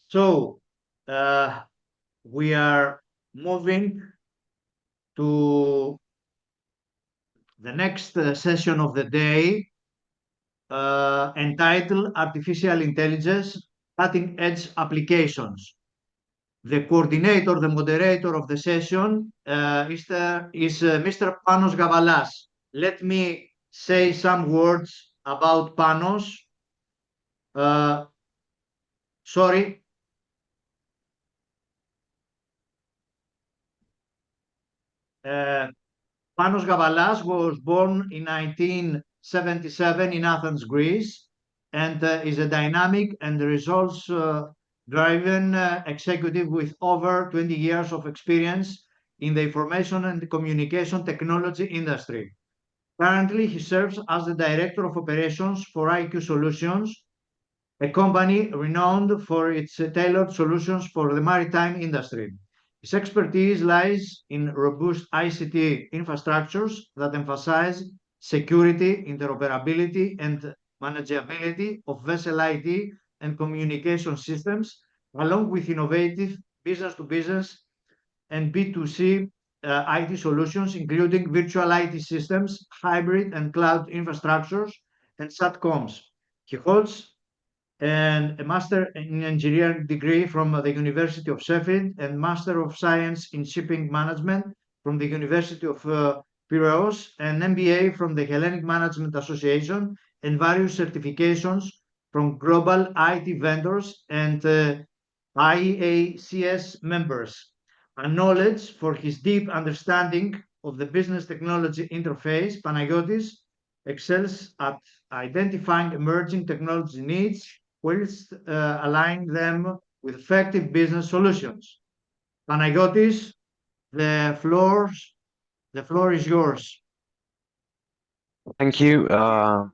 So we are moving to the next session of the day, entitled Artificial Intelligence Cutting Edge Applications. The coordinator, the moderator of the session is Mr. Panos Gavalas. Let me say some words about Panos. Sorry. Panos Gavalas was born in 1977 in Athens, Greece, and is a dynamic and results-driven executive with over 20 years of experience in the information and communication technology industry. Currently, he serves as the Director of Operations for IQ Solutions, a company renowned for its tailored solutions for the maritime industry. His expertise lies in robust ICT infrastructures that emphasize security, interoperability, and manageability of vessel IT and communication systems, along with innovative business-to-business and B2C IT solutions, including virtual IT systems, hybrid and cloud infrastructures, and SATCOMs. He holds and a Master in Engineering degree from the University of Sheffield and Master of Science in Shipping Management from the University of Piraeus, and MBA from the Hellenic Management Association, and various certifications from global IT vendors and IACS members. Acknowledged for his deep understanding of the business technology interface, Panagiotis excels at identifying emerging technology needs whilst aligning them with effective business solutions. Panagiotis, the floor is yours. Thank you. I'd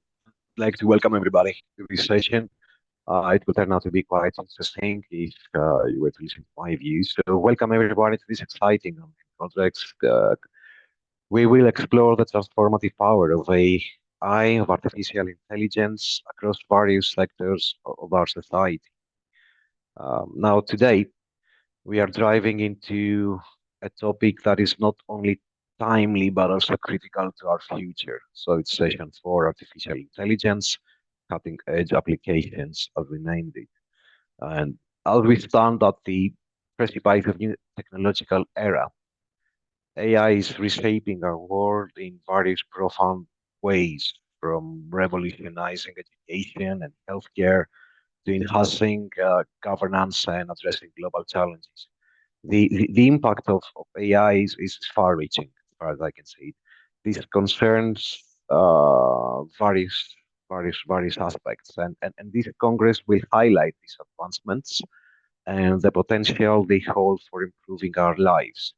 like to welcome everybody to this session. It will turn out to be quite interesting if you were to listen to my views. So welcome everybody to this exciting project. We will explore the transformative power of AI, of artificial intelligence across various sectors of our society. Now, today, we are driving into a topic that is not only timely but also critical to our future. So it's session 4, artificial intelligence, cutting edge applications, as we named it. And as we stand at the precipice of new technological era, AI is reshaping our world in various profound ways, from revolutionizing education and healthcare to enhancing governance and addressing global challenges. The impact of AI is far-reaching, as far as I can see it. This concerns various aspects, and this Congress will highlight these advancements and the potential they hold for improving our lives.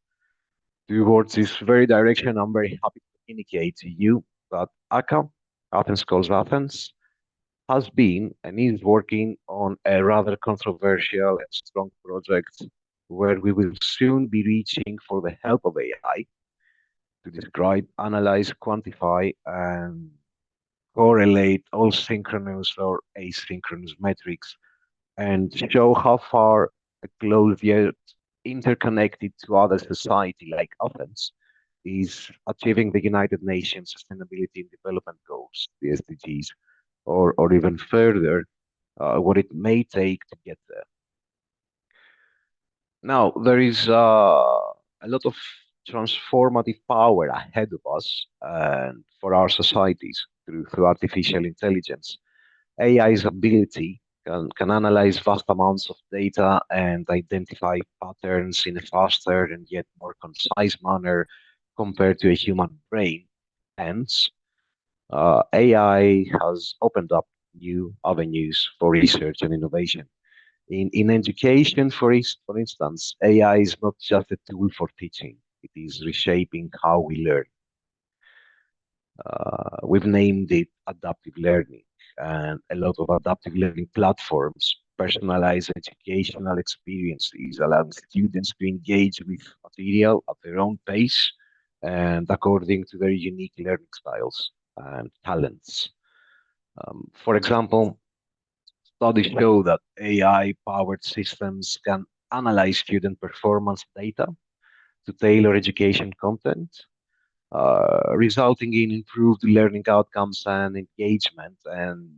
Towards this very direction, I'm very happy to communicate to you that ACA, Athens Calls Athens, has been and is working on a rather controversial and strong project where we will soon be reaching for the help of AI to describe, analyze, quantify, and correlate all synchronous or asynchronous metrics and show how far a close yet interconnected to other society like Athens is achieving the United Nations Sustainability and Development Goals, the SDGs, or even further, what it may take to get there. Now, there is a lot of transformative power ahead of us and for our societies through artificial intelligence. AI's ability can analyze vast amounts of data and identify patterns in a faster and yet more concise manner compared to a human brain. Hence, AI has opened up new avenues for research and innovation. In education, for instance, AI is not just a tool for teaching, it is reshaping how we learn. We've named it adaptive learning, and a lot of adaptive learning platforms personalize educational experiences, allowing students to engage with material at their own pace and according to their unique learning styles and talents. For example, Studies show that AI-powered systems can analyze student performance data to tailor education content, resulting in improved learning outcomes and engagement. And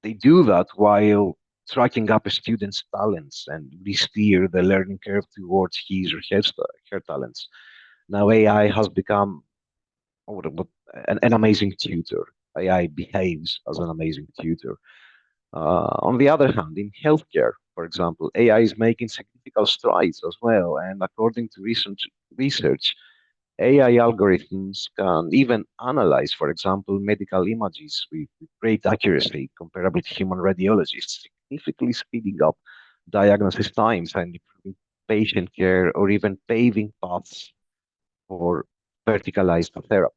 they do that while tracking up a student's talents and re-steer the learning curve towards his or her talents. Now, AI has become an amazing tutor. AI behaves as an amazing tutor. On the other hand, in healthcare, for example, AI is making significant strides as well. And according to recent research, AI algorithms can even analyze, for example, medical images with great accuracy comparable to human radiologists, significantly speeding up diagnosis times and improving patient care or even paving paths for verticalized therapies.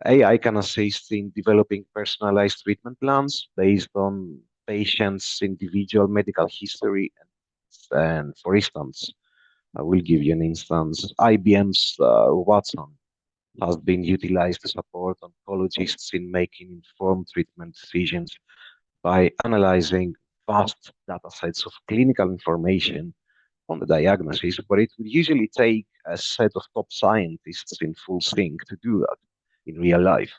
AI can assist in developing personalized treatment plans based on patients' individual medical history. And for instance, I will give you an instance. IBM's Watson has been utilized to support oncologists in making informed treatment decisions by analyzing vast data sets of clinical information on the diagnosis, but it would usually take a set of top scientists in full sync to do that in real life.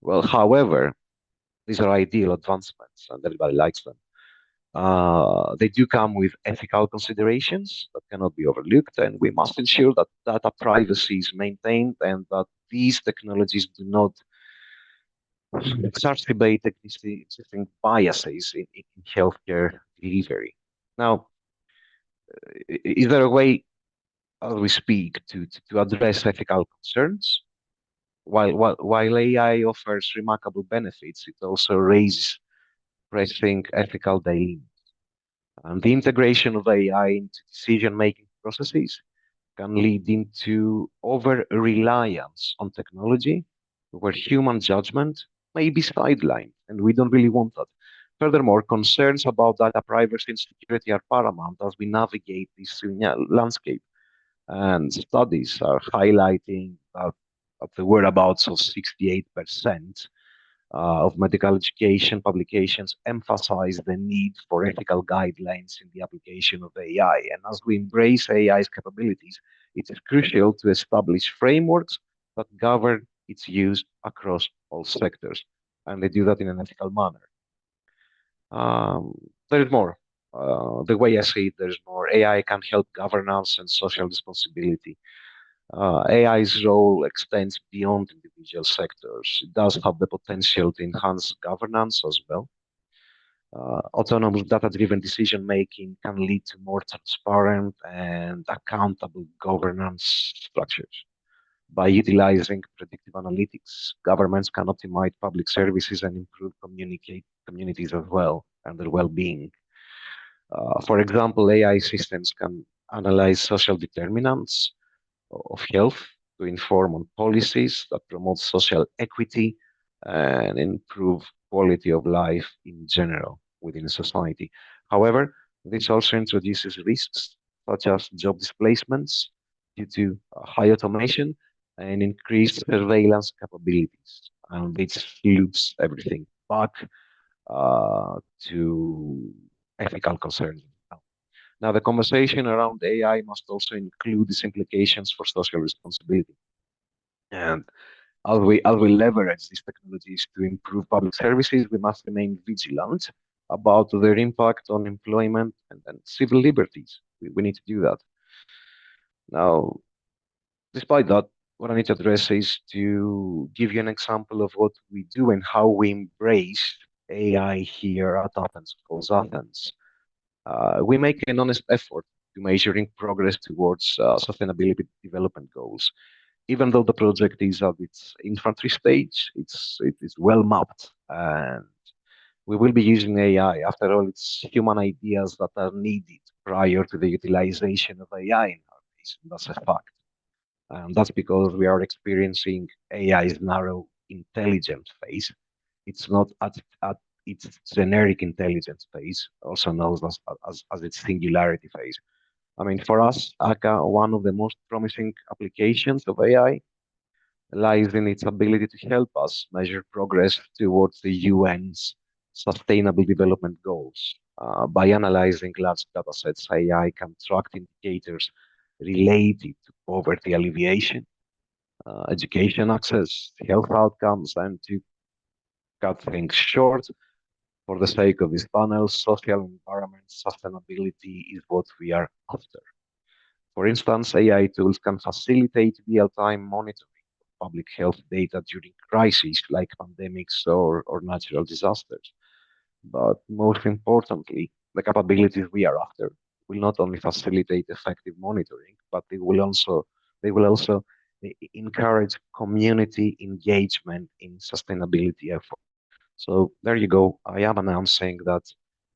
Well, however, these are ideal advancements and everybody likes them. They do come with ethical considerations that cannot be overlooked, and we must ensure that data privacy is maintained and that these technologies do not exacerbate existing biases in healthcare delivery. Now, is there a way, as we speak, to address ethical concerns? While AI offers remarkable benefits, it also raises pressing ethical dilemmas. And the integration of AI into decision-making processes can lead into over-reliance on technology, where human judgment may be sidelined, and we don't really want that. Furthermore, concerns about data privacy and security are paramount as we navigate this landscape. And studies are highlighting that the whereabouts of 68% of medical education publications emphasize the need for ethical guidelines in the application of AI. And as we embrace AI's capabilities, it is crucial to establish frameworks that govern its use across all sectors. And they do that in an ethical manner. Um, there is more. The way I see it, there's more. AI can help governance and social responsibility. AI's role extends beyond individual sectors. It does have the potential to enhance governance as well. Autonomous data-driven decision making can lead to more transparent and accountable governance structures. By utilizing predictive analytics, governments can optimize public services and improve communities as well and their well-being. For example, AI systems can analyze social determinants of health to inform on policies that promote social equity and improve quality of life in general within society. However, this also introduces risks such as job displacements due to high automation and increased surveillance capabilities. And this loops everything back to ethical concerns. Now, the conversation around AI must also include its implications for social responsibility. And as we leverage these technologies to improve public services, we must remain vigilant about their impact on employment and civil liberties. We need to do that. Now, despite that, what I need to address is to give you an example of what we do and how we embrace AI here at Athens, calls Athens. We make an honest effort to measuring progress towards sustainability development goals. Even though the project is at its infantry stage, it is well mapped, and we will be using AI. After all, it's human ideas that are needed prior to the utilization of AI in our case. That's a fact. And that's because we are experiencing AI's narrow intelligence phase. It's not at its generic intelligence phase, also known as its singularity phase. I mean, for us, ACA, one of the most promising applications of AI lies in its ability to help us measure progress towards the UN's Sustainable Development Goals. By analyzing large data sets, AI can track indicators related to poverty alleviation, education access, health outcomes, and to cut things short, for the sake of this panel, social environment sustainability is what we are after. For instance, AI tools can facilitate real-time monitoring of public health data during crises like pandemics or natural disasters. But most importantly, the capabilities we are after will not only facilitate effective monitoring, but they will also encourage community engagement in sustainability efforts. So there you go. I am announcing that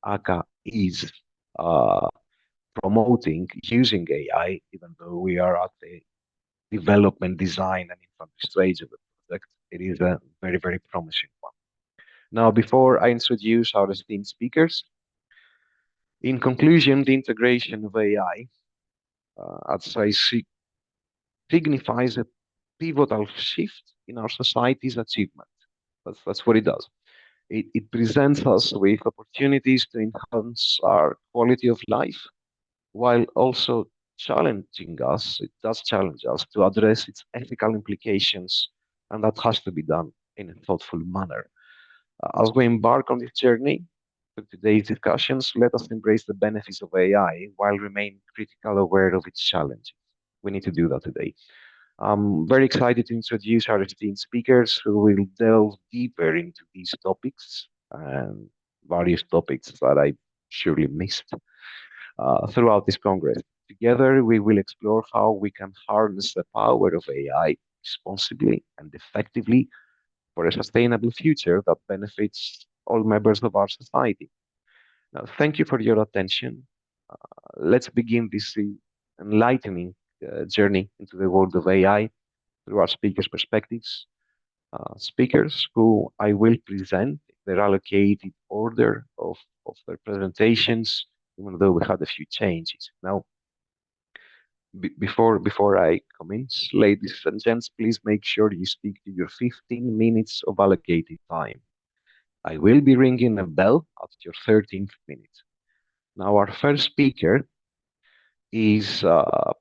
ACA is uh, promoting using AI, even though we are at the development, design, and infantry stage of the project. It is a very, very promising one. Now, before I introduce our esteemed speakers, in conclusion, the integration of AI, as I see, signifies a pivotal shift in our society's achievement. That's what it does. It presents us with opportunities to enhance our quality of life while also challenging us. It does challenge us to address its ethical implications, and that has to be done in a thoughtful manner. As we embark on this journey, for today's discussions, let us embrace the benefits of AI while remaining critical aware of its challenges. We need to do that today. I'm very excited to introduce our esteemed speakers who will delve deeper into these topics and various topics that I surely missed throughout this Congress. Together, we will explore how we can harness the power of AI responsibly and effectively for a sustainable future that benefits all members of our society. Now, thank you for your attention. Let's begin this enlightening journey into the world of AI through our speakers' perspectives. Speakers who I will present their allocated order of their presentations, even though we had a few changes. Now, before I commence, ladies and gents, please make sure you stick to your 15 minutes of allocated time. I will be ringing a bell at your 13th minute. Now, our first speaker is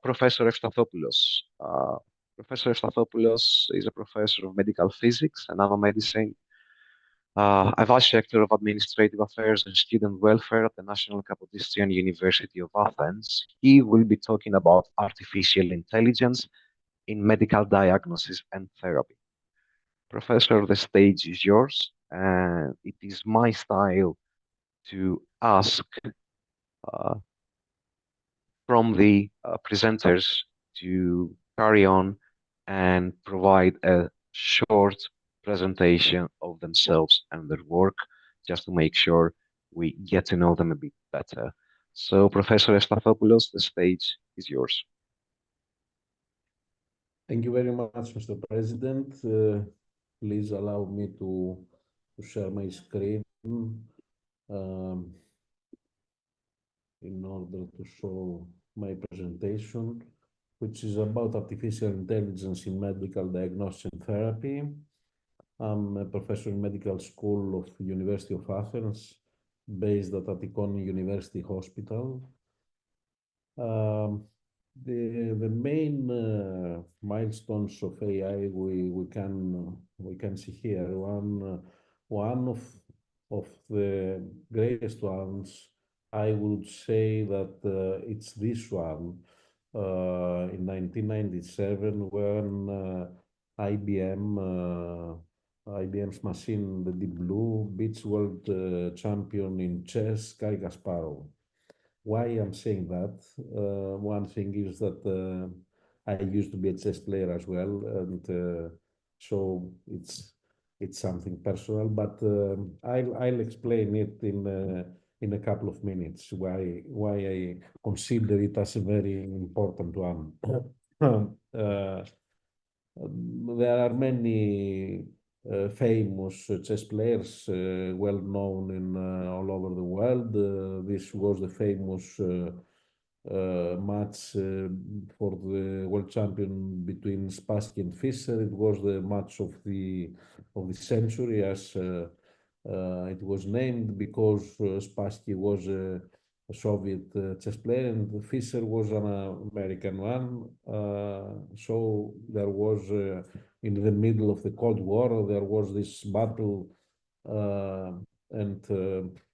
Professor Efstathopoulos. Professor Efstathopoulos is a professor of medical physics and nanomedicine, a vice rector of administrative affairs and student welfare at the National Kapodistrian University of Athens. He will be talking about artificial intelligence in medical diagnosis and therapy. Professor, the stage is yours, and it is my style to ask from the presenters to carry on and provide a short presentation of themselves and their work, just to make sure we get to know them a bit better. So, Professor Efstathopoulos, the stage is yours. Thank you very much, Mr. President. Please allow me to share my screen in order to show my presentation, which is about artificial intelligence in medical diagnosis and therapy. I'm a professor in medical school of University of Athens, based at Attikon University Hospital. The main milestones of AI we can see here. One of the greatest ones, I would say that it's this one in 1997 when IBM's machine, the Deep Blue, beats world champion in chess, Garry Kasparov. Why I'm saying that? One thing is that I used to be a chess player as well, and so it's something personal. But I'll explain it in a couple of minutes why I consider it as a very important one. There are many famous chess players well known in all over the world. This was the famous match for the world champion between Spassky and Fischer. It was the match of the century, as It was named because Spassky was a Soviet chess player and Fischer was an American one. So there was, in the middle of the Cold War, there was this battle, and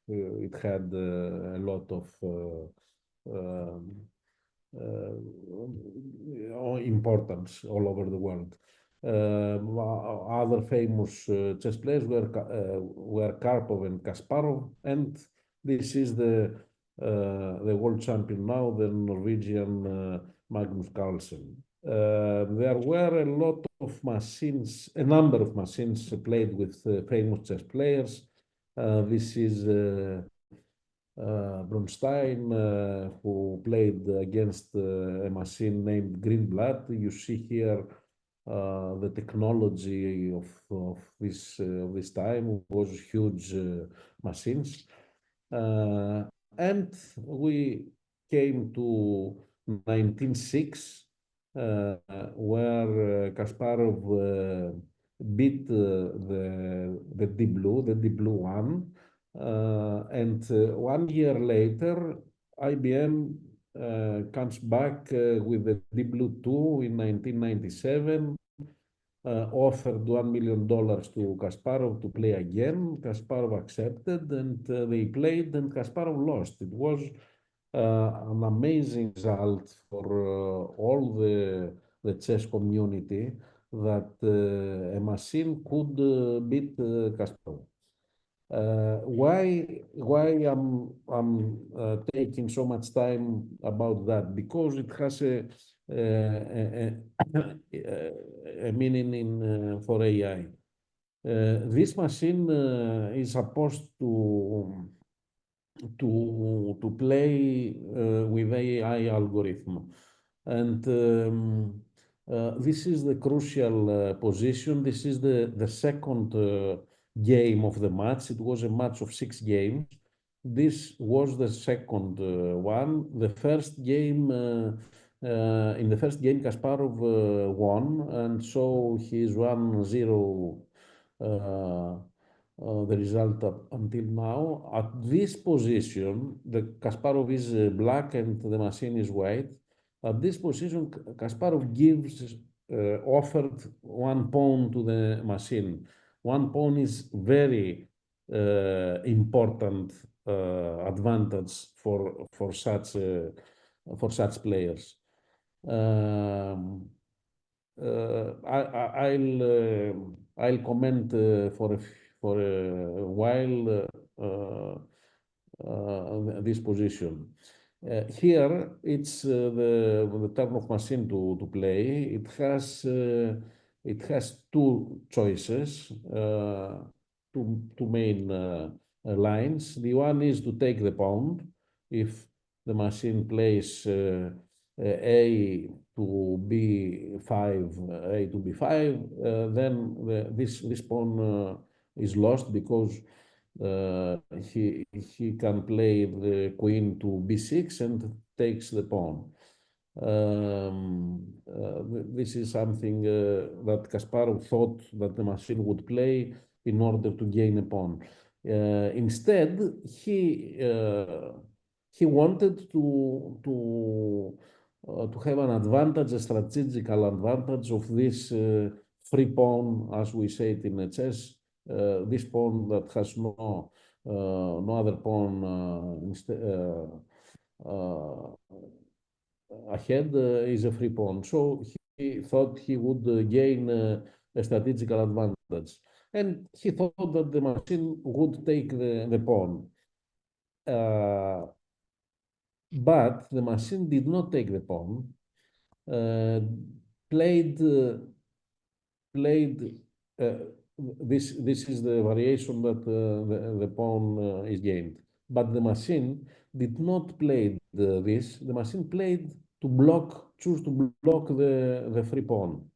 it had a lot of importance all over the world. Other famous chess players were Karpov and Kasparov, and this is the world champion now, the Norwegian Magnus Carlsen. There were a lot of machines, a number of machines played with famous chess players. This is Bronstein, who played against a machine named Greenblatt. You see here the technology of this time was huge machines. And we came to 1906, where Kasparov beat the Deep Blue won. And 1 year later, IBM comes back with the Deep Blue 2 in 1997, offered $1 million to Kasparov to play again. Kasparov accepted, and they played, and Kasparov lost. It was an amazing result for all the chess community that a machine could beat Kasparov. Why I'm taking so much time about that? Because it has a meaning in for AI. This machine is supposed to play with AI algorithm, and this is the crucial position. This is the second game of the match. It was a match of 6 games. This was the second one. The first game, in the first game, Kasparov won, and so he is 1-0 the result up until now. At this position, the Kasparov is black and the machine is white. At this position, Kasparov gives offered 1 pawn to the machine. 1 pawn is very important advantage for such players. I'll comment for a while this position. Here it's the turn of machine to play. It has 2 choices, 2 main lines. The one is to take the pawn. If the machine plays A to B5, A to B5, then this pawn is lost because he can play the queen to B6 and takes the pawn. This is something that Kasparov thought that the machine would play in order to gain a pawn. Instead, he wanted to have an advantage, a strategical advantage of this free pawn, as we say it in chess. This pawn that has no other pawn ahead is a free pawn. So he thought he would gain a strategical advantage, and he thought that the machine would take the pawn. But the machine did not take the pawn. Played this is the variation that the pawn is gained. But the machine did not play this. The machine played to choose to block the free pawn.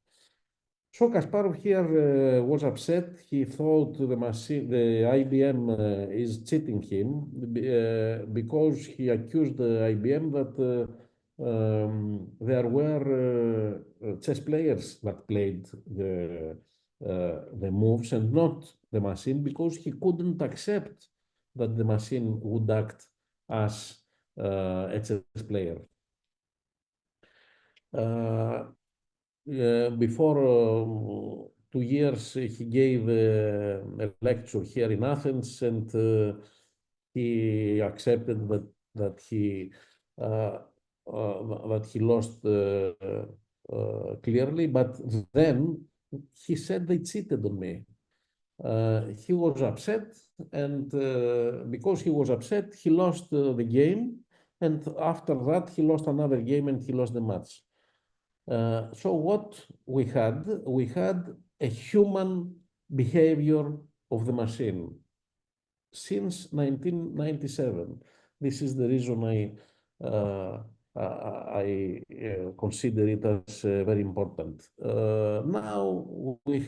So Kasparov here was upset. He thought the IBM is cheating him because he accused the IBM that there were chess players that played the moves and not the machine, because he couldn't accept that the machine would act as a chess player. Before 2 years, he gave a lecture here in Athens, and he accepted that he lost clearly. But then he said they cheated on me. He was upset, and because he was upset, he lost the game. And after that, he lost another game and he lost the match. So what we had a human behavior of the machine since 1997. This is the reason I consider it as very important. Now we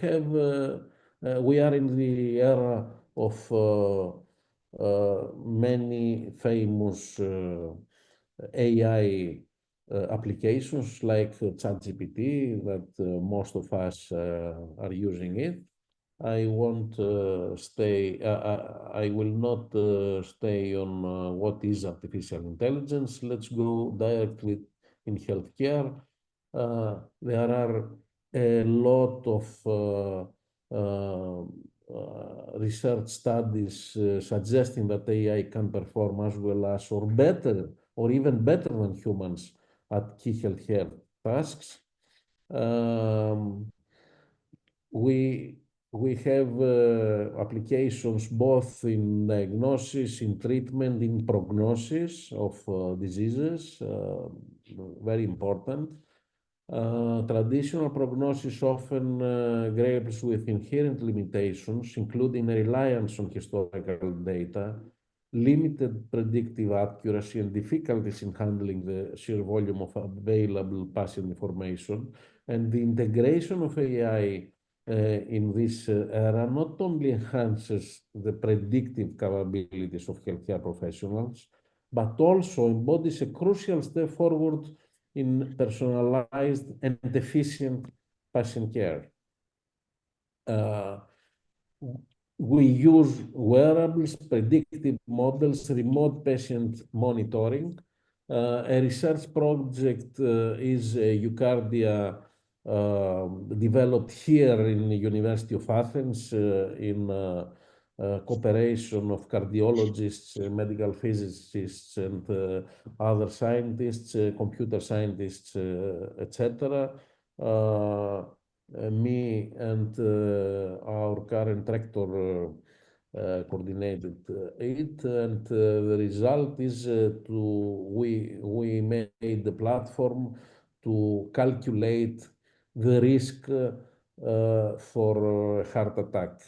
are in the era of many famous AI applications like ChatGPT that most of us are using it. I won't stay, I will not stay on what is artificial intelligence. Let's go directly in healthcare. There are a lot of research studies suggesting that AI can perform as well as or better or even better than humans at key healthcare tasks. We have applications both in diagnosis, in treatment, in prognosis of diseases, very important. Traditional prognosis often grapples with inherent limitations, including a reliance on historical data, limited predictive accuracy, and difficulties in handling the sheer volume of available patient information. And the integration of AI in this era not only enhances the predictive capabilities of healthcare professionals, but also embodies a crucial step forward in personalized and efficient patient care. We use wearables, predictive models, remote patient monitoring. A research project is Eucardia, developed here in the University of Athens in cooperation of cardiologists, medical physicists, and other scientists, computer scientists, etc. Me and our current rector coordinated it, and the result is we made the platform to calculate the risk for heart attack.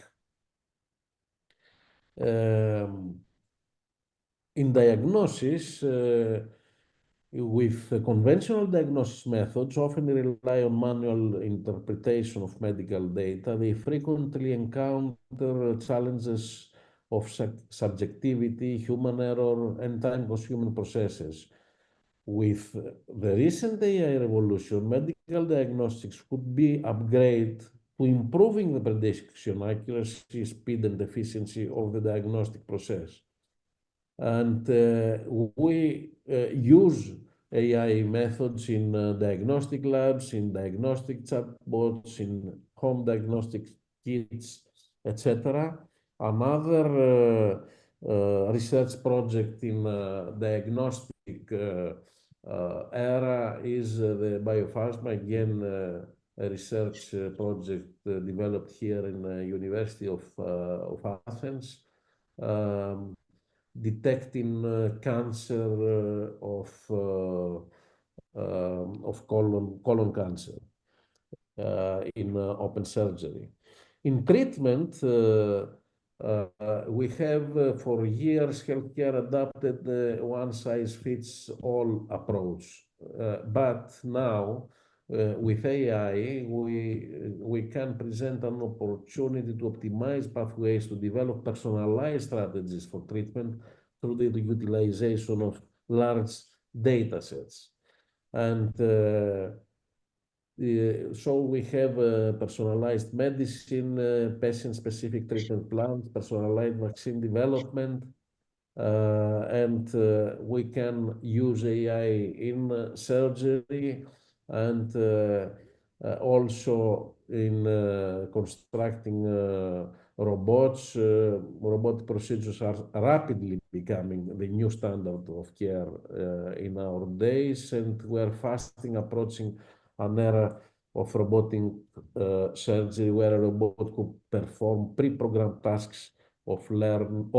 In diagnosis, with conventional diagnosis methods often rely on manual interpretation of medical data, they frequently encounter challenges of subjectivity, human error, and time-consuming processes. With the recent AI revolution, medical diagnostics could be upgraded to improving the prediction accuracy, speed, and efficiency of the diagnostic process. And we use AI methods in diagnostic labs, in diagnostic chatbots, in home diagnostic kits, etc. Another research project in diagnostic era is the BioPhasma, again a research project developed here in the University of Athens, detecting cancer of colon cancer in open surgery. In treatment, we have for years healthcare adopted the one-size-fits-all approach, but now with AI, we can present an opportunity to optimize pathways, to develop personalized strategies for treatment through the utilization of large data sets. And So we have personalized medicine, patient-specific treatment plans, personalized vaccine development, and we can use AI in surgery and also in constructing robots. Robotic procedures are rapidly becoming the new standard of care in our days, and we're fastly approaching an era of robotic surgery where a robot could perform pre-programmed tasks of learn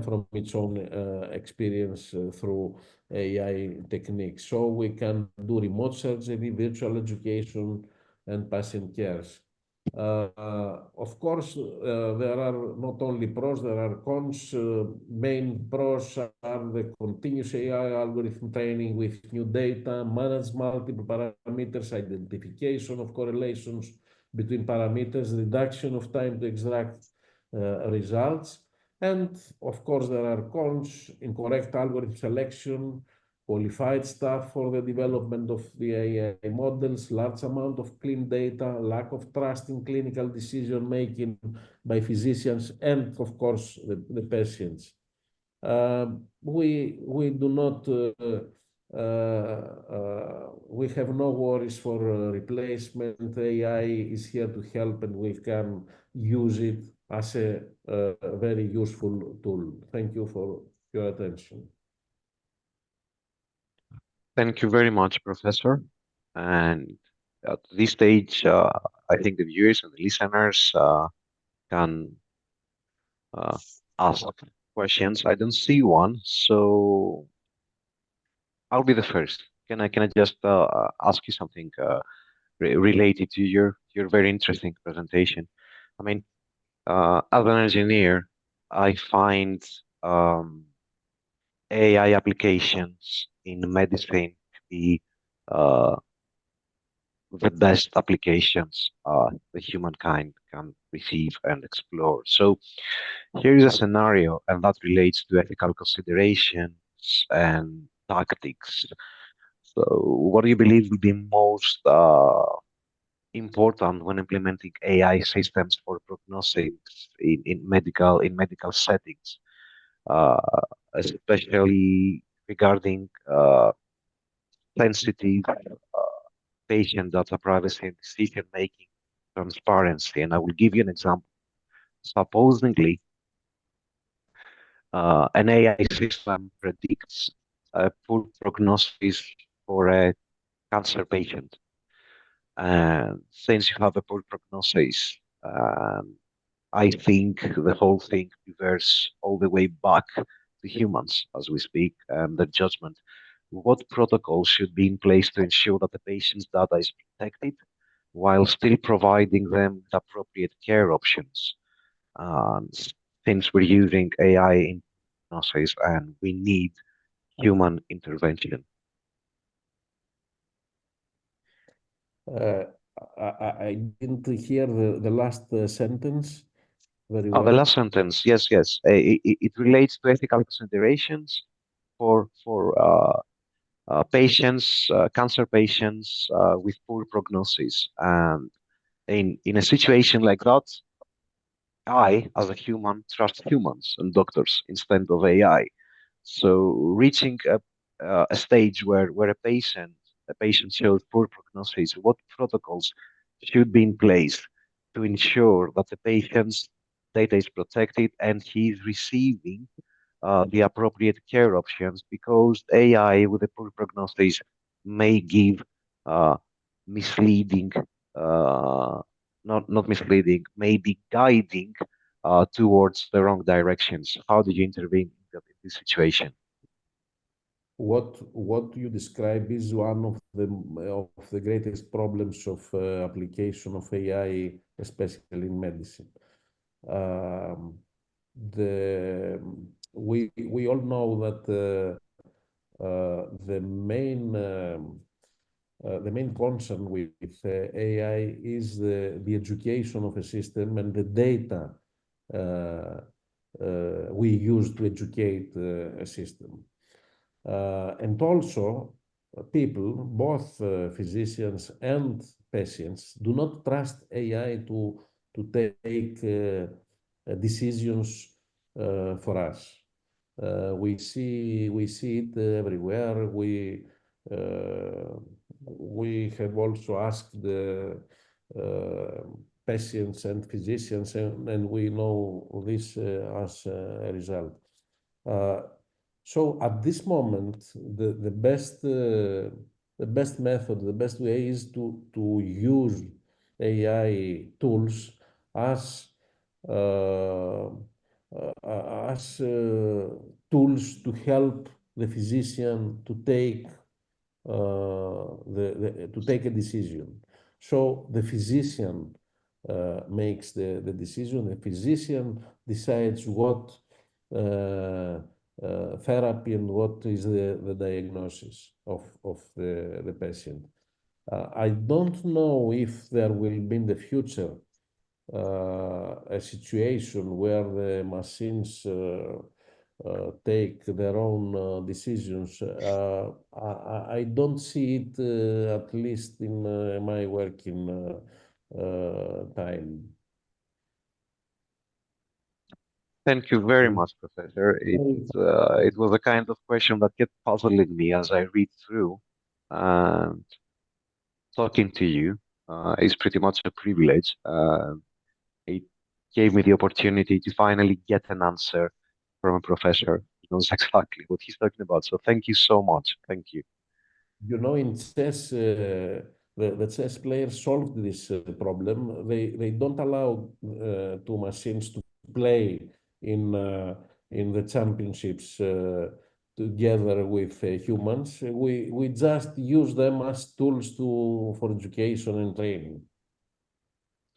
from its own experience through AI techniques. So we can do remote surgery, virtual education, and patient cares. Of course, there are not only pros, there are cons. Main pros are the continuous AI algorithm training with new data, manage multiple parameters, identification of correlations between parameters, reduction of time to extract results. And of course, there are cons, incorrect algorithm selection, qualified staff for the development of the AI models, large amount of clean data, lack of trust in clinical decision making by physicians, and of course, the patients. We do not, we have no worries for replacement. AI is here to help, and we can use it as a very useful tool. Thank you for your attention. Thank you very much, Professor. And at this stage, I think the viewers and the listeners can ask questions. I don't see one, so I'll be the first. Can I just ask you something related to your very interesting presentation? I mean, as an engineer, I find AI applications in medicine to be uh, the best applications the humankind can receive and explore. So here is a scenario, and that relates to ethical considerations and tactics. So, what do you believe will be most important when implementing AI systems for prognosis in medical settings, especially regarding sensitive patient data privacy and decision making transparency? And I will give you an example. Supposedly, an AI system predicts a poor prognosis for a cancer patient. And since you have a poor prognosis, I think the whole thing reverts all the way back to humans as we speak and their judgment. What protocols should be in place to ensure that the patient's data is protected while still providing them with appropriate care options? Since we're using AI in diagnosis and we need human intervention. Uh, I didn't hear the last sentence very The well. last sentence, yes. It relates to ethical considerations for patients, cancer patients with poor prognosis. And in a situation like that, I, as a human, trust humans and doctors instead of AI. So reaching a stage where a patient shows poor prognosis, what protocols should be in place to ensure that the patient's data is protected and he is receiving the appropriate care options, because AI with a poor prognosis may give misleading, uh, not misleading, may be guiding towards the wrong directions. How do you intervene in this situation? What you describe is one of the greatest problems of application of AI, especially in medicine. Um, we all know that the main concern with AI is the education of a system and the data we use to educate a system. And also, people, both physicians and patients, do not trust AI to take decisions for us. We see it everywhere. We have also asked the uh, patients and physicians, and we know this as a result. So at this moment, the best method, the best way is to use AI tools as uh, as tools to help the physician to take to take a decision. So the physician makes the decision. The physician decides what therapy and what is the diagnosis of the patient. I don't know if there will be in the future a situation where the machines take their own decisions. I don't see it, at least in my working time. Thank you very Mm. much, Professor. It was a kind of question that kept puzzling me as I read through. And talking to you is pretty much a privilege. It gave me the opportunity to finally get an answer from a professor who knows exactly what he's talking about. So thank you so much. Thank you. You know, in chess, the chess players solved this problem. They don't allow two machines to play in the championships together with humans. We just use them as tools for education and training.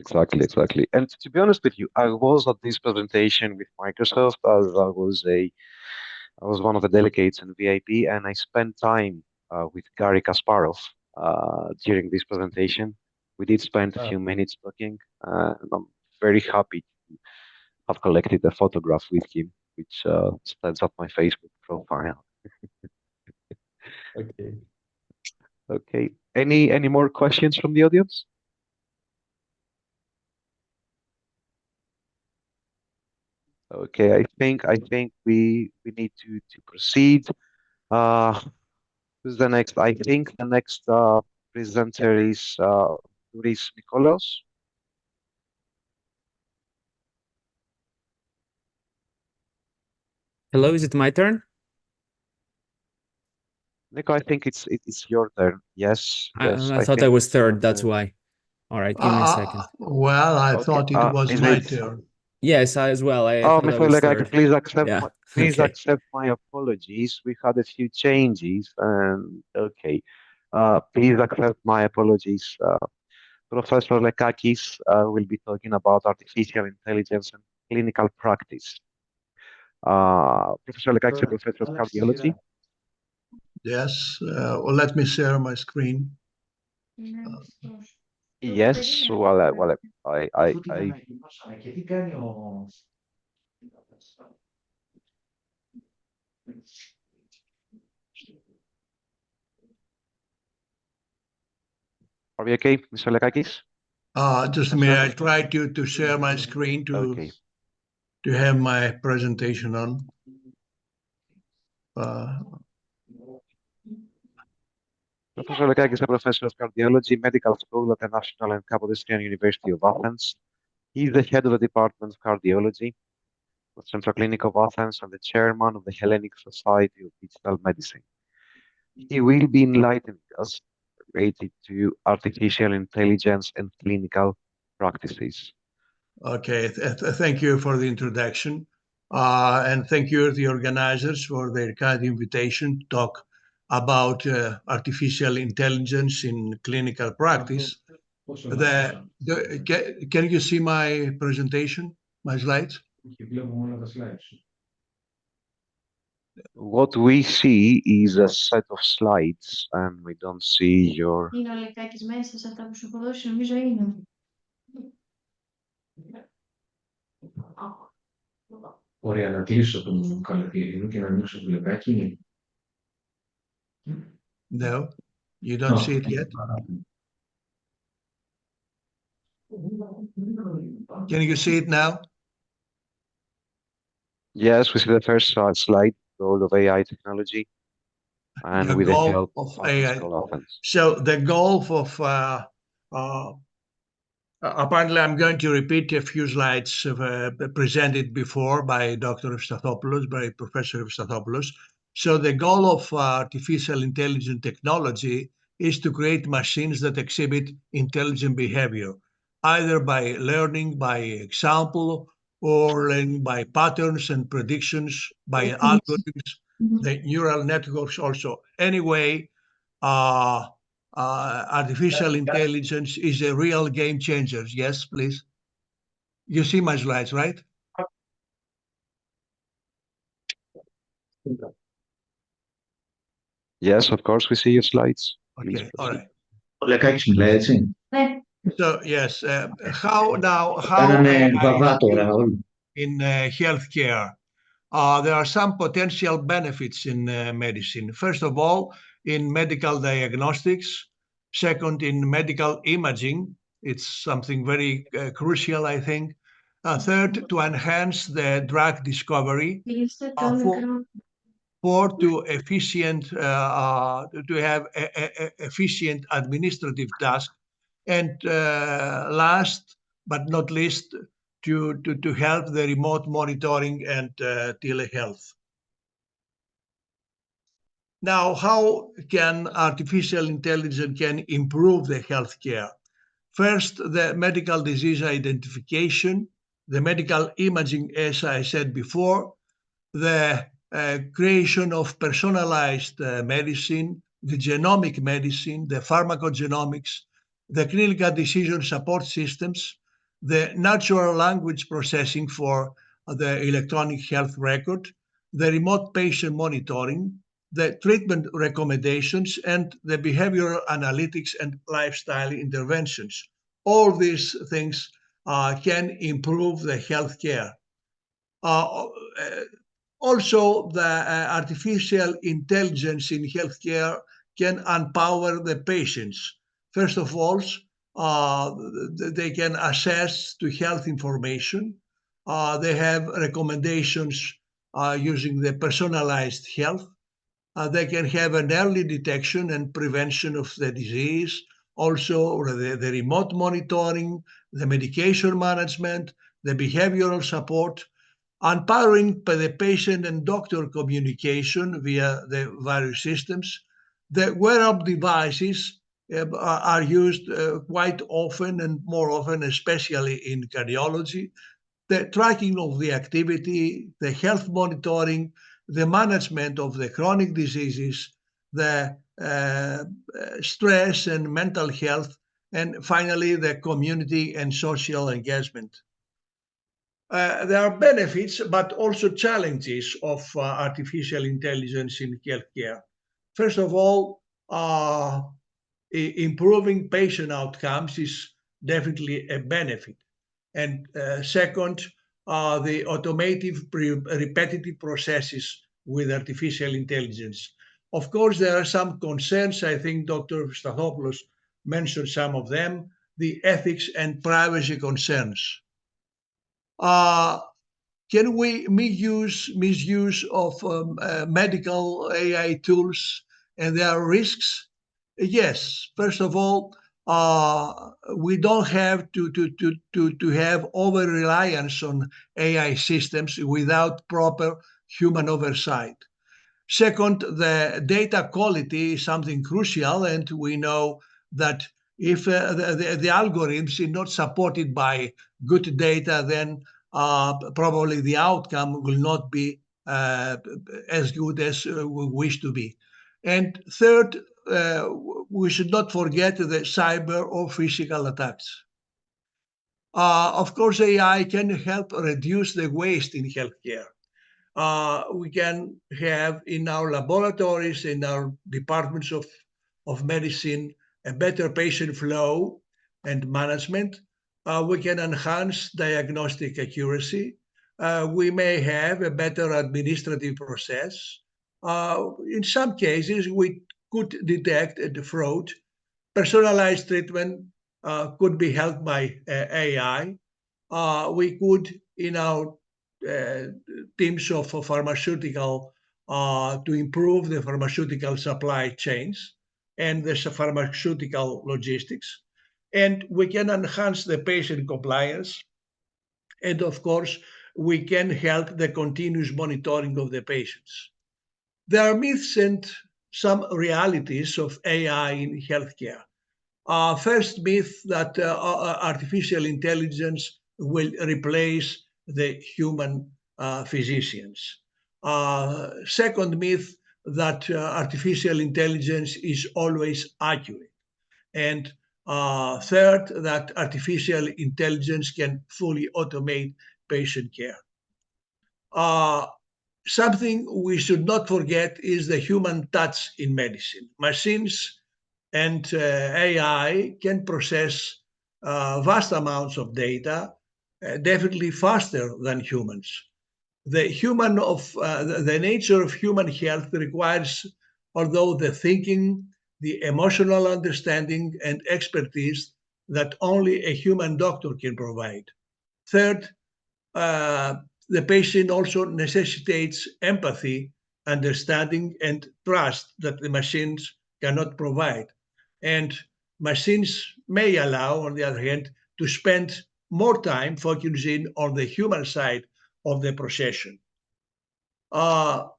Exactly, exactly. And to be honest with you, I was at this presentation with Microsoft as I was one of the delegates in VIP, and I spent time with Gary Kasparov during this presentation. We did spend a Ah, few minutes talking, and I'm very happy to have collected a photograph with him, which stands up my Facebook profile. okay. Okay. Any more questions from the audience? Okay, I think we need to proceed. Who's the next? I think the next presenter is Luis Nikolaos. Hello, is it my turn? Nico, I think it's your turn. Yes, yes, I I thought I think was it's your third, that's turn. why. All right, give me a second. Well, I Okay. thought it was Is my it? turn. Yes, I as well. I Oh, thought I Mr. was Legaki, third. please accept Yeah, my, please okay. accept my apologies. We had a few changes, and okay. Please accept my apologies. Professor Lekakis will be talking about artificial intelligence and clinical practice. Professor Lekakis, a professor of cardiology. Yes. Well, let me share my screen. Yes, well, I Και τι κάνει ο... are we okay, Mr. Lekakis? Just a minute. I'll try to share my screen Okay. to have my presentation on. Professor Lekakis is a professor of cardiology, medical school at the National and Kapodistrian University of Athens. He is the head of the Department of Cardiology at Central Clinic of Athens and the chairman of the Hellenic Society of Digital Medicine. He will be enlightening us related to artificial intelligence and clinical practices. Okay. Thank you for the introduction. And thank you to the organizers for their kind invitation to talk about artificial intelligence in clinical practice. Can you see my presentation, my slides? What we see is a set of slides and we don't see your... Είναι ο Λεκάκης μέσα σε αυτά που σου έχω δώσει, νομίζω είναι. Ωραία, να κλείσω τον καλοκαίρι μου και να ανοίξω το Λεκάκι. No, you don't see it yet. Can you see it now? Yes, we see the first slide, goal of AI technology, and The with the goal help of of AI. Scala Offense. So the goal of apparently, I'm going to repeat a few slides presented before by Dr. Evstathopoulos, by Professor Evstathopoulos. So the goal of artificial intelligence technology is to create machines that exhibit intelligent behavior, either by learning by example or learning by patterns and predictions, by algorithms, the neural networks also. Anyway, artificial intelligence is a real game changer. Yes, please. You see my slides, right? Yes, of course, we see your slides. Please Okay, all proceed. right. Ο Λεκάκης μιλάει, έτσι. Ναι. So yes, how Κάνανε AI βαβά τώρα όλοι. in healthcare? There are some potential benefits in medicine. First of all, in medical diagnostics. Second, in medical imaging. It's something very crucial, I think. Third, to enhance the drug discovery. Κλείστε το for- μικρό. For to have efficient administrative tasks, and last but not least, to help the remote monitoring and telehealth. Now, how can artificial intelligence can improve the healthcare? First, the medical disease identification, the medical imaging, as I said before, the creation of personalized medicine, the genomic medicine, the pharmacogenomics, the clinical decision support systems, the natural language processing for the electronic health record, the remote patient monitoring, the treatment recommendations, and the behavioral analytics and lifestyle interventions. All these things can improve the healthcare. Also, the artificial intelligence in healthcare can empower the patients. First of all, they can access to health information. They have recommendations using the personalized health. They can have an early detection and prevention of the disease. Also, the remote monitoring, the medication management, the behavioral support, empowering the patient and doctor communication via the various systems. The wearable devices are used quite often and more often, especially in cardiology. The tracking of the activity, the health monitoring, the management of the chronic diseases, the stress and mental health, and finally, the community and social engagement. There are benefits, but also challenges of artificial intelligence in healthcare. First of all, improving patient outcomes is definitely a benefit. And second, the automated repetitive processes with artificial intelligence. Of course, there are some concerns. I think Dr. Evstathopoulos mentioned some of them, the ethics and privacy concerns. Can we misuse of medical AI tools and their risks? Yes. First of all, we don't have to have over reliance on AI systems without proper human oversight. Second, the data quality is something crucial, and we know that if the algorithms are not supported by good data, then probably the outcome will not be as good as we wish to be. And third, we should not forget the cyber or physical attacks. Of course, AI can help reduce the waste in healthcare. We can have in our laboratories, in our departments of medicine, a better patient flow and management. We can enhance diagnostic accuracy. We may have a better administrative process. In some cases, we could detect the fraud. Personalized treatment could be helped by AI. We could, in our teams of pharmaceutical, to improve the pharmaceutical supply chains and the pharmaceutical logistics. And we can enhance the patient compliance. And of course, we can help the continuous monitoring of the patients. There are myths and some realities of AI in healthcare. First myth that artificial intelligence will replace the human physicians. Second myth that artificial intelligence is always accurate. And third, that artificial intelligence can fully automate patient care. Something we should not forget is the human touch in medicine. Machines and AI can process vast amounts of data, definitely faster than humans. The nature of human health requires, although the thinking, the emotional understanding and expertise that only a human doctor can provide. Third, the patient also necessitates empathy, understanding, and trust that the machines cannot provide. And machines may allow, on the other hand, to spend more time focusing on the human side of the procession. How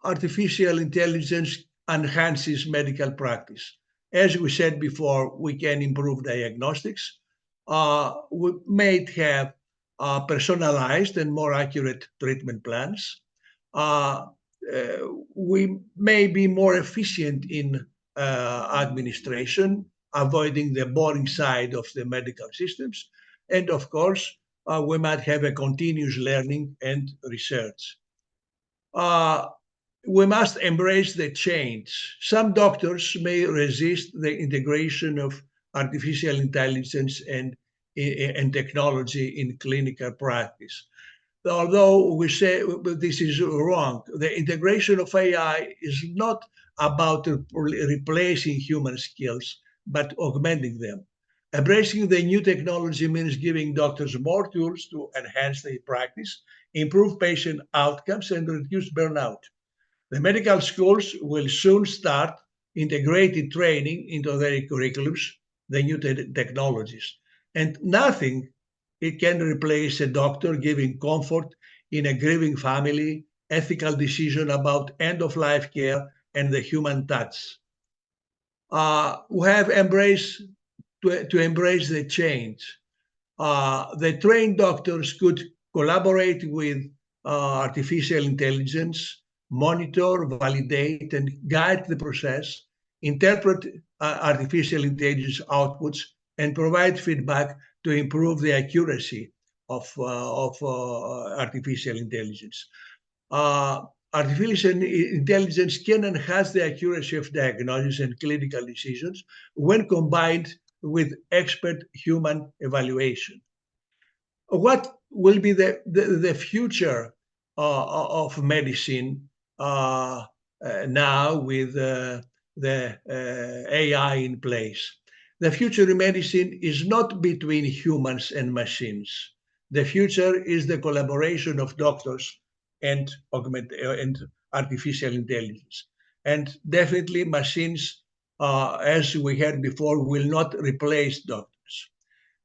artificial intelligence enhances medical practice? As we said before, we can improve diagnostics. We may have personalized and more accurate treatment plans. We may be more efficient in administration, avoiding the boring side of the medical systems. And of course, we might have a continuous learning and research. We must embrace the change. Some doctors may resist the integration of artificial intelligence and technology in clinical practice. Although we say this is wrong, the integration of AI is not about replacing human skills, but augmenting them. Embracing the new technology means giving doctors more tools to enhance their practice, improve patient outcomes, and reduce burnout. The medical schools will soon start integrated training into their curriculums, the new technologies. And nothing it can replace a doctor giving comfort in a grieving family, ethical decision about end-of-life care, and the human touch. We have to embrace the change. The trained doctors could collaborate with artificial intelligence, monitor, validate, and guide the process, interpret artificial intelligence outputs, and provide feedback to improve the accuracy of artificial intelligence. Artificial intelligence can enhance the accuracy of diagnosis and clinical decisions when combined with expert human evaluation. What will be the future of medicine now with the AI in place? The future in medicine is not between humans and machines. The future is the collaboration of doctors and artificial intelligence. And definitely machines, as we heard before, will not replace doctors.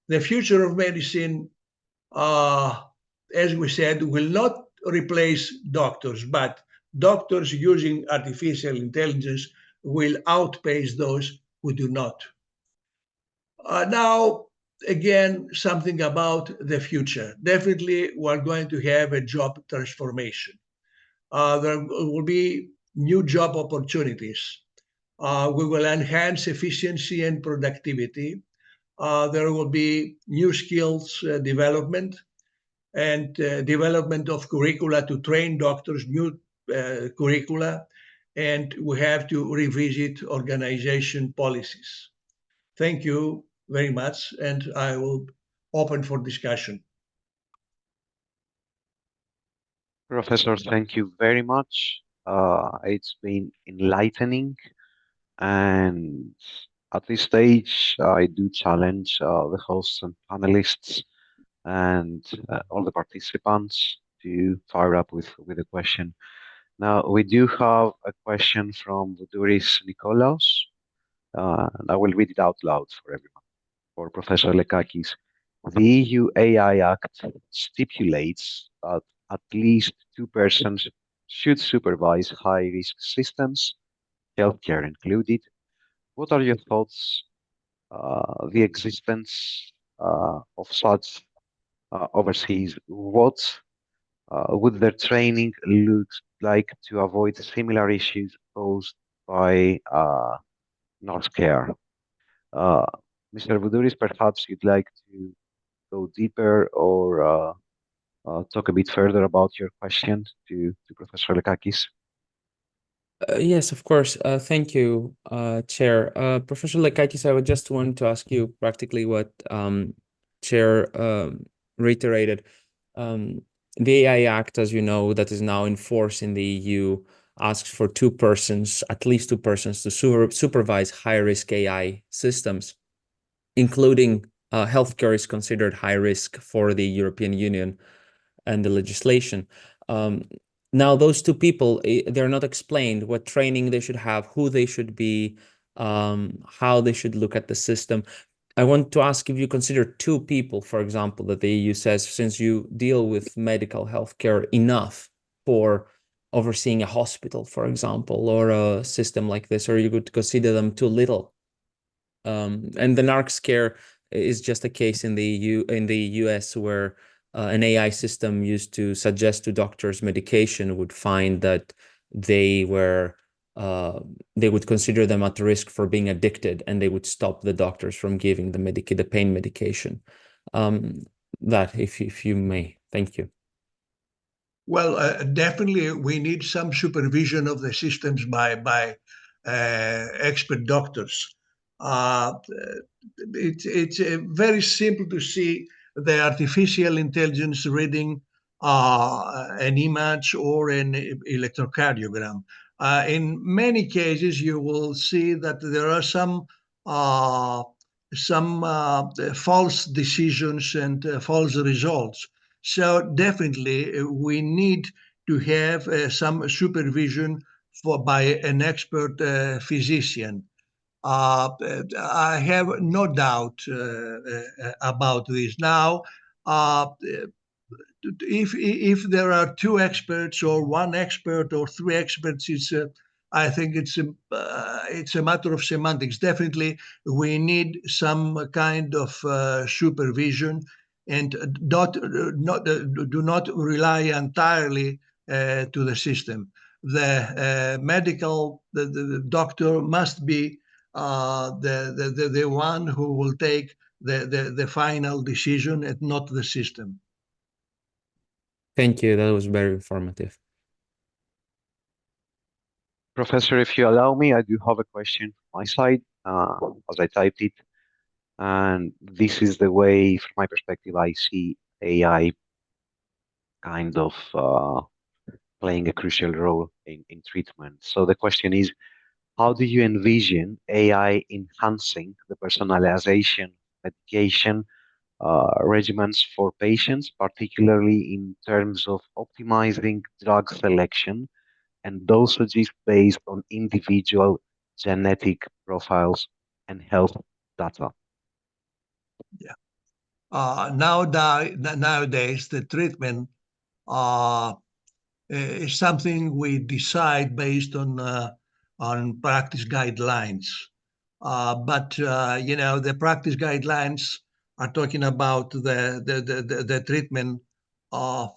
The future of medicine, as we said, will not replace doctors, but doctors using artificial intelligence will outpace those who do not. Now, again, something about the future. Definitely, we're going to have a job transformation. There will be new job opportunities. We will enhance efficiency and productivity. There will be new skills development and development of curricula to train doctors, new curricula, and we have to revisit organization policies. Thank you very much, and I will open for discussion. Professor, thank you very much. It's been enlightening, and at this stage, I do challenge the hosts and panelists and all the participants to fire up with a question. Now, we do have a question from Voudouris Nikolaos, and I will read it out loud for everyone. For Professor Lekakis, the EU AI Act stipulates that at least 2 persons should supervise high-risk systems, healthcare included. What are your thoughts, the existence of such overseas? What would their training look like to avoid similar issues posed by North Care? Mr. Voudouris, perhaps you'd like to go deeper or talk a bit further about your question to Professor Lekakis? Yes, of course. Thank you, Chair. Professor Lekakis, I would just want to ask you practically what Chair reiterated. The AI Act, as you know, that is now in force in the EU, asks for 2 persons, at least 2 persons, to supervise high-risk AI systems, including healthcare is considered high risk for the European Union and the legislation. Now, those 2 people, they're not explained what training they should have, who they should be, how they should look at the system. I want to ask if you consider 2 people, for example, that the EU says, since you deal with medical healthcare enough for overseeing a hospital, for example, or a system like this, or you could consider them too little. And the NarcScare is just a case in the US where an AI system used to suggest to doctors medication would find that they would consider them at risk for being addicted, and they would stop the doctors from giving the pain medication. That, if you may, thank you. Well, definitely we need some supervision of the systems by expert doctors. It's very simple to see the artificial intelligence reading an image or an electrocardiogram. In many cases, you will see that there are some false decisions and false results. So definitely we need to have some supervision by an expert physician. I have no doubt about this. Now, if there are 2 experts or 1 expert or 3 experts, I think it's a matter of semantics. Definitely, we need some kind of supervision, and do not rely entirely to the system. The the doctor must be the one who will take the final decision and not the system. Thank you. That was very informative. Professor, if you allow me, I do have a question from my side as I typed it. And this is the way, from my perspective, I see AI kind of playing a crucial role in treatment. So the question is, how do you envision AI enhancing the personalization medication regimens for patients, particularly in terms of optimizing drug selection and dosages based on individual genetic profiles and health data? Yeah. Nowadays, the treatment is something we decide based on practice guidelines. But the practice guidelines are talking about the treatment of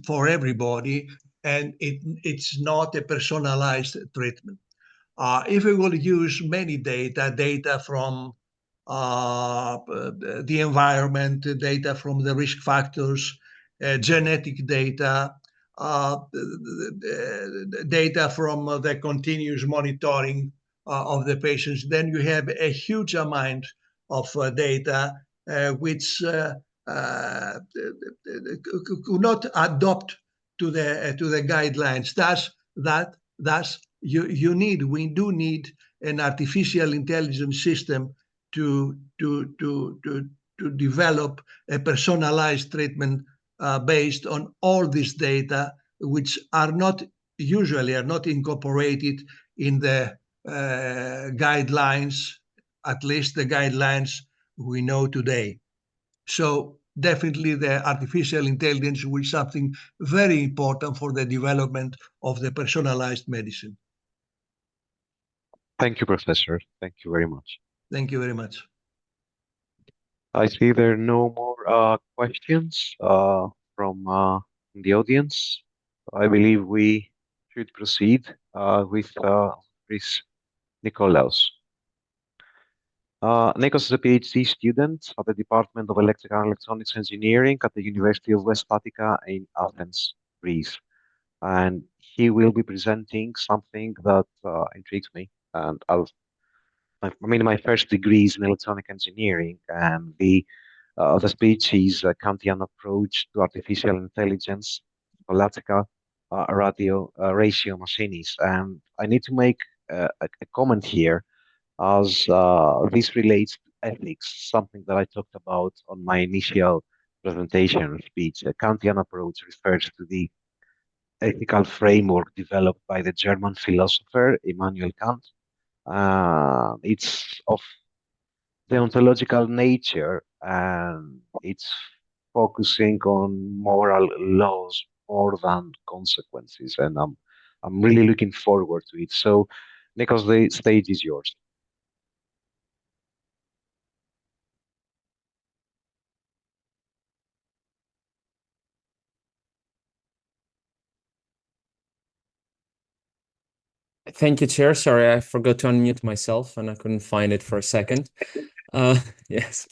for everybody, and it's not a personalized treatment. If we will use many data from the environment, data from the risk factors, genetic data, data from the continuous monitoring of the patients, then you have a huge amount of data which could not adopt to the guidelines. Thus, we do need an artificial intelligence system to develop a personalized treatment based on all this data, which usually are not incorporated in the guidelines, at least the guidelines we know today. So definitely the artificial intelligence will be something very important for the development of the personalized medicine. Thank you, Professor. Thank you very much. Thank you very much. I see there are no more questions from the audience. I believe we should proceed with Chris Nikolaos. Nikos is a PhD student at the Department of Electrical and Electronics Engineering at the University of West Attica in Athens, Greece. And he will be presenting something that intrigues me. And my first degree is in electronic engineering, and the speech is a Kantian approach to artificial intelligence, scholastica, ratio machines. And I need to make a comment here, as this relates to ethics, something that I talked about on my initial presentation speech. A Kantian approach refers to the ethical framework developed by the German philosopher Immanuel Kant. It's of deontological nature, and it's focusing on moral laws more than consequences. And I'm really looking forward to it. So, Nikos, the stage is yours. Thank you, Chair. Sorry, I forgot to unmute myself and I couldn't find it for a second. Yes.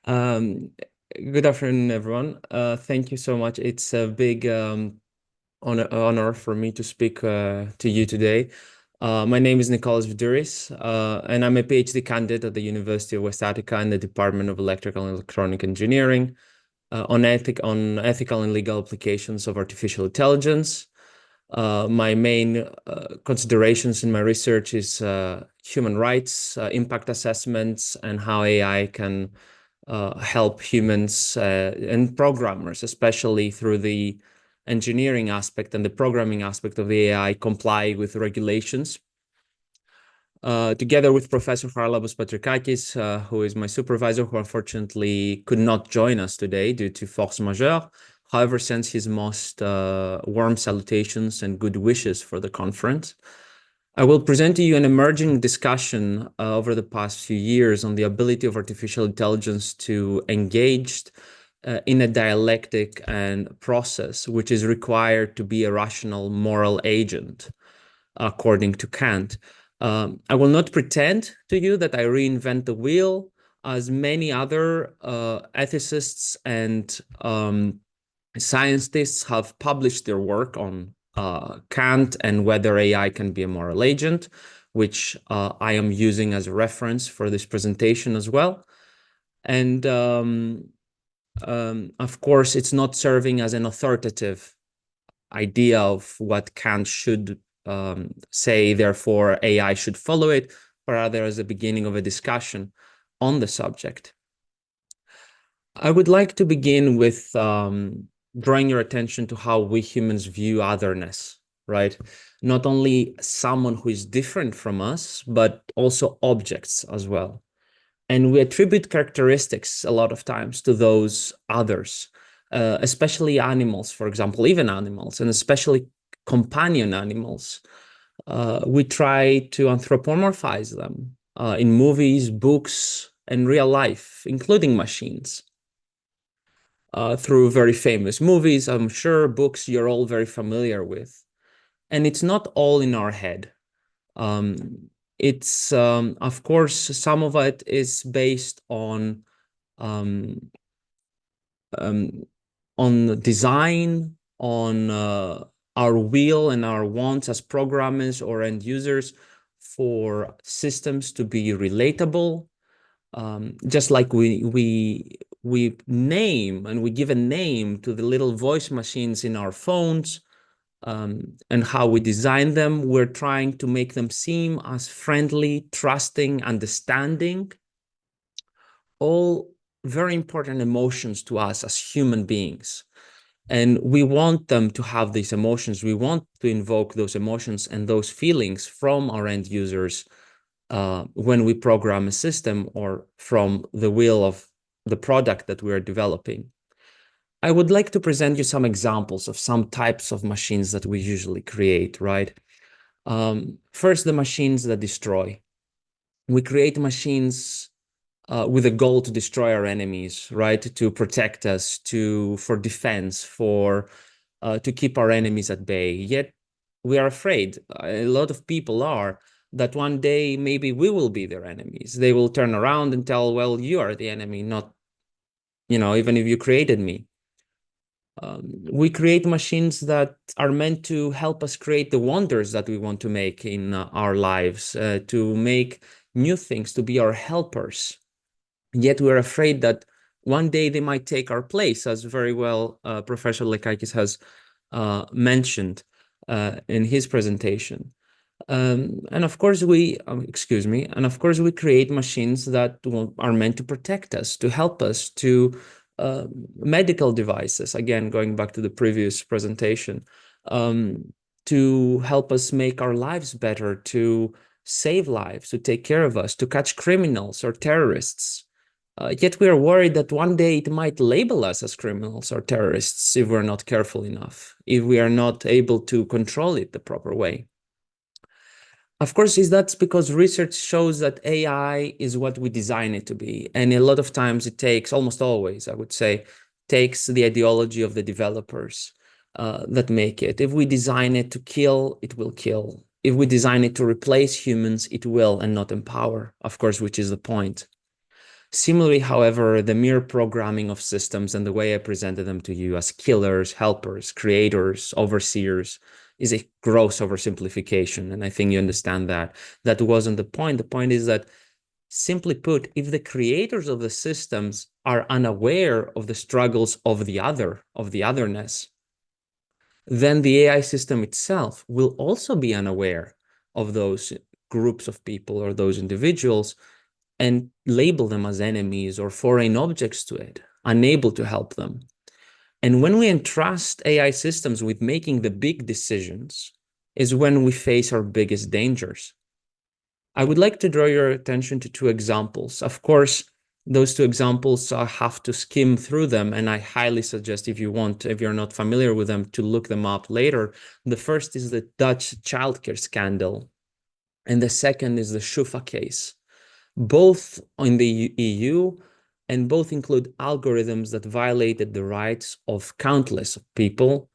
Good afternoon, everyone. Thank you so much. It's a big honor for me to speak to you today. My name is Nicholas Viduris, and I'm a PhD candidate at the University of West Attica in the Department of Electrical and Electronic Engineering on ethical and legal applications of artificial intelligence. My main considerations in my research is human rights, impact assessments, and how AI can help humans and programmers, especially through the engineering aspect and the programming aspect of the AI, comply with regulations. Together with Professor Charalambos Patrikakis, who is my supervisor, who unfortunately could not join us today due to force majeure, however, sends his most warm salutations and good wishes for the conference. I will present to you an emerging discussion over the past few years on the ability of artificial intelligence to engage in a dialectic and process which is required to be a rational moral agent, according to Kant. I will not pretend to you that I reinvent the wheel, as many other ethicists and scientists have published their work on Kant and whether AI can be a moral agent, which I am using as a reference for this presentation as well. And of course, it's not serving as an authoritative idea of what Kant should say, therefore AI should follow it, but rather as the beginning of a discussion on the subject. I would like to begin with drawing your attention to how we humans view otherness, right? Not only someone who is different from us, but also objects as well. And we attribute characteristics a lot of times to those others, especially animals, for example, even animals, and especially companion animals. We try to anthropomorphize them in movies, books, and real life, including machines. Through very famous movies, I'm sure, books you're all very familiar with. And it's not all in our head. It's, of course, some of it is based on design, on our will and our wants as programmers or end users for systems to be relatable. Just like we name and we give a name to the little voice machines in our phones, and how we design them, we're trying to make them seem as friendly, trusting, understanding, all very important emotions to us as human beings. And we want them to have these emotions. We want to invoke those emotions and those feelings from our end users when we program a system or from the wheel of the product that we are developing. I would like to present you some examples of some types of machines that we usually create, right? First, the machines that destroy. We create machines with a goal to destroy our enemies, right? To protect us, for defense, to keep our enemies at bay. Yet we are afraid, a lot of people are, that one day maybe we will be their enemies. They will turn around and tell, well, you are the enemy, not, even if you created me. We create machines that are meant to help us create the wonders that we want to make in our lives, to make new things, to be our helpers. Yet we're afraid that one day they might take our place, as very well Professor Lekakis has mentioned in his presentation. And of course we create machines that are meant to protect us, to help us, to medical devices, again, going back to the previous presentation, to help us make our lives better, to save lives, to take care of us, to catch criminals or terrorists. Yet we are worried that one day it might label us as criminals or terrorists if we're not careful enough, if we are not able to control it the proper way. Of course, that's because research shows that AI is what we design it to be. And a lot of times it takes, almost always, I would say, takes the ideology of the developers that make it. If we design it to kill, it will kill. If we design it to replace humans, it will, and not empower, of course, which is the point. Similarly, however, the mere programming of systems and the way I presented them to you as killers, helpers, creators, overseers is a gross oversimplification. And I think you understand that. That wasn't the point. The point is that, simply put, if the creators of the systems are unaware of the struggles of the other, of the otherness, then the AI system itself will also be unaware of those groups of people or those individuals, and label them as enemies or foreign objects to it, unable to help them. And when we entrust AI systems with making the big decisions is when we face our biggest dangers. I would like to draw your attention to two examples. Of course, those two examples, I have to skim through them, and I highly suggest, if you're not familiar with them, to look them up later. The first is the Dutch childcare scandal, and the second is the Shufa case. Both in the EU, and both include algorithms that violated the rights of countless people,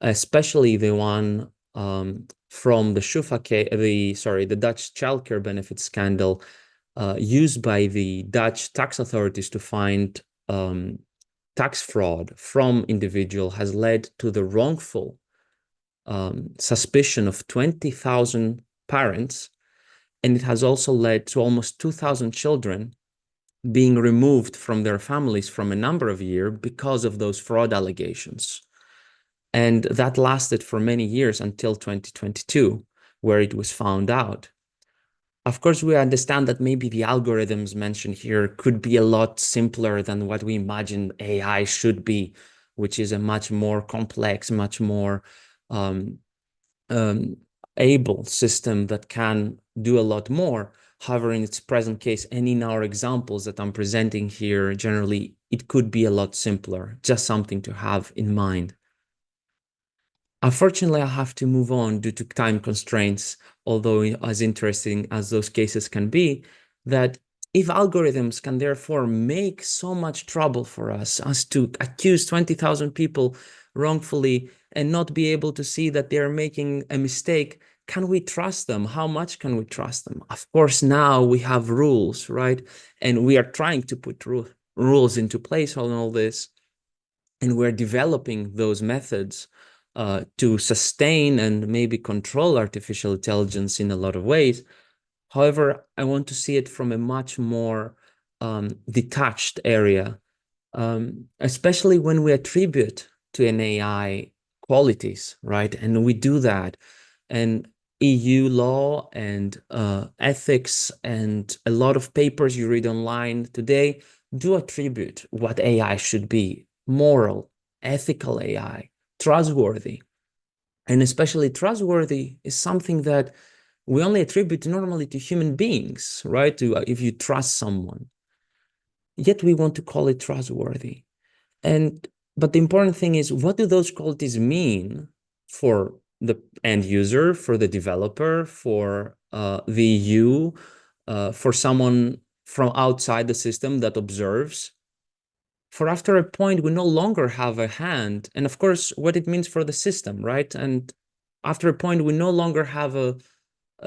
especially the one from the Shufa case, the Dutch childcare benefit scandal, used by the Dutch tax authorities to find tax fraud from individual, has led to the wrongful suspicion of 20,000 parents. And it has also led to almost 2,000 children being removed from their families from a number of years because of those fraud allegations. And that lasted for many years until 2022, where it was found out. Of course, we understand that maybe the algorithms mentioned here could be a lot simpler than what we imagine AI should be, which is a much more complex, much more able system that can do a lot more. However, in its present case, and in our examples that I'm presenting here, generally, it could be a lot simpler, just something to have in mind. Unfortunately, I have to move on due to time constraints, although as interesting as those cases can be, that if algorithms can therefore make so much trouble for us as to accuse 20,000 people wrongfully and not be able to see that they're making a mistake, can we trust them? How much can we trust them? Of course, now we have rules, right? And we are trying to put rules into place on all this. And we're developing those methods to sustain and maybe control artificial intelligence in a lot of ways. However, I want to see it from a much more detached area, especially when we attribute to an AI qualities, right? And we do that. And EU law and ethics and a lot of papers you read online today do attribute what AI should be: moral, ethical AI, trustworthy. And especially trustworthy is something that we only attribute normally to human beings, right? To if you trust someone. Yet we want to call it trustworthy. But the important thing is, what do those qualities mean for the end user, for the developer, for the EU, for someone from outside the system that observes? For after a point, we no longer have a hand, and of course, what it means for the system, right? And after a point, we no longer have a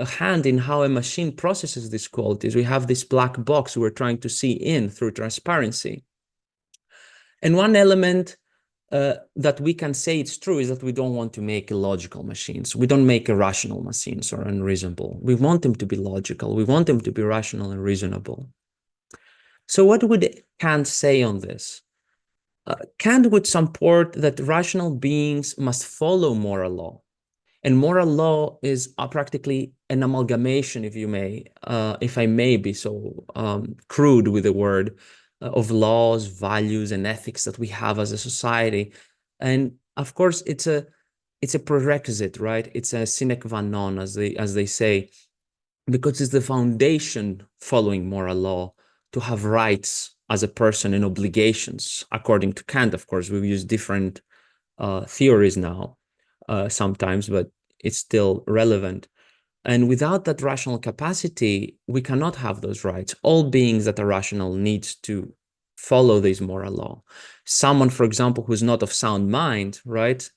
hand in how a machine processes these qualities. We have this black box we're trying to see in through transparency. And one element that we can say it's true is that we don't want to make illogical machines. We don't make irrational machines or unreasonable. We want them to be logical. We want them to be rational and reasonable. So what would Kant say on this? Kant would support that rational beings must follow moral law. And moral law is practically an amalgamation, if I may be so crude with the word, of laws, values, and ethics that we have as a society. And of course, it's a prerequisite, right? It's a sine qua non, as they say, because it's the foundation following moral law to have rights as a person and obligations. According to Kant, of course, we use different theories now sometimes, but it's still relevant. And without that rational capacity, we cannot have those rights. All beings that are rational need to follow this moral law. Someone, for example, who's not of sound mind, right,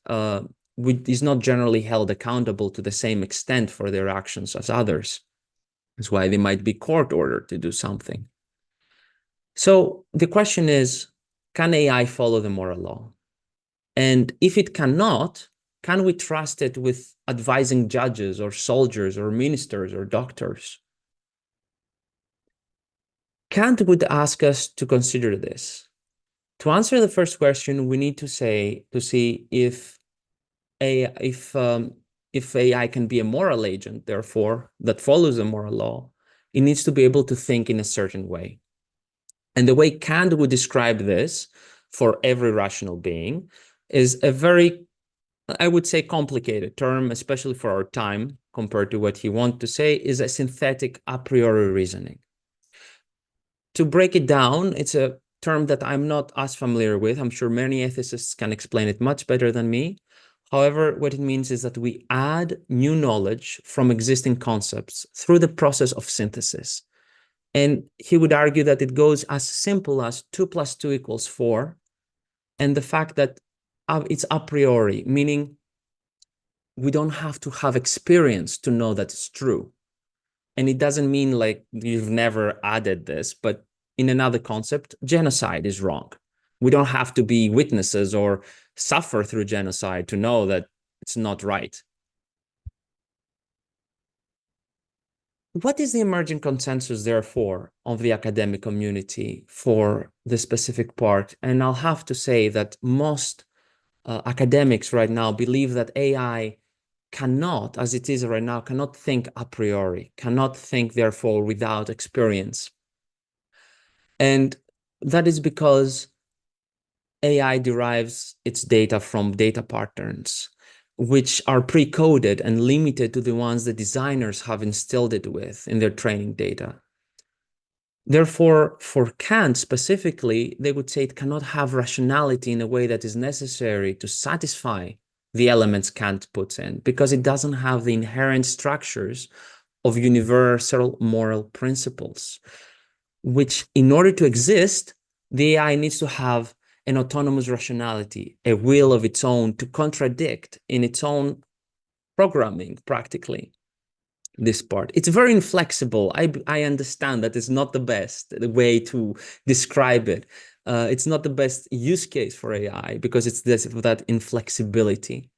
is not generally held accountable to the same extent for their actions as others. That's why they might be court-ordered to do something. So the question is, can AI follow the moral law? And if it cannot, can we trust it with advising judges or soldiers or ministers or doctors? Kant would ask us to consider this. To answer the first question, we need to see if AI can be a moral agent, therefore, that follows the moral law, it needs to be able to think in a certain way. And the way Kant would describe this for every rational being is a very, I would say, complicated term, especially for our time, compared to what he wants to say, is a synthetic a priori reasoning. To break it down, it's a term that I'm not as familiar with. I'm sure many ethicists can explain it much better than me. However, what it means is that we add new knowledge from existing concepts through the process of synthesis. And he would argue that it goes as simple as 2 + 2 = 4, and the fact that it's a priori, meaning we don't have to have experience to know that it's true. And it doesn't mean like you've never added this, but in another concept, genocide is wrong. We don't have to be witnesses or suffer through genocide to know that it's not right. What is the emerging consensus, therefore, of the academic community for the specific part? And I'll have to say that most academics right now believe that AI cannot, as it is right now, cannot think a priori, cannot think, therefore, without experience. And that is because AI derives its data from data patterns, which are pre-coded and limited to the ones the designers have instilled it with in their training data. Therefore, for Kant specifically, they would say it cannot have rationality in a way that is necessary to satisfy the elements Kant puts in, because it doesn't have the inherent structures of universal moral principles, which in order to exist, the AI needs to have an autonomous rationality, a will of its own to contradict in its own programming, practically, this part. It's very inflexible. I understand that it's not the best way to describe it. It's not the best use case for AI because it's that inflexibility.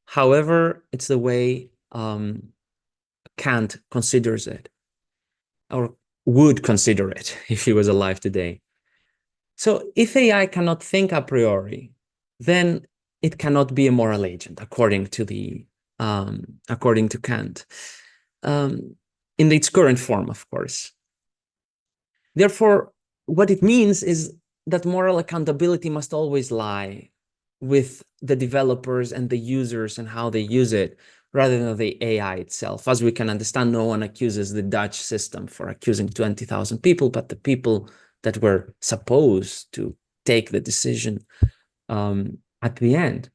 However, it's the way Kant considers it, or would consider it if he was alive today. So if AI cannot think a priori, then it cannot be a moral agent, according to Kant, in its current form, of course. Therefore, what it means is that moral accountability must always lie with the developers and the users and how they use it, rather than the AI itself. As we can understand, no one accuses the Dutch system for accusing 20,000 people, but the people that were supposed to take the decision at the end.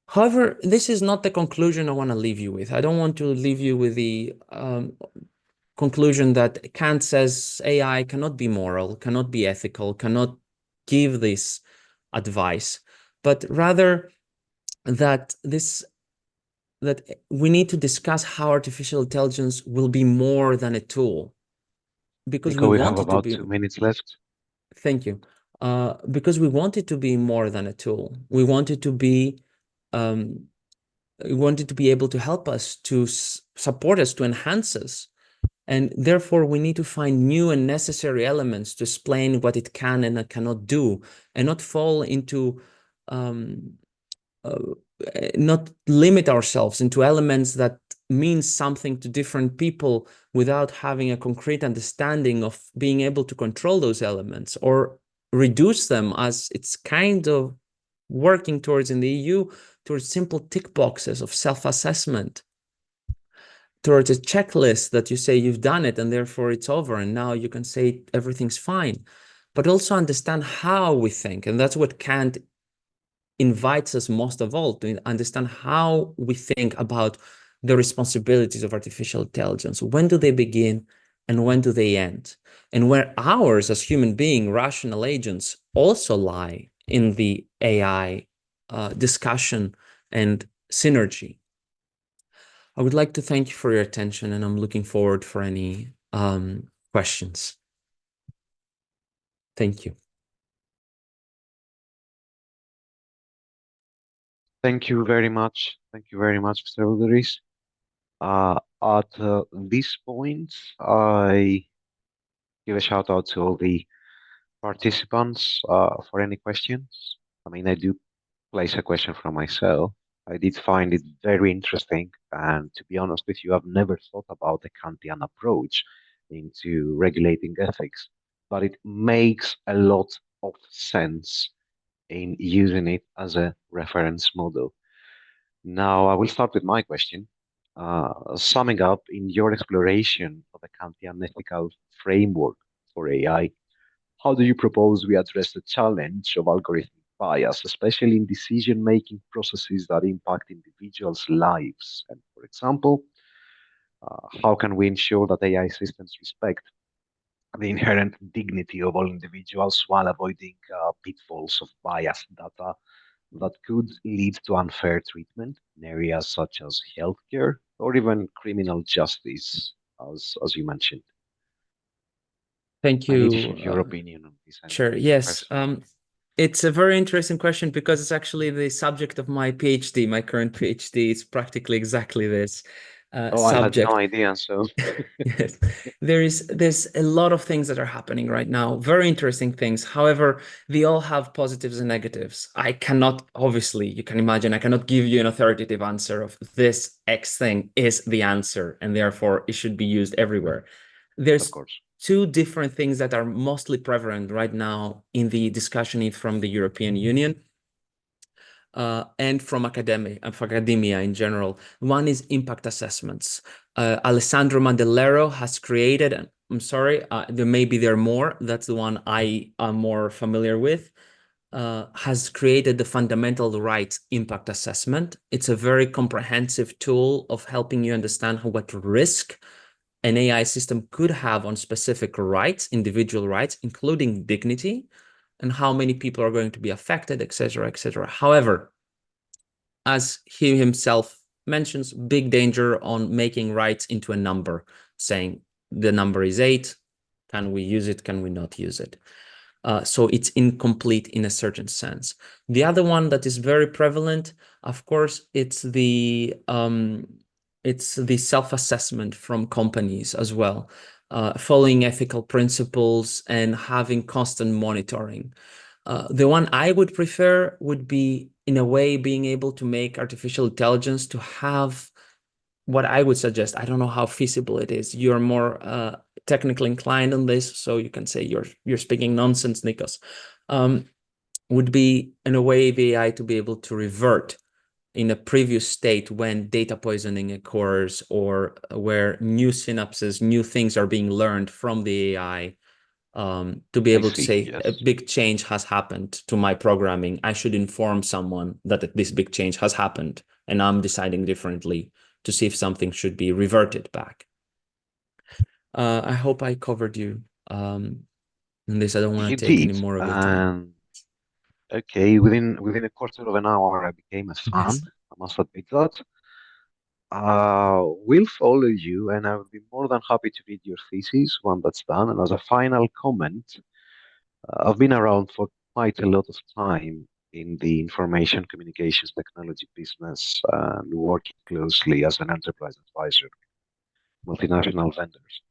However, this is not the conclusion I want to leave you with. I don't want to leave you with the conclusion that Kant says AI cannot be moral, cannot be ethical, cannot give this advice, but rather that we need to discuss how artificial intelligence will be more than a tool, because Nico, we we have want it to about be. 2 minutes left. Thank you. Because we want it to be more than a tool. We want it to be able to help us, to support us, to enhance us. And therefore, we need to find new and necessary elements to explain what it can and cannot do, and not fall into, not limit ourselves into elements that mean something to different people without having a concrete understanding of being able to control those elements, or reduce them, as it's kind of working towards in the EU, towards simple tick boxes of self-assessment, towards a checklist that you say you've done it and therefore it's over and now you can say everything's fine. But also understand how we think, and that's what Kant invites us most of all, to understand how we think about the responsibilities of artificial intelligence. When do they begin and when do they end? And where ours as human being, rational agents, also lie in the AI discussion and synergy. I would like to thank you for your attention, and I'm looking forward for any questions. Thank you. Thank you very much. Thank you very much, Mr. Uderis. At this point, I give a shout out to all the participants for any questions. I mean, I do place a question from myself. I did find it very interesting, and to be honest with you, I've never thought about the Kantian approach into regulating ethics, but it makes a lot of sense in using it as a reference model. Now, I will start with my question. Summing up, in your exploration of the Kantian ethical framework for AI, how do you propose we address the challenge of algorithmic bias, especially in decision-making processes that impact individuals' lives? And for example, how can we ensure that AI systems respect the inherent dignity of all individuals while avoiding pitfalls of biased data that could lead to unfair treatment in areas such as healthcare or even criminal justice, as you mentioned? Thank I need you. your opinion on this. Sure. Yes. It's a very interesting question, because it's actually the subject of my PhD. My current PhD is practically exactly this subject. I had no idea. So yes, there's a lot of things that are happening right now, very interesting things. However, they all have positives and negatives. I cannot, obviously, you can imagine, I cannot give you an authoritative answer of this X thing is the answer, and therefore it should be used everywhere. There's of course. two different things that are mostly prevalent right now in the discussion from the European Union and from academia in general. One is impact assessments. Alessandro Mandelero has created, and I'm sorry, there are more, that's the one I am more familiar with, has created the fundamental rights impact assessment. It's a very comprehensive tool of helping you understand what risk an AI system could have on specific rights, individual rights, including dignity, and how many people are going to be affected, etc., etc. However, as he himself mentions, big danger on making rights into a number, saying the number is 8, can we use it, can we not use it? So it's incomplete in a certain sense. The other one that is very prevalent, of course, it's the self-assessment from companies as well, following ethical principles and having constant monitoring. The one I would prefer would be in a way, being able to make artificial intelligence to have what I would suggest. I don't know how feasible it is. You're more technically inclined on this, so you can say you're speaking nonsense, Nikos. Would be in a way the AI to be able to revert in a previous state when data poisoning occurs, or where new synapses, new things are being learned from the AI, to be able to see, say yes. a big change has happened to my programming. I should inform someone that this big change has happened, and I'm deciding differently to see if something should be reverted back. I hope I covered you in this. I don't want You to take did. any more of your time. Okay, within a quarter of an hour, I became a fan. Yes. I must admit that. We'll follow you, and I will be more than happy to read your thesis when that's done. And as a final comment, I've been around for quite a lot of time in the information communications technology business and working closely as an enterprise advisor with multinational vendors.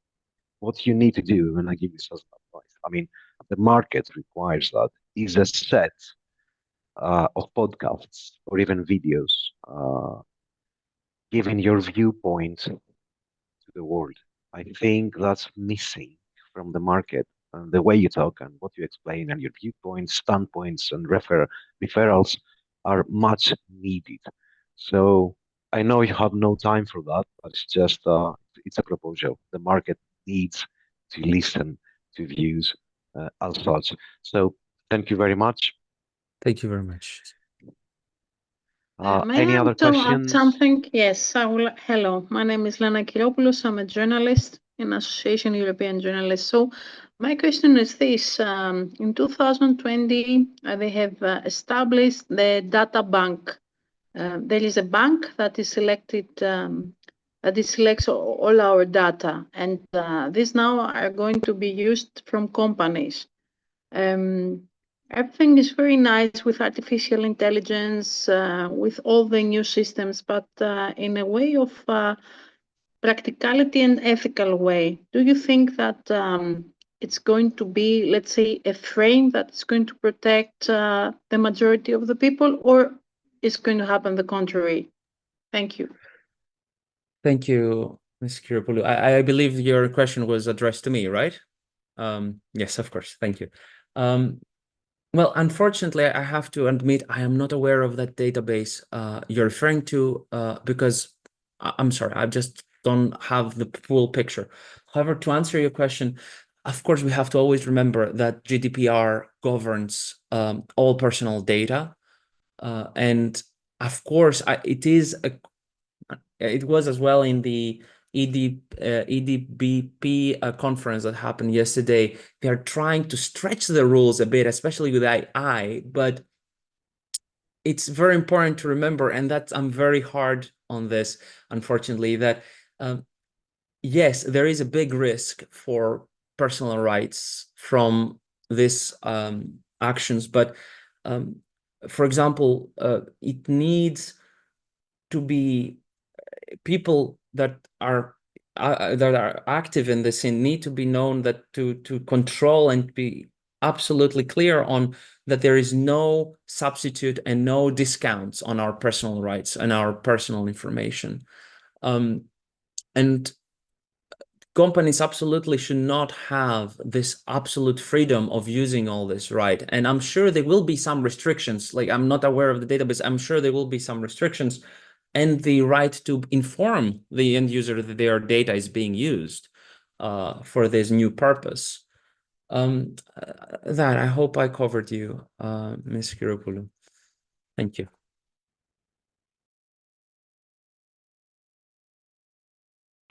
What you need to do, and I give this as advice, I mean, the market requires that, is a set of podcasts or even videos giving your viewpoint to the world. I think that's missing from the market. And the way you talk and what you explain and your viewpoints, standpoints, and referrals are much needed. So I know you have no time for that, but it's just it's a proposal. The market needs to listen to views as such. So thank you very much. Thank you very much. May Any I other also add questions? something? Yes, I will. Hello, my name is Lana Kiropoulos. I'm a journalist in Association European Journalists. So my question is this. In 2020, they have established the data bank. There is a bank that is selected, that it selects all our data. And these now are going to be used from companies. Everything is very nice with artificial intelligence, with all the new systems, but in a way of practicality and ethical way. Do you think that it's going to be, let's say, a frame that's going to protect the majority of the people, or is going to happen the contrary? Thank you. Thank you, Ms. Kiropoulou. I believe your question was addressed to me, right? Yes, of course. Thank you. Well, unfortunately, I have to admit I am not aware of that database you're referring to because I'm sorry, I just don't have the full picture. However, to answer your question, of course, we have to always remember that GDPR governs all personal data. And of course, it was as well in the EDBP conference that happened yesterday. They're trying to stretch the rules a bit, especially with AI, but it's very important to remember, and I'm very hard on this, unfortunately, that yes, there is a big risk for personal rights from these actions, but for example, it needs to be people that are active in this scene need to be known, that to control and be absolutely clear on that there is no substitute and no discounts on our personal rights and our personal information. And companies absolutely should not have this absolute freedom of using all this, right? And I'm sure there will be some restrictions. Like, I'm not aware of the database. I'm sure there will be some restrictions, and the right to inform the end user that their data is being used for this new purpose. That I hope I covered you, Ms. Kiropoulou. Thank you.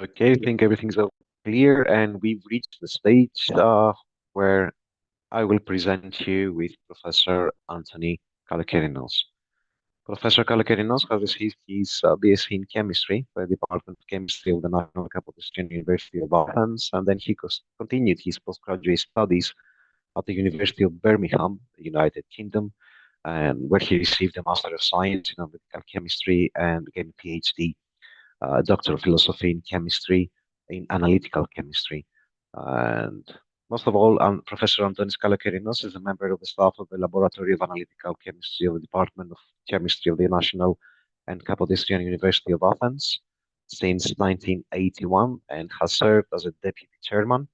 Okay, I think everything's clear, and we've reached the stage where I will present you with Professor Anthony Kalokerinos. Professor Kalokerinos has received his BSc in Chemistry by the Department of Chemistry of the National Campus University of Athens, and then he continued his postgraduate studies at the University of Birmingham, the United Kingdom, and where he received a Master of Science in Analytical Chemistry and became a PhD, Doctor of Philosophy in Chemistry, in Analytical Chemistry. And Most of all, Professor Antonis Kalokerinos is a member of the staff of the Laboratory of Analytical Chemistry of the Department of Chemistry of the National and Kapodistrian University of Athens since 1981 and has served as a deputy chairman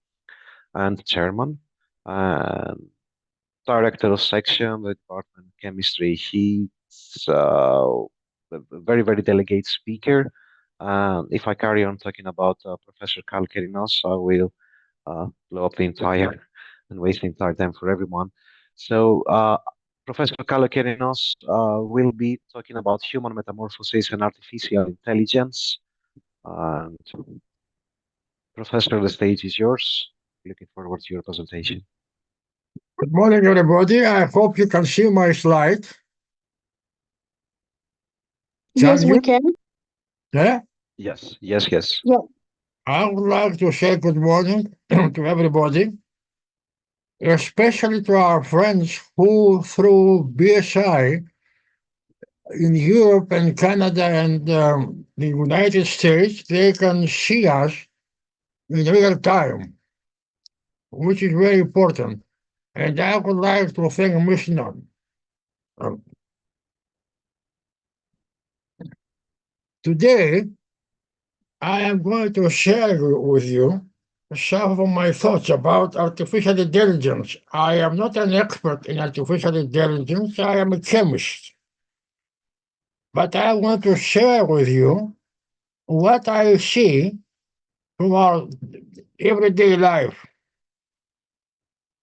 and chairman and director of section, the Department of Chemistry. He's a very, very delegate speaker. If I carry on talking about Professor Kalokerinos, I will blow up the entire and waste the entire time for everyone. So, Professor Kalokerinos will be talking about human metamorphosis and artificial intelligence. And Professor, the stage is yours. Looking forward to your presentation. Good morning, everybody. I hope you can see my slide. Yes, Can we you? can. Yeah? Yes, yes, yes. I would like to say good morning to everybody, especially to our friends who, through BSI in Europe and Canada and the United States, they can see us in real time, which is very important. And I would like to thank Mishna. Today, I am going to share with you some of my thoughts about artificial intelligence. I am not an expert in artificial intelligence, I am a chemist. But I want to share with you what I see from our everyday life.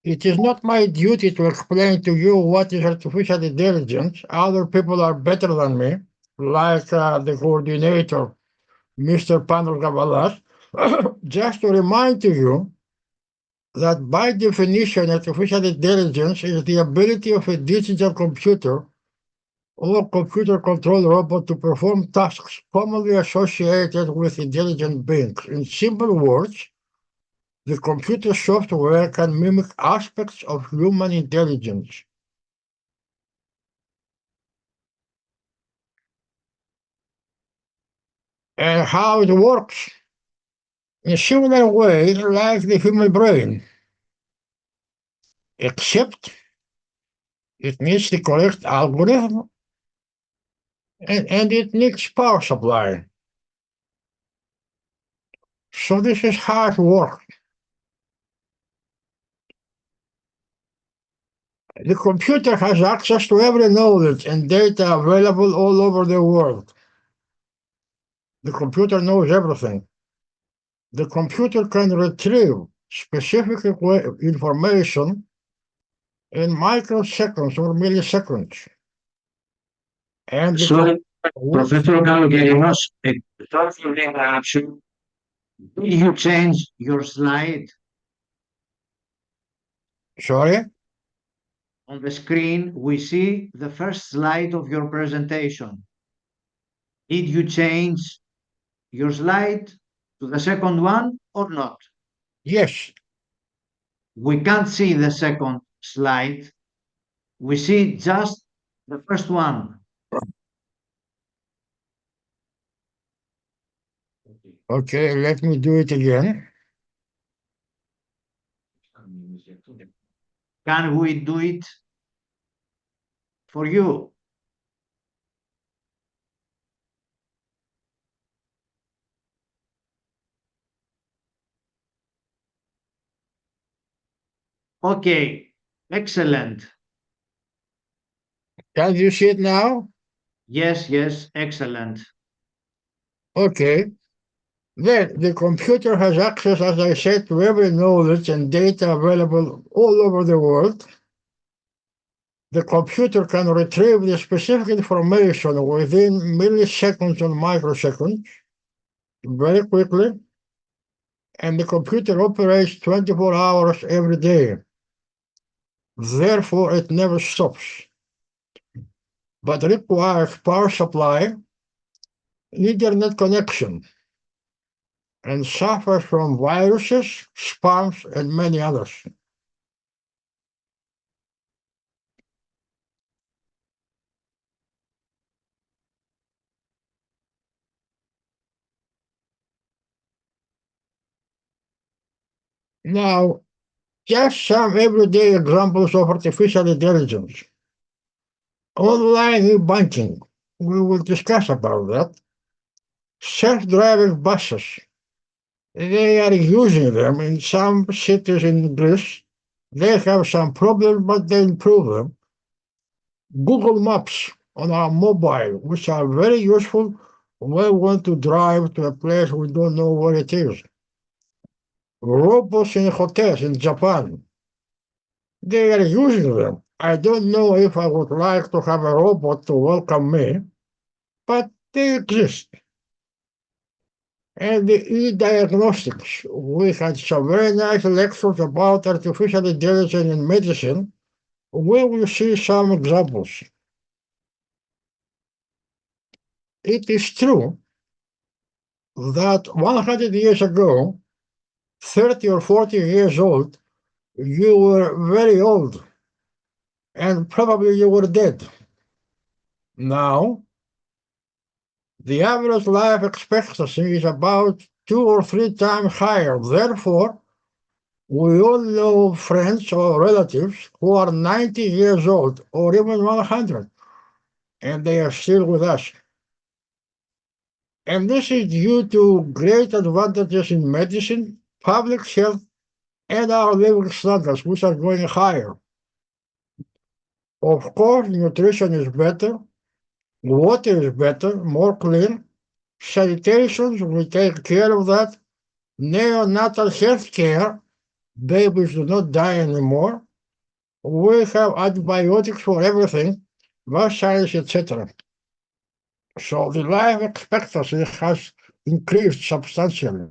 It is not my duty to explain to you what is artificial intelligence. Other people are better than me, like the coordinator, Mr. Panos Gavalas. Just to remind you that by definition, artificial intelligence is the ability of a digital computer or computer-controlled robot to perform tasks commonly associated with intelligent beings. In simple words, the computer software can mimic aspects of human intelligence. And how it works? In a similar way, like the human brain, except it needs the correct algorithm and it needs power supply. So this is how it works. The computer has access to every knowledge and data available all over the world. The computer knows everything. The computer can retrieve specific information in microseconds or milliseconds. And Sorry, Professor Kalokerinos, sorry for the interruption. Did you change your slide? Sorry? On the screen, we see the first slide of your presentation. Did you change your slide to the second one or not? Yes. We can't see the second slide. We see just the first one. Okay, let me do it again. Can we do it for you? Okay, excellent. Can you see it now? Yes, yes, excellent. Okay. Then the computer has access, as I said, to every knowledge and data available all over the world. The computer can retrieve the specific information within milliseconds or microseconds very quickly, and the computer operates 24 hours every day. Therefore, it never stops, but requires power supply, internet connection, and suffers from viruses, spams, and many others. Now, Just some everyday examples of artificial intelligence. Online e-banking, we will discuss about that. Self-driving buses, they are using them in some cities in Greece. They have some problems, but they improve them. Google Maps on our mobile, which are very useful when we want to drive to a place we don't know where it is. Robots in hotels in Japan, they are using them. I don't know if I would like to have a robot to welcome me, but they exist. And the e-diagnostics, we had some very nice lectures about artificial intelligence in medicine, where we see some examples. It is true that 100 years ago, 30 or 40 years old, you were very old, and probably you were dead. Now, the average life expectancy is about 2 or 3 times higher. Therefore, we all know friends or relatives who are 90 years old or even 100, and they are still with us. And this is due to great advantages in medicine, public health, and our living standards, which are going higher. Of course, nutrition is better, water is better, more clean, sanitation, we take care of that, neonatal health care, babies do not die anymore, we have antibiotics for everything, vaccines, etc. So the life expectancy has increased substantially.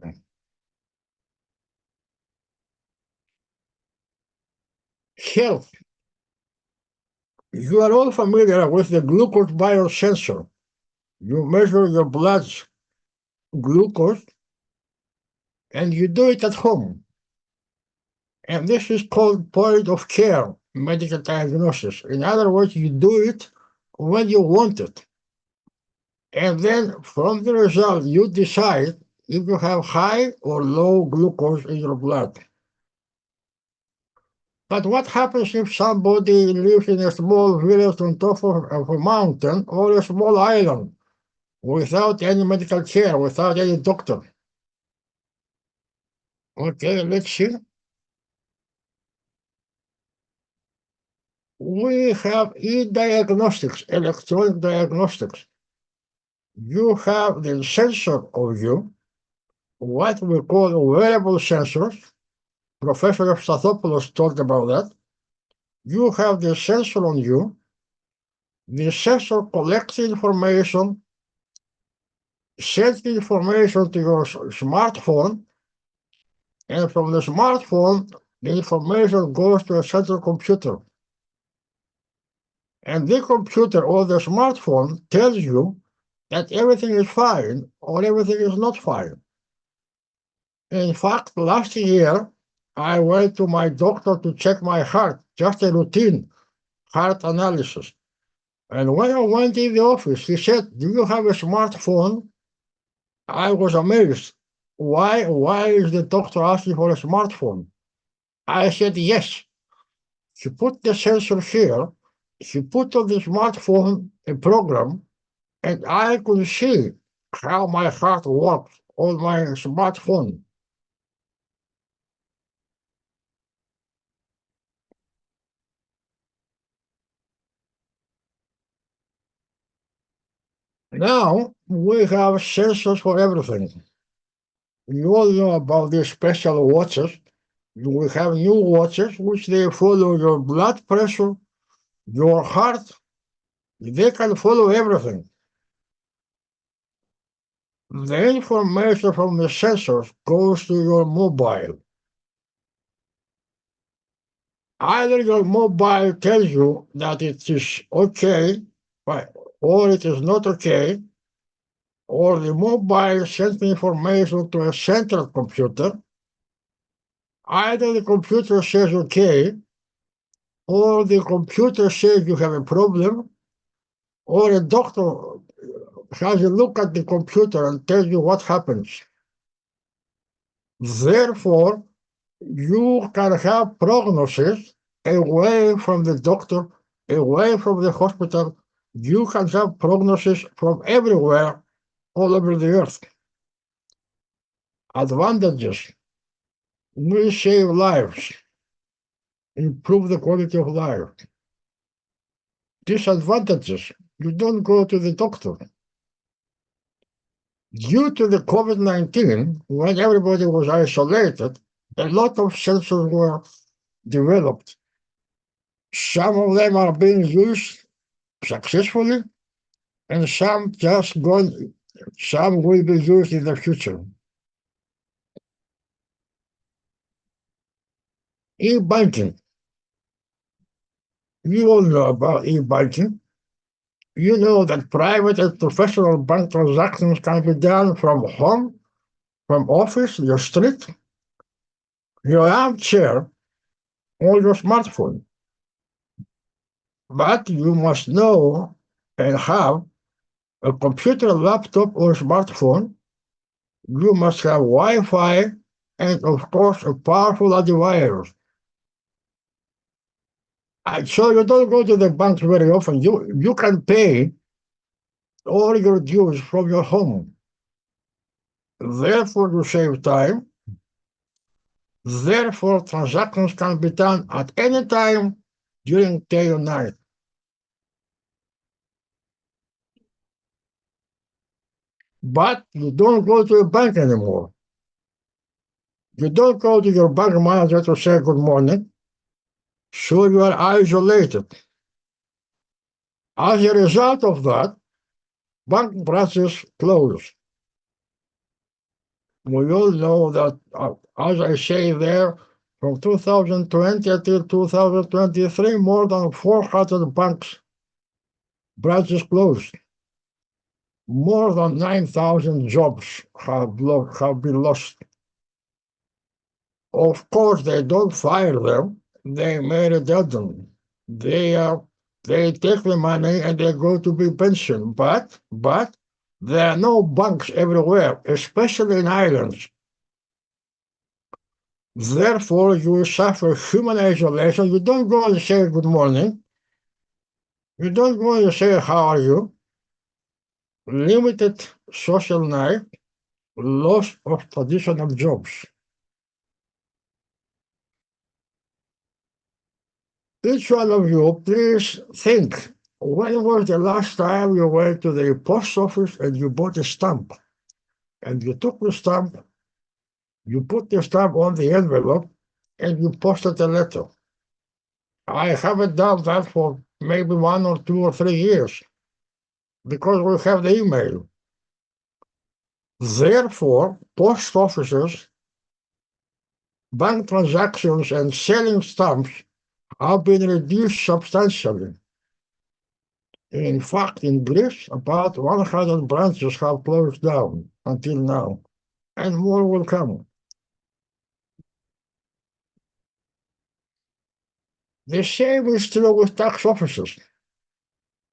Health. You are all familiar with the glucose biosensor. You measure your blood glucose and you do it at home. And this is called point of care medical diagnosis. In other words, you do it when you want it. And then from the result, you decide if you have high or low glucose in your blood. But what happens if somebody lives in a small village on top of a mountain or a small island without any medical care, without any doctor? Okay, let's see. We have e-diagnostics, electronic diagnostics. You have the sensor of you, what we call wearable sensors. Professor Stathopoulos talked about that. You have the sensor on you. The sensor collects information, sends the information to your smartphone, and from the smartphone, the information goes to a central computer. And the computer or the smartphone tells you that everything is fine or everything is not fine. In fact, last year, I went to my doctor to check my heart, just a routine heart analysis. And when I went in the office, he said, "Do you have a smartphone?" I was amazed. Why is the doctor asking for a smartphone? I said, yes. He put the sensor here. He put on the smartphone a program, and I could see how my heart works on my smartphone. Now we have sensors for everything. You all know about these special watches. We have new watches which they follow your blood pressure, your heart. They can follow everything. The information from the sensors goes to your mobile. Either your mobile tells you that it is okay, or it is not okay, or the mobile sends the information to a central computer. Either the computer says okay, or the computer says you have a problem, or a doctor has a look at the computer and tells you what happens. Therefore, you can have prognosis away from the doctor, away from the hospital. You can have prognosis from everywhere, all over the earth. Advantages: we save lives, improve the quality of life. Disadvantages: you don't go to the doctor. Due to the COVID-19, when everybody was isolated, a lot of sensors were developed. Some of them are being used successfully, and some will be used in the future. E-banking. You all know about e-banking. You know that private and professional bank transactions can be done from home, from office, your street, your armchair, or your smartphone. But you must know and have a computer, laptop, or smartphone. You must have Wi-Fi and, of course, a powerful antivirus. So you don't go to the bank very often. You can pay all your dues from your home. Therefore, you save time. Therefore, transactions can be done at any time during day or night. But you don't go to a bank anymore. You don't go to your bank manager to say good morning. So you are isolated. As a result of that, bank branches close. We all know that, as I say there, from 2020 until 2023, more than 400 branches closed. More than 9,000 jobs have been lost. Of course, they don't fire them. They made redundant. They take the money and they go to be pensioned. But there are no banks everywhere, especially in islands. Therefore, you suffer human isolation. You don't go and say good morning. You don't go and say how are you. Limited social life, loss of traditional jobs. Each one of you, please think, when was the last time you went to the post office and you bought a stamp? And you took the stamp, you put the stamp on the envelope, and you posted a letter. I haven't done that for maybe 1 or 2 or 3 years, because we have the email. Therefore, post offices, bank transactions, and selling stamps have been reduced substantially. In fact, in Greece, about 100 branches have closed down until now, and more will come. The same is true with tax offices.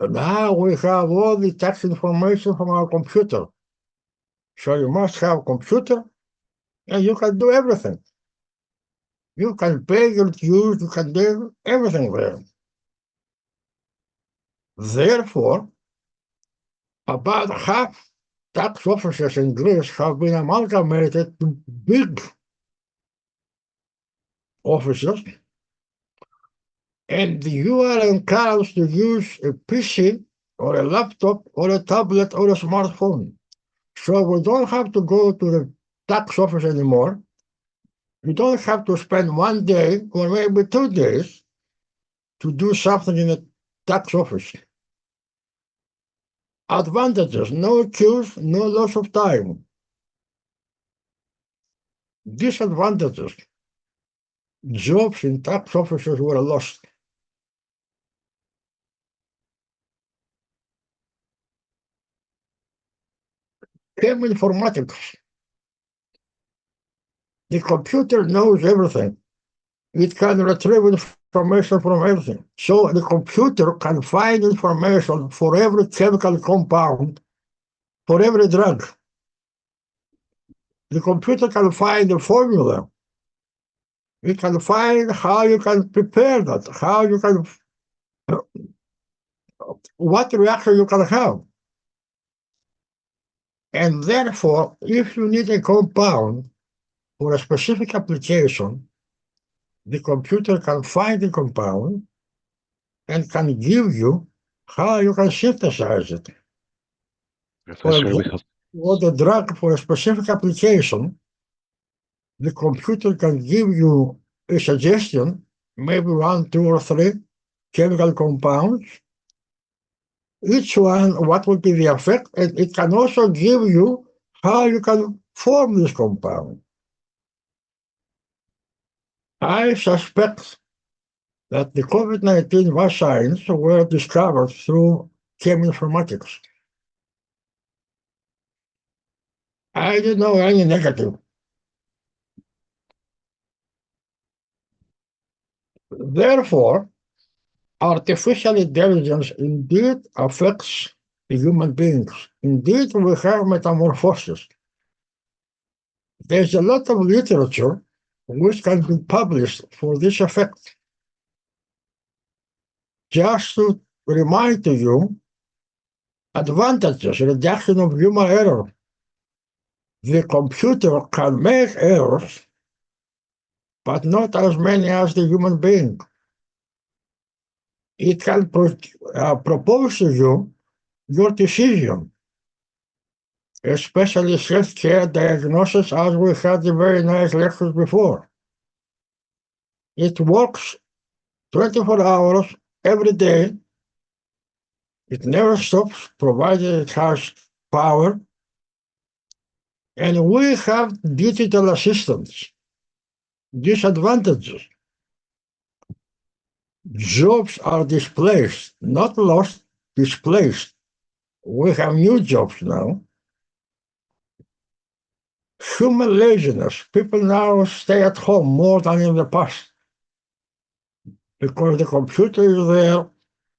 Now we have all the tax information from our computer. So you must have a computer, and you can do everything. You can pay your dues, you can do everything there. Therefore, about half tax offices in Greece have been amalgamated to big offices, and you are encouraged to use a PC or a laptop or a tablet or a smartphone. So we don't have to go to the tax office anymore. You don't have to spend 1 day or maybe 2 days to do something in a tax office. Advantages: no queues, no loss of time. Disadvantages: jobs in tax offices were lost. Cheminformatics. The computer knows everything. It can retrieve information from everything. So the computer can find information for every chemical compound, for every drug. The computer can find the formula It can find how you can prepare that, how you can, what reaction you can have. And therefore, if you need a compound for a specific application, the computer can find the compound and can give you how you can synthesize it. For Professor, we example, have for the drug for a specific application, the computer can give you a suggestion, maybe 1, 2, or 3 chemical compounds. Each one, what will be the effect, and it can also give you how you can form this compound. I suspect that the COVID-19 vaccines were discovered through cheminformatics. I didn't know any negative. Therefore, artificial intelligence indeed affects human beings. Indeed, we have metamorphosis. There's a lot of literature which can be published for this effect. Just to remind you, advantages, reduction of human error. The computer can make errors, but not as many as the human being. It can propose to you your decision, especially healthcare diagnosis, as we had the very nice lectures before. It works 24 hours every day. It never stops, provided it has power. And we have digital assistants. Disadvantages. Jobs are displaced, not lost, displaced. We have new jobs now. Human laziness. People now stay at home more than in the past because the computer is there,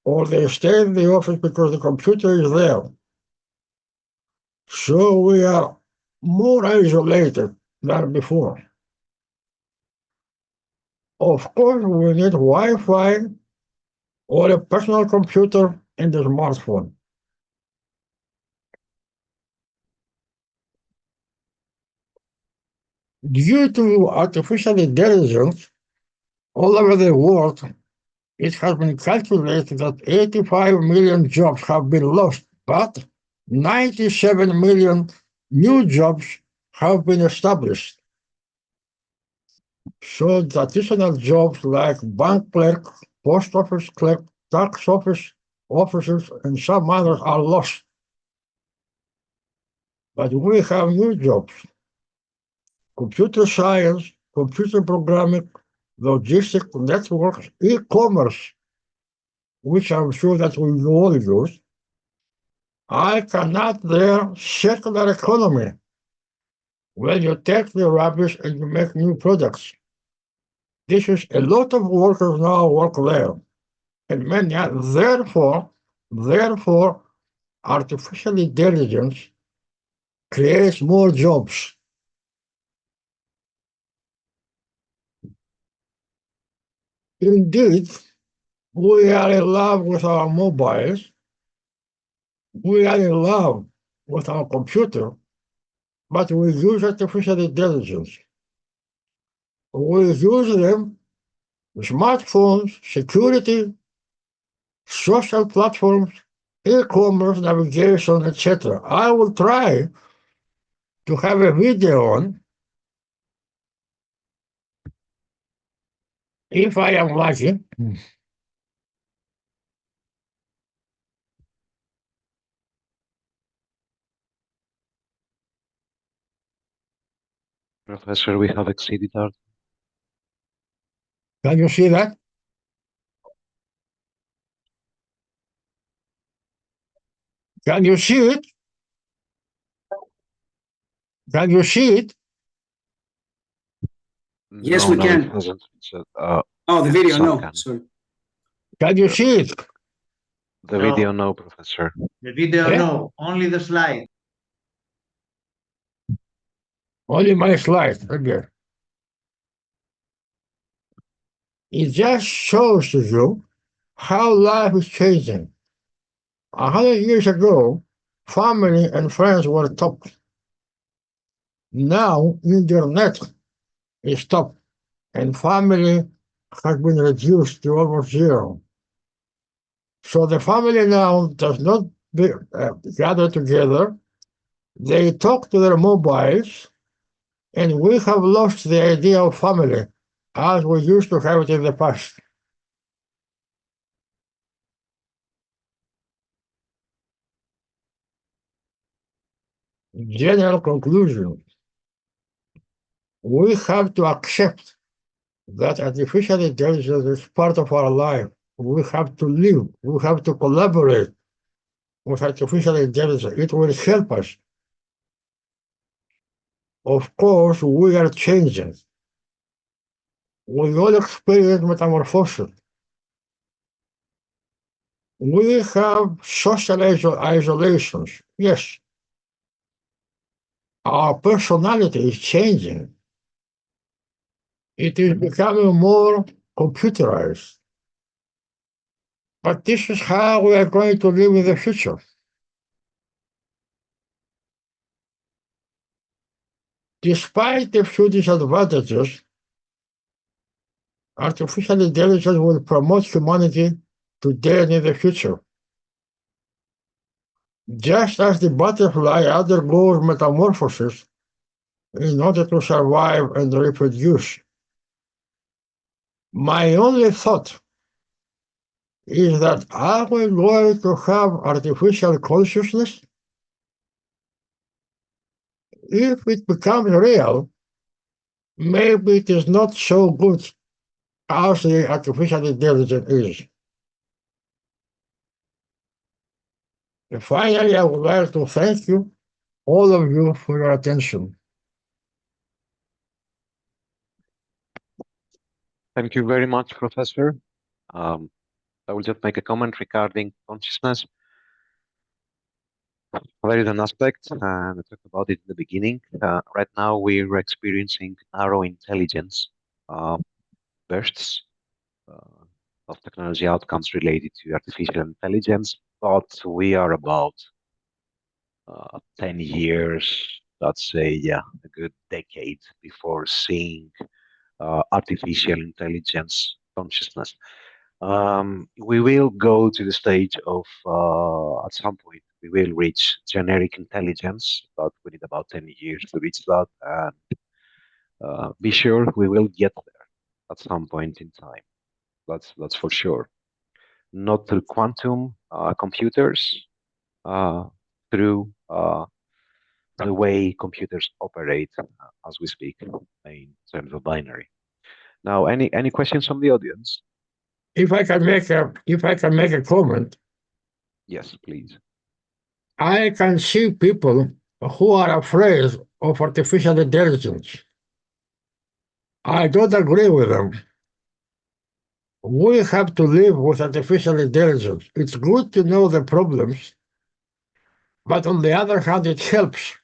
or they stay in the office because the computer is there. So we are more isolated than before. Of course, we need Wi-Fi or a personal computer and a smartphone. Due to artificial intelligence, all over the world, it has been calculated that 85 million jobs have been lost, but 97 million new jobs have been established. So traditional jobs like bank clerk, post office clerk, tax office officers, and some others are lost. But we have new jobs. Computer science, computer programming, logistics, networks, e-commerce, which I'm sure that we all use. I cannot there circular economy, where you take the rubbish and you make new products. This is a lot of workers now work there. And many, therefore, artificial intelligence creates more jobs. Indeed, we are in love with our mobiles. We are in love with our computer, but we use artificial intelligence. We use them, smartphones, security, social platforms, e-commerce, navigation, etc. I will try to have a video on, if I am lucky. Professor, we have exceeded our. Can you see that? Can you see it? Can you see it? Yes, No, we no, can. it hasn't. So, Oh, the video, some no, can. sorry. Can you see it? The No. video, no, Professor. The video, Eh? no, only the slide. Only my slide. Okay. It just shows to you how life is changing. 100 years ago, family and friends were top. Now, internet is top, and family has been reduced to almost zero. So the family now does not gather together. They talk to their mobiles, and we have lost the idea of family as we used to have it in the past. General conclusion. We have to accept that artificial intelligence is part of our life. We have to live. We have to collaborate with artificial intelligence. It will help us. Of course, we are changing. We all experience metamorphosis. We have social isolations. Yes. Our personality is changing. It is becoming more computerized. But this is how we are going to live in the future. Despite the few disadvantages, artificial intelligence will promote humanity today and in the future. Just as the butterfly undergoes metamorphosis in order to survive and reproduce. My only thought is that are we going to have artificial consciousness? If it becomes real, maybe it is not so good as the artificial intelligence is. And finally, I would like to thank you, all of you, for your attention. Thank you very much, Professor. I will just make a comment regarding consciousness. There is an aspect, and I talked about it in the beginning. Right now, we're experiencing narrow intelligence bursts of technology outcomes related to artificial intelligence, but we are about 10 years, let's say, yeah, a good decade before seeing artificial intelligence consciousness. We will go to the stage of, at some point, we will reach generic intelligence, but we need about 10 years to reach that. And be sure we will get there at some point in time. That's for sure. Not through quantum computers, through the way computers operate as we speak in terms of binary. Now, any questions from the audience? If I can make a comment, Yes, please. I can see people who are afraid of artificial intelligence. I don't agree with them. We have to live with artificial intelligence. It's good to know the problems, but on the other hand, it helps.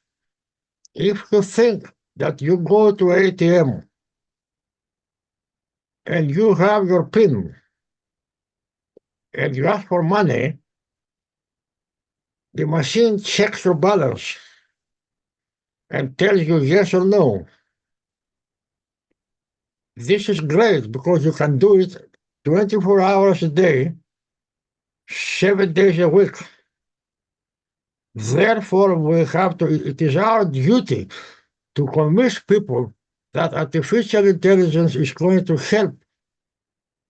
If you think that you go to ATM and you have your PIN and you ask for money, the machine checks your balance and tells you yes or no. This is great because you can do it 24 hours a day, 7 days a week. Therefore, it is our duty to convince people that artificial intelligence is going to help,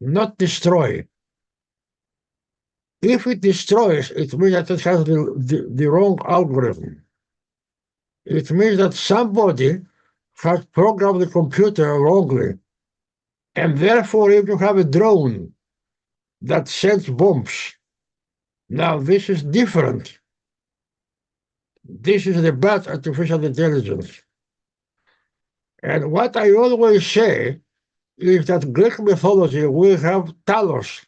not destroy. If it destroys, it means that it has the wrong algorithm. It means that somebody has programmed the computer wrongly. And therefore, if you have a drone that sends bombs, now this is different. This is the bad artificial intelligence. And what I always say is that Greek mythology, we have Talos.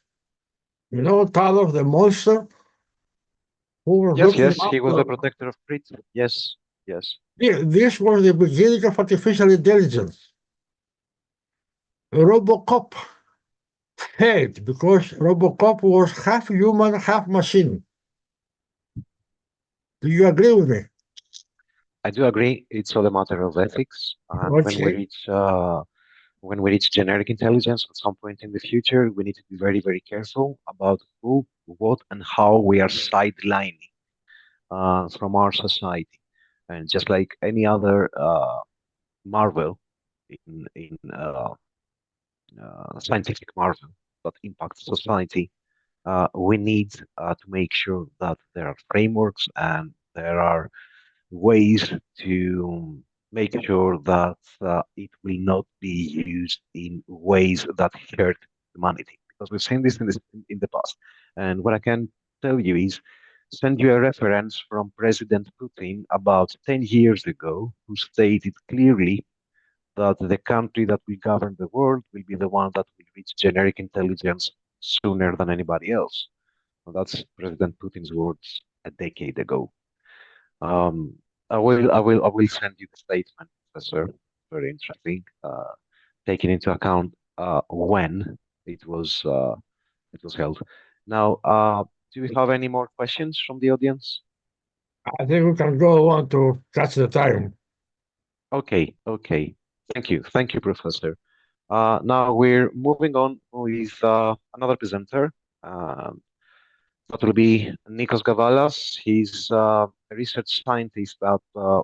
You know Talos, the monster? Who was Yes, he was the protector of Crete. Yes. This was the beginning of artificial intelligence. Robocop failed because Robocop was half human, half machine. Do you agree with me? I do agree. It's all a matter of ethics. And Okay. when we reach generic intelligence at some point in the future, we need to be very, very careful about who, what, and how we are sidelining from our society. And just like any other marvel in scientific marvel that impacts society, we need to make sure that there are frameworks and there are ways to make sure that it will not be used in ways that hurt humanity. Because we've seen this in the past. And what I can tell you is send you a reference from President Putin about 10 years ago, who stated clearly that the country that will govern the world will be the one that will reach generic intelligence sooner than anybody else. Well, that's President Putin's words a decade ago. I will send you the statement, Professor. Very interesting. Taking into account when it was held. Now, do we have any more questions from the audience? I think we can go on to catch the time. Okay. Thank you, Professor. Now we're moving on with another presenter. That will be Nikos Gavalas. He's a research scientist at the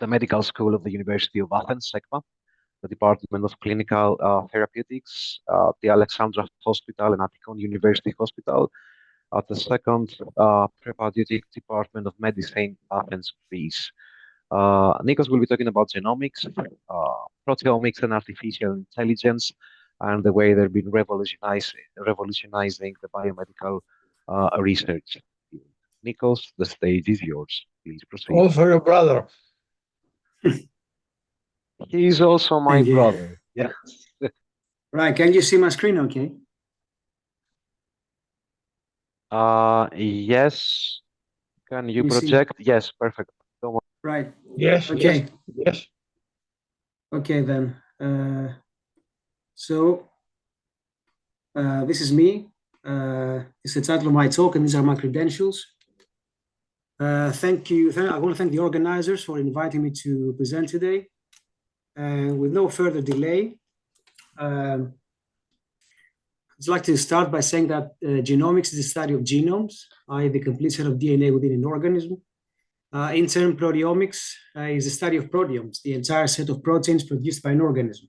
Medical School of the University of Athens, SECMA, the Department of Clinical Therapeutics, the Alexandra Hospital and Attikon University Hospital, at the second Preparatic Department of Medicine, Athens, Greece. Nikos will be talking about genomics, proteomics, and artificial intelligence, and the way they've been revolutionizing the biomedical research. Nikos, the stage is yours. Please proceed. Also your brother. He's also my Thank you. brother. Yeah. Right, can you see my screen okay? Yes. Can you You see- project? Yes, perfect. Don't worry. Right, Yes. okay, Yes. okay then. So this is me. It's the title of my talk, and these are my credentials. Thank you. I want to thank the organizers for inviting me to present today. And with no further delay, I'd like to start by saying that genomics is the study of genomes, i.e. the complete set of DNA within an organism. In turn, proteomics is the study of proteomes, the entire set of proteins produced by an organism.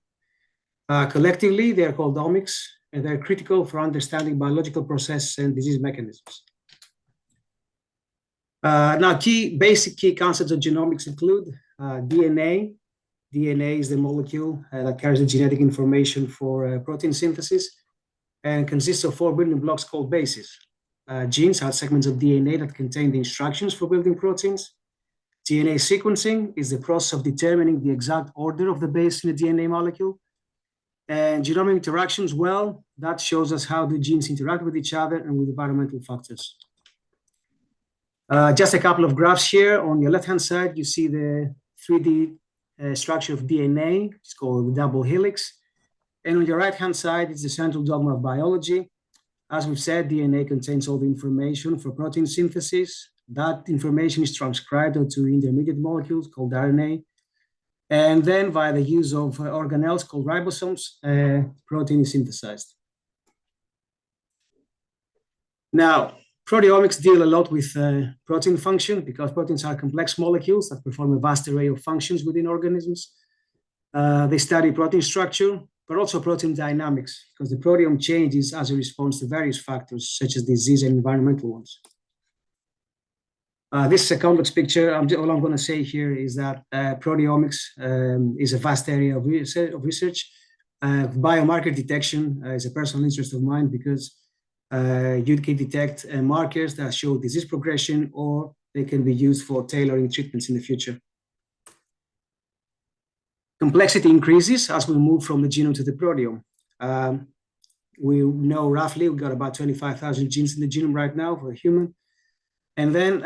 Collectively, they are called omics, and they're critical for understanding biological processes and disease mechanisms. Now, basic key concepts of genomics include DNA. DNA is the molecule that carries the genetic information for protein synthesis and consists of 4 building blocks called bases. Genes are segments of DNA that contain the instructions for building proteins. DNA sequencing is the process of determining the exact order of the base in a DNA molecule. And genomic interactions, well, that shows us how the genes interact with each other and with environmental factors. Just a couple of graphs here. On your left-hand side, you see the 3D structure of DNA. It's called the double helix. And on your right-hand side, it's the central dogma of biology. As we've said, DNA contains all the information for protein synthesis. That information is transcribed into intermediate molecules called RNA. And then via the use of organelles called ribosomes, protein is synthesized. Now, proteomics deal a lot with protein function because proteins are complex molecules that perform a vast array of functions within organisms. They study protein structure, but also protein dynamics because the proteome changes as a response to various factors such as disease and environmental ones. This is a complex picture. All I'm going to say here is that proteomics is a vast area of research. Biomarker detection is a personal interest of mine because you can detect markers that show disease progression, or they can be used for tailoring treatments in the future. Complexity increases as we move from the genome to the proteome. We know roughly we've got about 25,000 genes in the genome right now for a human. And then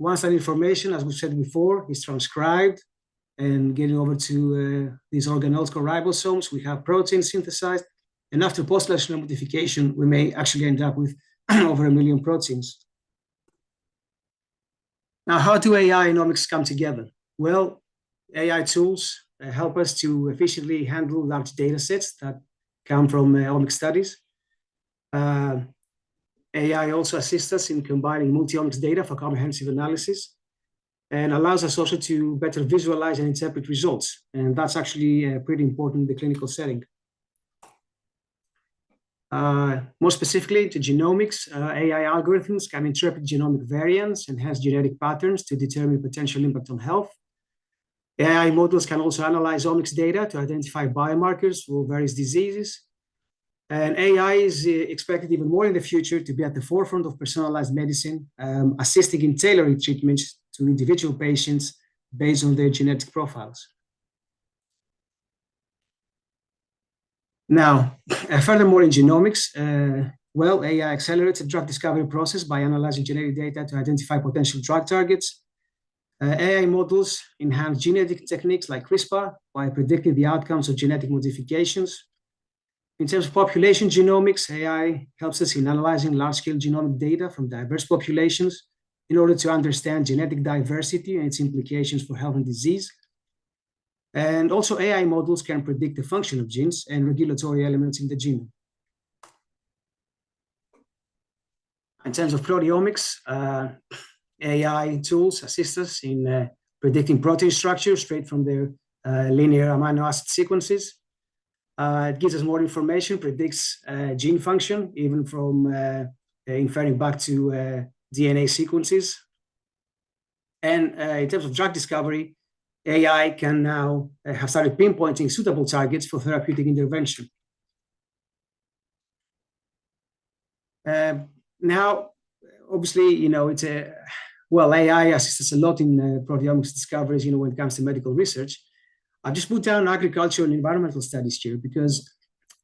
once that information, as we said before, is transcribed and getting over to these organelles called ribosomes, we have protein synthesized. And after post-translational modification, we may actually end up with over 1 million proteins. Now, how do AI and omics come together? Well, AI tools help us to efficiently handle large data sets that come from omics studies. AI also assists us in combining multi-omics data for comprehensive analysis and allows us also to better visualize and interpret results. And that's actually pretty important in the clinical setting. More specifically to genomics, AI algorithms can interpret genomic variants and hence genetic patterns to determine potential impact on health. AI models can also analyze omics data to identify biomarkers for various diseases. And AI is expected even more in the future to be at the forefront of personalized medicine, assisting in tailoring treatments to individual patients based on their genetic profiles. Now, furthermore, in genomics, well, AI accelerates the drug discovery process by analyzing genetic data to identify potential drug targets. AI models enhance gene editing techniques like CRISPR by predicting the outcomes of genetic modifications. In terms of population genomics, AI helps us in analyzing large-scale genomic data from diverse populations in order to understand genetic diversity and its implications for health and disease. And also AI models can predict the function of genes and regulatory elements in the genome. In terms of proteomics, AI tools assist us in predicting protein structure straight from their linear amino acid sequences. It gives us more information, predicts gene function, even from inferring back to DNA sequences. And in terms of drug discovery, AI can now have started pinpointing suitable targets for therapeutic intervention. Now, obviously, you know, it's well, AI assists us a lot in proteomics discoveries, you know, when it comes to medical research. I've just put down agricultural and environmental studies here because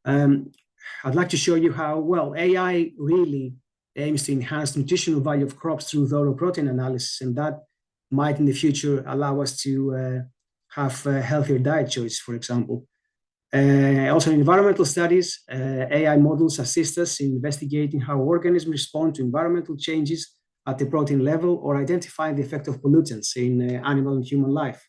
I'd like to show you how, well, AI really aims to enhance the nutritional value of crops through thorough protein analysis, and that might in the future allow us to have healthier diet choices, for example. Also in environmental studies, AI models assist us in investigating how organisms respond to environmental changes at the protein level or identifying the effect of pollutants in animal and human life.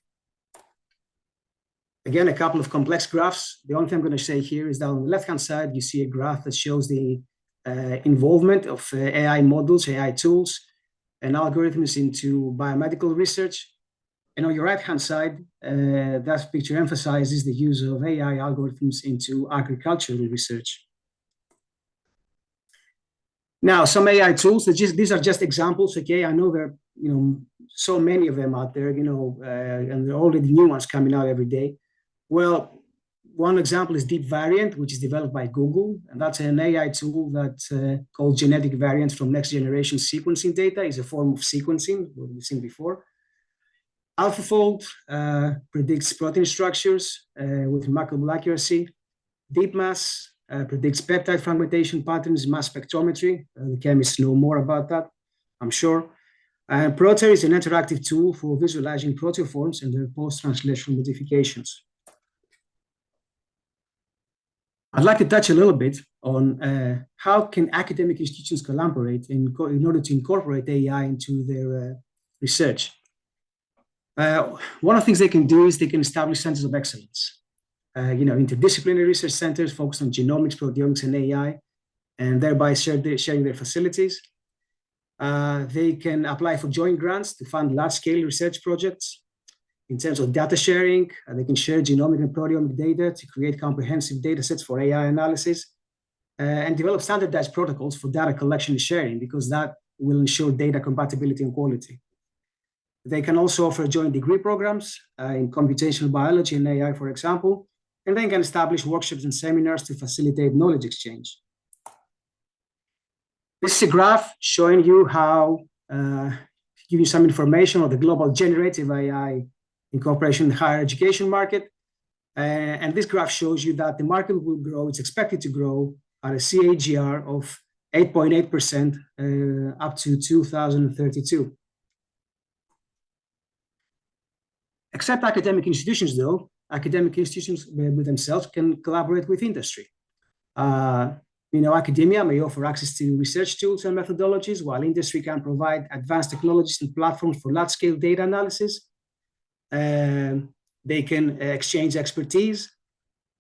Again, a couple of complex graphs. The only thing I'm going to say here is that on the left-hand side, you see a graph that shows the involvement of AI models, AI tools, and algorithms into biomedical research. And on your right-hand side, that picture emphasizes the use of AI algorithms into agricultural research. Now, some AI tools, these are just examples, okay? I know there are, you know, so many of them out there, you know, and there are already new ones coming out every day. Well, one example is Deep Variant, which is developed by Google, and that's an AI tool that called genetic variants from next generation sequencing data. Is a form of sequencing, what we've seen before. AlphaFold predicts protein structures with remarkable accuracy. DeepMass predicts peptide fragmentation patterns in mass spectrometry. The chemists know more about that, I'm sure. And Proteer is an interactive tool for visualizing proteoforms and their post-translational modifications. I'd like to touch a little bit on how can academic institutions collaborate in order to incorporate AI into their research. One of the things they can do is they can establish centers of excellence. You know, interdisciplinary research centers focused on genomics, proteomics, and AI, and thereby sharing their facilities. They can apply for joint grants to fund large-scale research projects. In terms of data sharing, they can share genomic and proteomic data to create comprehensive data sets for AI analysis and develop standardized protocols for data collection and sharing, because that will ensure data compatibility and quality. They can also offer joint degree programs in computational biology and AI, for example, and then can establish workshops and seminars to facilitate knowledge exchange. This is a graph showing you how, give you some information on the global generative AI incorporation in the higher education market. And this graph shows you that the market will grow, it's expected to grow at a CAGR of 8.8% up to 2032. Except academic institutions, though, academic institutions with themselves can collaborate with industry. Academia may offer access to research tools and methodologies, while industry can provide advanced technologies and platforms for large-scale data analysis. They can exchange expertise.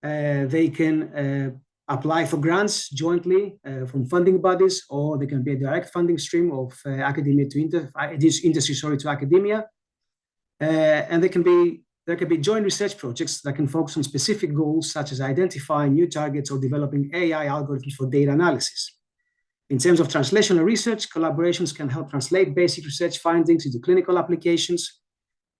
They can apply for grants jointly from funding bodies, or they can be a direct funding stream of academia to industry to academia. And there can be joint research projects that can focus on specific goals, such as identifying new targets or developing AI algorithms for data analysis. In terms of translational research, collaborations can help translate basic research findings into clinical applications,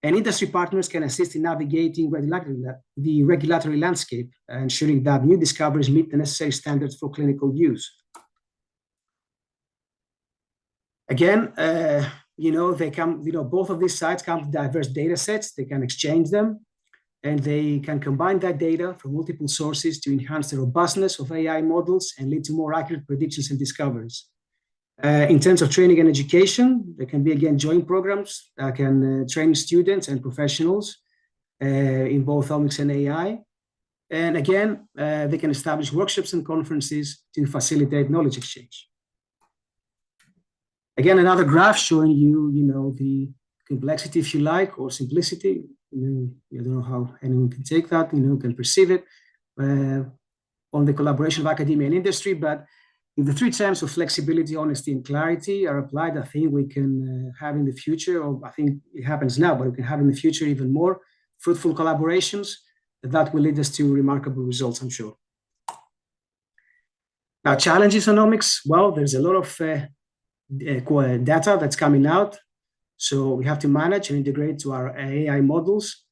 and industry partners can assist in navigating the regulatory landscape, ensuring that new discoveries meet the necessary standards for clinical use. Again, both of these sites come with diverse data sets. They can exchange them, and they can combine that data from multiple sources to enhance the robustness of AI models and lead to more accurate predictions and discoveries. In terms of training and education, there can be, again, joint programs that can train students and professionals in both omics and AI. And again, they can establish workshops and conferences to facilitate knowledge exchange. Again, another graph showing you, the complexity, if you like, or simplicity. I don't know how anyone can take that, can perceive it on the collaboration of academia and industry. But if the 3 terms of flexibility, honesty, and clarity are applied, I think we can have in the future, or I think it happens now, but we can have in the future even more fruitful collaborations that will lead us to remarkable results, I'm sure. Now, challenges on omics. Well, there's a lot of data that's coming out. So we have to manage and integrate to our AI models,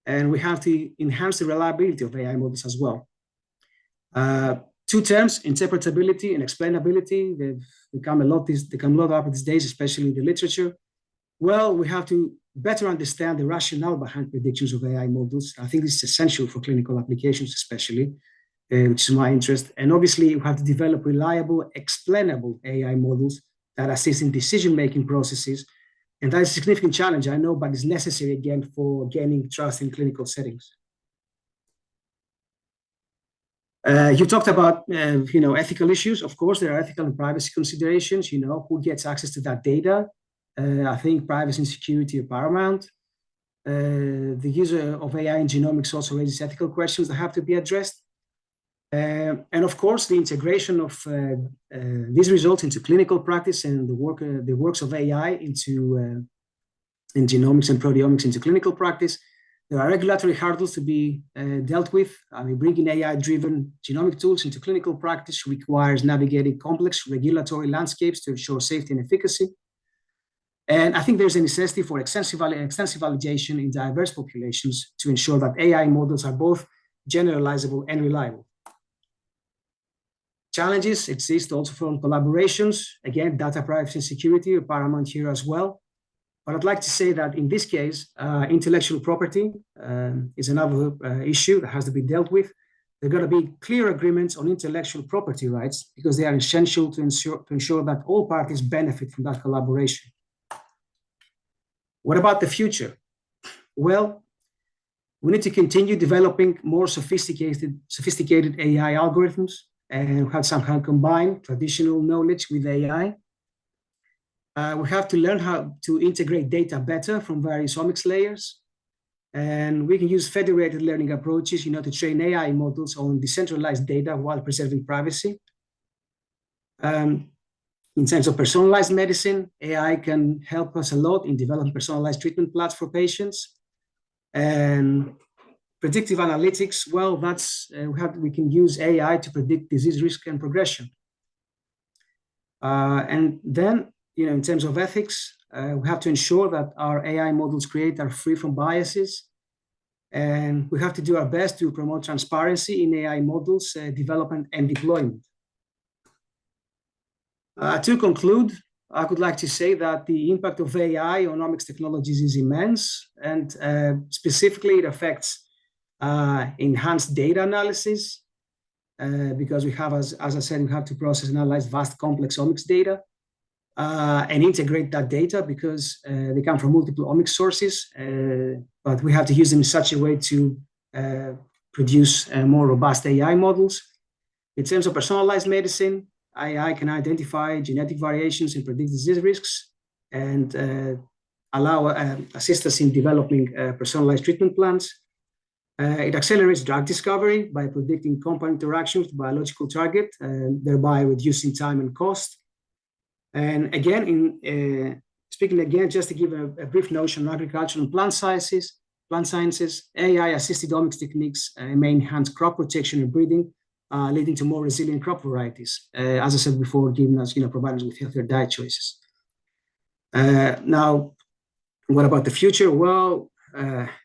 and we have to enhance the reliability of AI models as well. 2 terms, interpretability and explainability, they've become a lot up these days, especially in the literature. Well, we have to better understand the rationale behind predictions of AI models. I think this is essential for clinical applications, especially, which is my interest. And obviously, we have to develop reliable, explainable AI models that assist in decision-making processes. And that is a significant challenge, I know, but it's necessary, again, for gaining trust in clinical settings. You talked about, ethical issues. Of course, there are ethical and privacy considerations, who gets access to that data. I think privacy and security are paramount. The use of AI in genomics also raises ethical questions that have to be addressed. And of course, the integration of these results into clinical practice and the works of AI in genomics and proteomics into clinical practice. There are regulatory hurdles to be dealt with. Bringing AI-driven genomic tools into clinical practice requires navigating complex regulatory landscapes to ensure safety and efficacy. And I think there's a necessity for extensive validation in diverse populations to ensure that AI models are both generalizable and reliable. Challenges exist also from collaborations. Again, data privacy and security are paramount here as well. But I'd like to say that in this case, intellectual property is another issue that has to be dealt with. There are going to be clear agreements on intellectual property rights because they are essential to ensure that all parties benefit from that collaboration. What about the future? Well, we need to continue developing more sophisticated AI algorithms and have somehow combine traditional knowledge with AI. We have to learn how to integrate data better from various omics layers. And we can use federated learning approaches, to train AI models on decentralized data while preserving privacy. In terms of personalized medicine, AI can help us a lot in developing personalized treatment plans for patients. And predictive analytics, well, we can use AI to predict disease risk and progression. And then, in terms of ethics, we have to ensure that our AI models are free from biases. And we have to do our best to promote transparency in AI models development and deployment. To conclude, I would like to say that the impact of AI on omics technologies is immense, and specifically it affects enhanced data analysis, because we have, as I said, we have to process and analyze vast complex omics data and integrate that data because they come from multiple omics sources, but we have to use them in such a way to produce more robust AI models. In terms of personalized medicine, AI can identify genetic variations and predict disease risks and assist us in developing personalized treatment plans. It accelerates drug discovery by predicting compound interactions with biological target, thereby reducing time and cost. And again, speaking again, just to give a brief notion on agriculture and plant sciences, AI-assisted omics techniques may enhance crop protection and breeding, leading to more resilient crop varieties. As I said before, giving us, providing us with healthier diet choices. Now, what about the future? Well,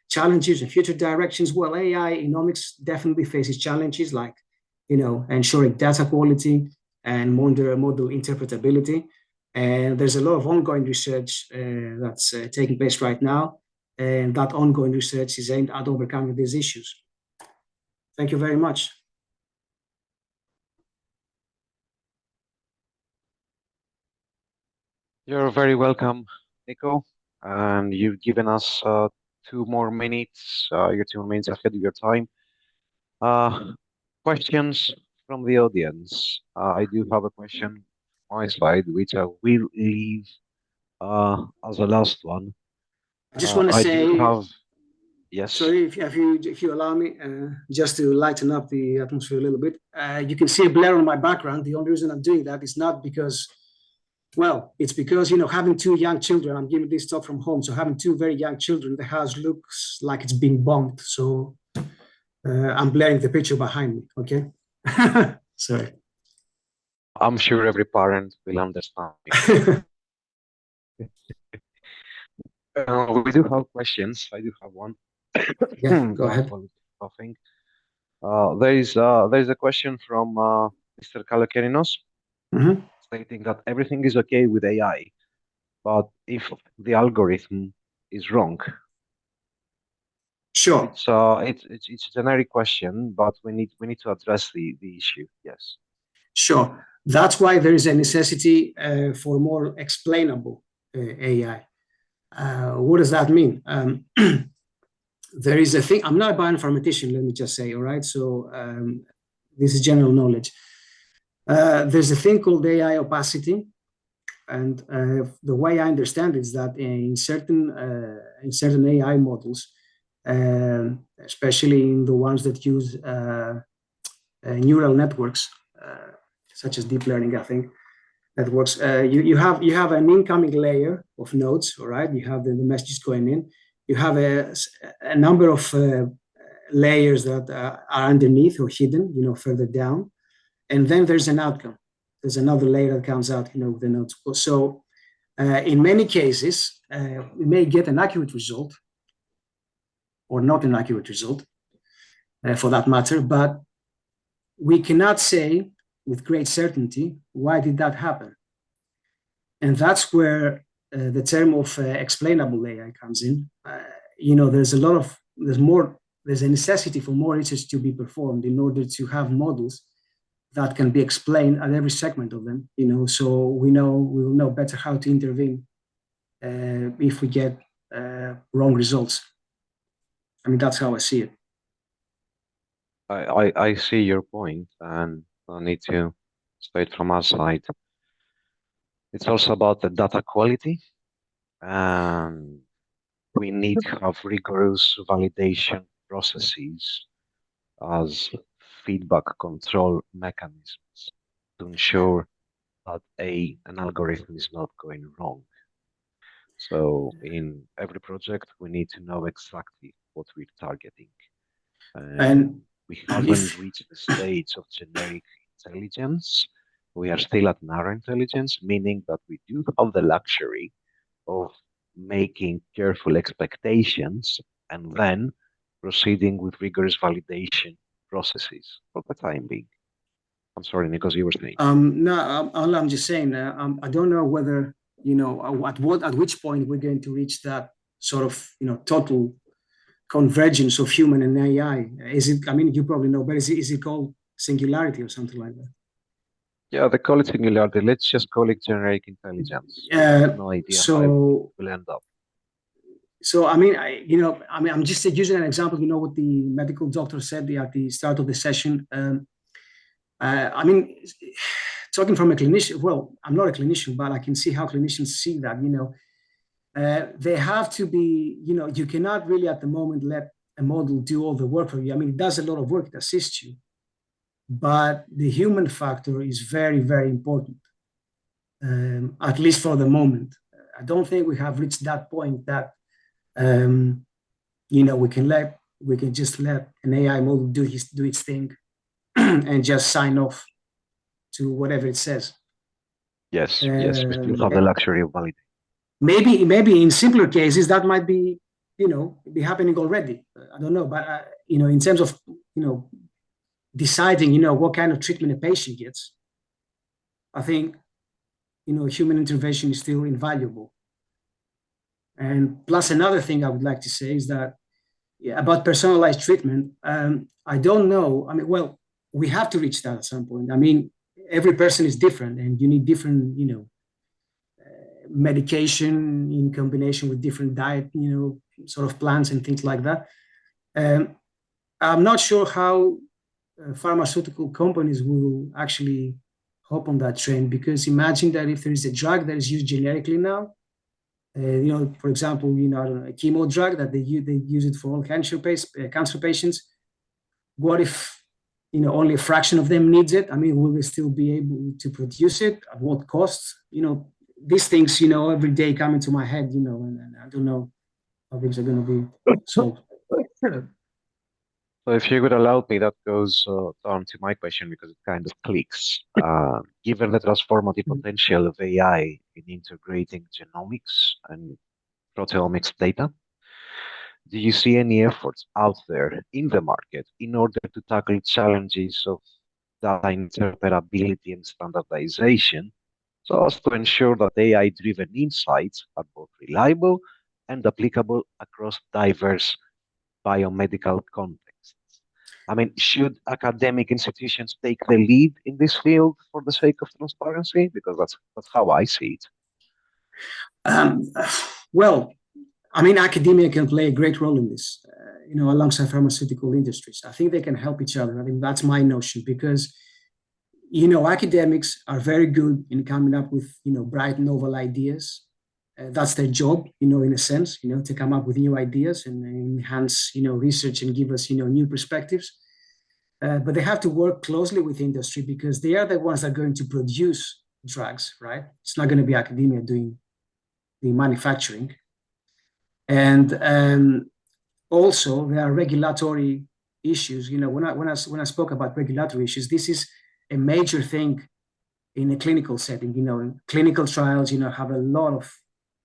challenges and future directions. Well, AI in omics definitely faces challenges like, ensuring data quality and model interpretability. And there's a lot of ongoing research that's taking place right now. And that ongoing research is aimed at overcoming these issues. Thank you very much. You're very welcome, Nico. And you've given us 2 more minutes. You're 2 minutes ahead of your time. Questions from the audience. I do have a question on my side, which I will leave as the last one. I just want to I say, do have, yes. sorry, if you allow me, just to lighten up the atmosphere a little bit. You can see a blur on my background. The only reason I'm doing that is not because, well, it's because, having 2 young children, I'm giving this talk from home. So having 2 very young children, the house looks like it's being bombed. So I'm blurring the picture behind me, okay? Sorry. I'm sure every parent will understand. We do have questions. I do have one. Yeah, go ahead. Coughing. There's a question from Mr. Kalokerinos stating that everything is okay with AI, but if the algorithm is wrong. Sure. So it's a generic question, but we need to address the issue. Yes. Sure. That's why there is a necessity for more explainable AI. What does that mean? There is a thing. I'm not a bioinformatician, let me just say. All right. So this is general knowledge. There's a thing called AI opacity, and the way I understand it is that in certain AI models, especially in the ones that use neural networks, such as deep learning, I think, networks, you have an incoming layer of nodes, all right? You have the messages going in. You have a number of layers that are underneath or hidden, further down. And then there's an outcome. There's another layer that comes out, with the nodes. So in many cases, we may get an accurate result or not an accurate result for that matter, but we cannot say with great certainty, why did that happen? And that's where the term of explainable AI comes in. There's a necessity for more research to be performed in order to have models that can be explained at every segment of them, so we will know better how to intervene if we get wrong results. I mean, that's how I see it. I see your point, and I need to state from our side. It's also about the data quality, and we need to have rigorous validation processes as feedback control mechanisms to ensure that an algorithm is not going wrong. So in every project, we need to know exactly what we're targeting. And we haven't reached the stage of generic intelligence. We are still at narrow intelligence, meaning that we do have the luxury of making careful expectations and then proceeding with rigorous validation processes for the time being. I'm sorry, Nikos, you were saying. No, I'm just saying, I don't know whether, at which point we're going to reach that sort of, total convergence of human and AI. You probably know, but is it called singularity or something like that? Yeah, they call it singularity. Let's just call it generic intelligence. No idea how it will end up. So, I'm just using an example, what the medical doctor said at the start of the session. I mean, talking from a clinician, well, I'm not a clinician, but I can see how clinicians see that, they have to be, you cannot really at the moment let a model do all the work for you. I mean, it does a lot of work, it assists you, but the human factor is very, very important, at least for the moment. I don't think we have reached that point that, we can just let an AI model do its thing and just sign off to whatever it says. Yes, yes, we still have the luxury of validating. Maybe in simpler cases that might be, be happening already. I don't know, but in terms of, deciding, what kind of treatment a patient gets, I think, human intervention is still invaluable. And plus another thing I would like to say is that about personalized treatment, I don't know. I mean, well, we have to reach that at some point. I mean, every person is different and you need different, medication in combination with different diet, sort of plans and things like that. I'm not sure how pharmaceutical companies will actually hop on that train, because imagine that if there is a drug that is used generically now, for example, a chemo drug that they use it for all cancer patients. What if, only a fraction of them needs it? I mean, will they still be able to produce it? At what cost? These things, every day come into my head, and I don't know how things are going to be solved. So if you could allow me, that goes down to my question because it kind of clicks. Given the transformative potential of AI in integrating genomics and proteomics data, do you see any efforts out there in the market in order to tackle challenges of data interoperability and standardization, so as to ensure that AI-driven insights are both reliable and applicable across diverse biomedical contexts? I mean, should academic institutions take the lead in this field for the sake of transparency? Because that's how I see it. Well, I mean, academia can play a great role in this, alongside pharmaceutical industries. I think they can help each other. I think that's my notion, because, academics are very good in coming up with, bright, novel ideas. That's their job, in a sense, to come up with new ideas and enhance, research and give us, new perspectives. But they have to work closely with industry, because they are the ones that are going to produce drugs, right? It's not going to be academia doing the manufacturing. And also there are regulatory issues. When I spoke about regulatory issues, this is a major thing in a clinical setting. In clinical trials, have a lot of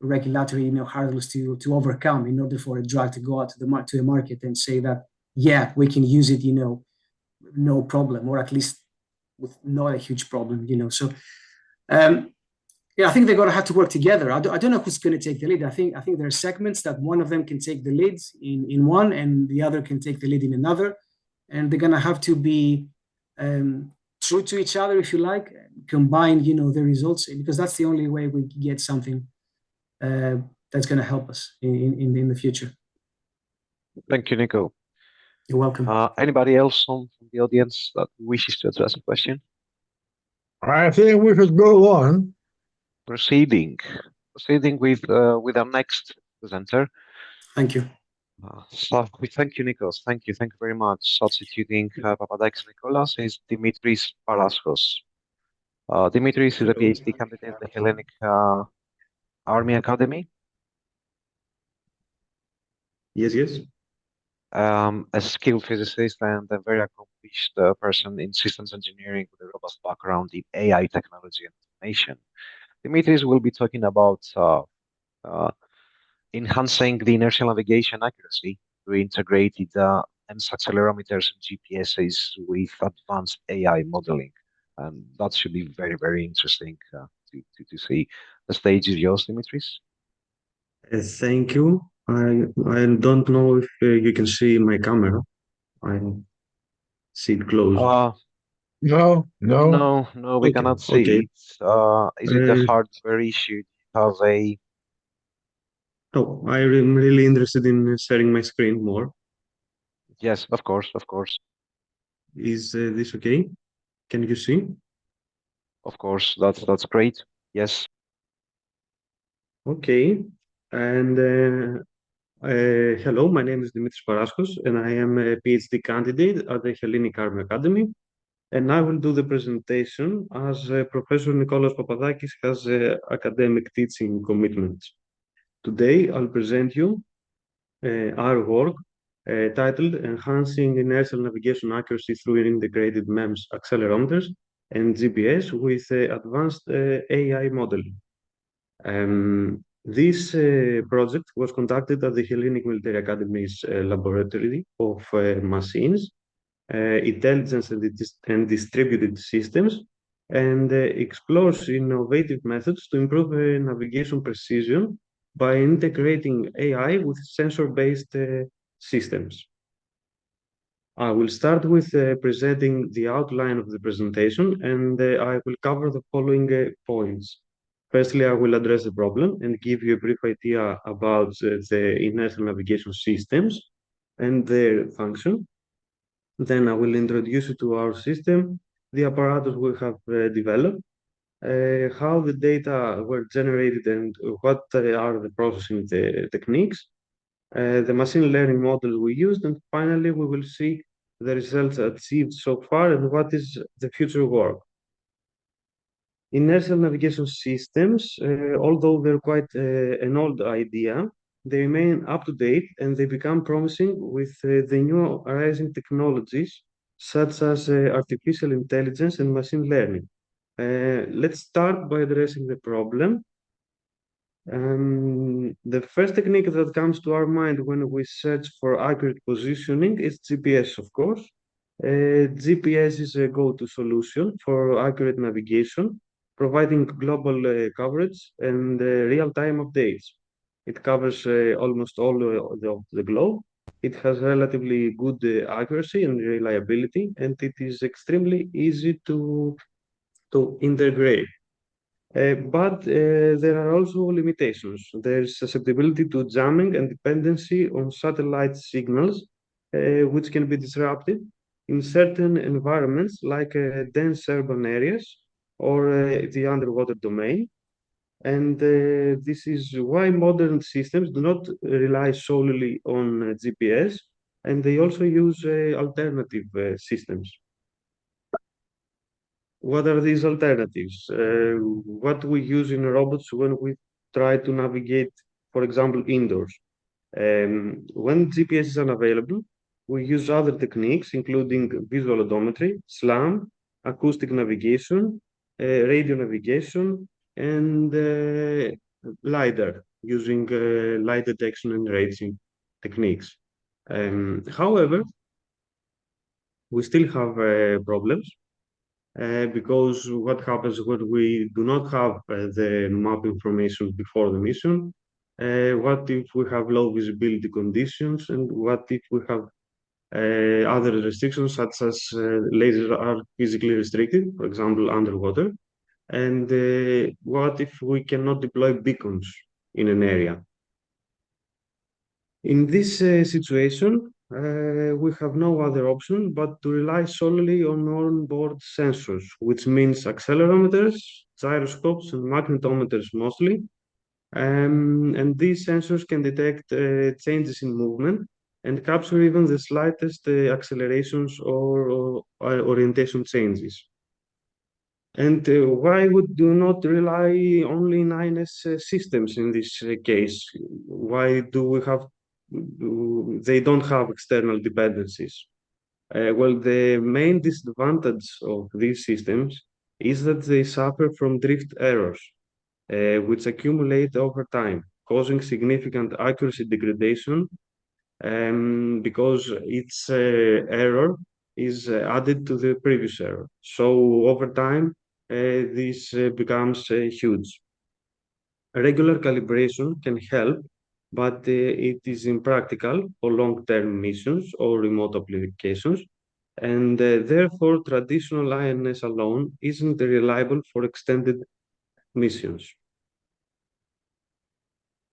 regulatory, hurdles to overcome in order for a drug to go out to the market and say that, yeah, we can use it, no problem, or at least with not a huge problem. So I think they're going to have to work together. I don't know who's going to take the lead. I think there are segments that one of them can take the lead in one, and the other can take the lead in another, and they're going to have to be true to each other, if you like, combine, the results, because that's the only way we get something that's going to help us in the future. Thank you, Nico. You're welcome. Anybody else from the audience that wishes to address a question? I think we should go on. Proceeding with our next presenter. Thank you. So we thank you, Nikos. Thank you very much. Substituting Papadakis Nicholas is Dimitris Paraschos. Dimitris is a PhD candidate at the Hellenic Army Academy. Yes. A skilled physicist and a very accomplished person in systems engineering with a robust background in AI technology and automation. Dimitris will be talking about enhancing the inertial navigation accuracy through integrated EMS accelerometers and GPSs with advanced AI modeling. And that should be very, very interesting to see. The stage is yours, Dimitris. Thank you. I don't know if you can see my camera. I see it closed. No, we cannot see it. Is it a hardware issue? Have a... No, I'm really interested in sharing my screen more. Yes, of course. Is this okay? Can you see? Of course, that's great. Yes. Okay. And hello, my name is Dimitris Paraskos, and I am a PhD candidate at the Hellenic Army Academy. And I will do the presentation as Professor Nikolaos Papadakis has academic teaching commitments. Today, I'll present you our work titled Enhancing Inertial Navigation Accuracy Through Integrated MEMS Accelerometers and GPS with Advanced AI Modeling. This project was conducted at the Hellenic Military Academy's Laboratory of Machines, Intelligence and Distributed Systems, and explores innovative methods to improve navigation precision by integrating AI with sensor-based systems. I will start with presenting the outline of the presentation, and I will cover the following points. Firstly, I will address the problem and give you a brief idea about the inertial navigation systems and their function. Then I will introduce you to our system, the apparatus we have developed, how the data were generated and what are the processing techniques, the machine learning model we used, and finally we will see the results achieved so far and what is the future work. Inertial navigation systems, although they're quite an old idea, they remain up to date and they become promising with the new arising technologies such as artificial intelligence and machine learning. Let's start by addressing the problem. The first technique that comes to our mind when we search for accurate positioning is GPS, of course. GPS is a go-to solution for accurate navigation, providing global coverage and real-time updates. It covers almost all of the globe. It has relatively good accuracy and reliability, and it is extremely easy to integrate. But there are also limitations. There's susceptibility to jamming and dependency on satellite signals, which can be disruptive in certain environments like dense urban areas or the underwater domain. And this is why modern systems do not rely solely on GPS, and they also use alternative systems. What are these alternatives? What we use in robots when we try to navigate, for example, indoors. When GPS is unavailable, we use other techniques, including visual odometry, SLAM, acoustic navigation, radio navigation, and LiDAR, using light detection and ranging techniques. However, we still have problems. Because what happens when we do not have the map information before the mission? What if we have low visibility conditions? And what if we have other restrictions, such as lasers are physically restricted, for example, underwater? And what if we cannot deploy beacons in an area? In this situation, we have no other option but to rely solely on onboard sensors, which means accelerometers, gyroscopes, and magnetometers mostly. And these sensors can detect changes in movement and capture even the slightest accelerations or orientation changes. And why would do not rely only in INS systems in this case? Why do we have they don't have external dependencies? Well, the main disadvantage of these systems is that they suffer from drift errors, which accumulate over time, causing significant accuracy degradation because each error is added to the previous error. So over time, this becomes huge. Regular calibration can help, but it is impractical for long-term missions or remote applications, and therefore traditional INS alone isn't reliable for extended missions.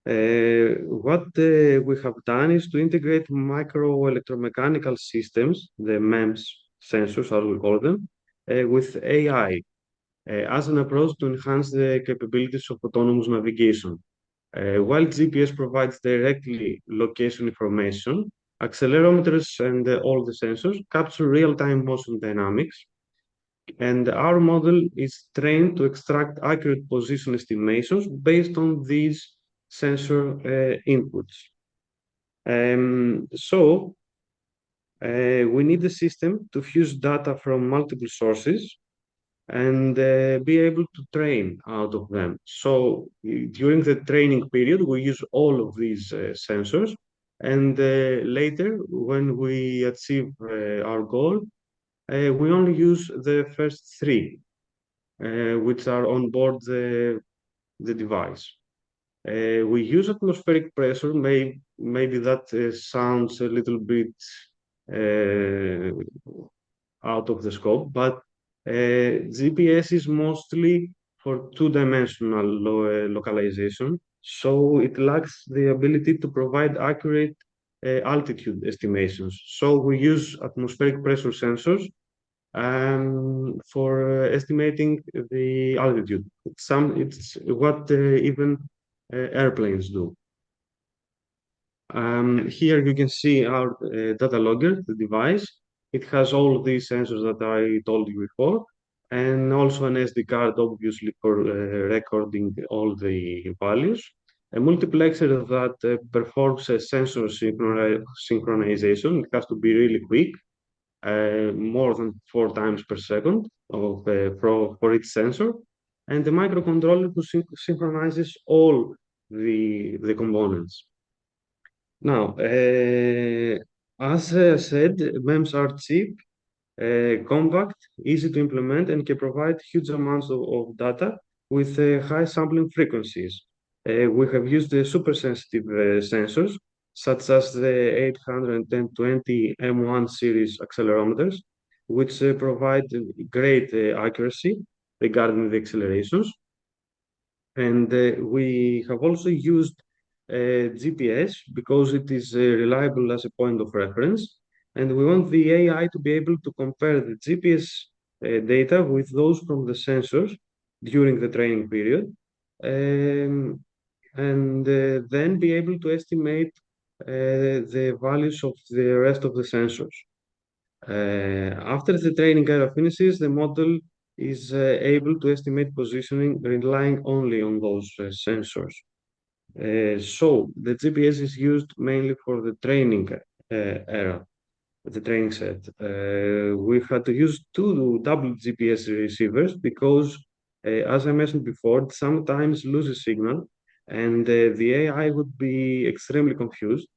What we have done is to integrate micro electromechanical systems, the MEMS sensors, as we call them, with AI as an approach to enhance the capabilities of autonomous navigation. While GPS provides directly location information, accelerometers and all the sensors capture real-time motion dynamics, and our model is trained to extract accurate position estimations based on these sensor inputs. We need the system to fuse data from multiple sources and be able to train out of them. So during the training period, we use all of these sensors, and later, when we achieve our goal, we only use the first three, which are on board the device. We use atmospheric pressure. Maybe that sounds a little bit out of the scope, but GPS is mostly for two-dimensional localization, so it lacks the ability to provide accurate altitude estimations. So we use atmospheric pressure sensors for estimating the altitude. It's what even airplanes do. Here you can see our data logger, the device. It has all of these sensors that I told you before, and also an SD card, obviously, for recording all the values. A multiplexer that performs a sensor synchronization. It has to be really quick, more than 4 times per second for each sensor, and the microcontroller who synchronizes all the components. Now, as I said, MEMS are cheap, compact, easy to implement, and can provide huge amounts of data with high sampling frequencies. We have used the super sensitive sensors, such as the 81020 M1 series accelerometers, which provide great accuracy regarding the accelerations. And we have also used GPS because it is reliable as a point of reference, and we want the AI to be able to compare the GPS data with those from the sensors during the training period, and then be able to estimate the values of the rest of the sensors. After the training era finishes, the model is able to estimate positioning relying only on those sensors. So the GPS is used mainly for the training era, the training set. We had to use 2 double GPS receivers because, as I mentioned before, it sometimes loses signal, and the AI would be extremely confused,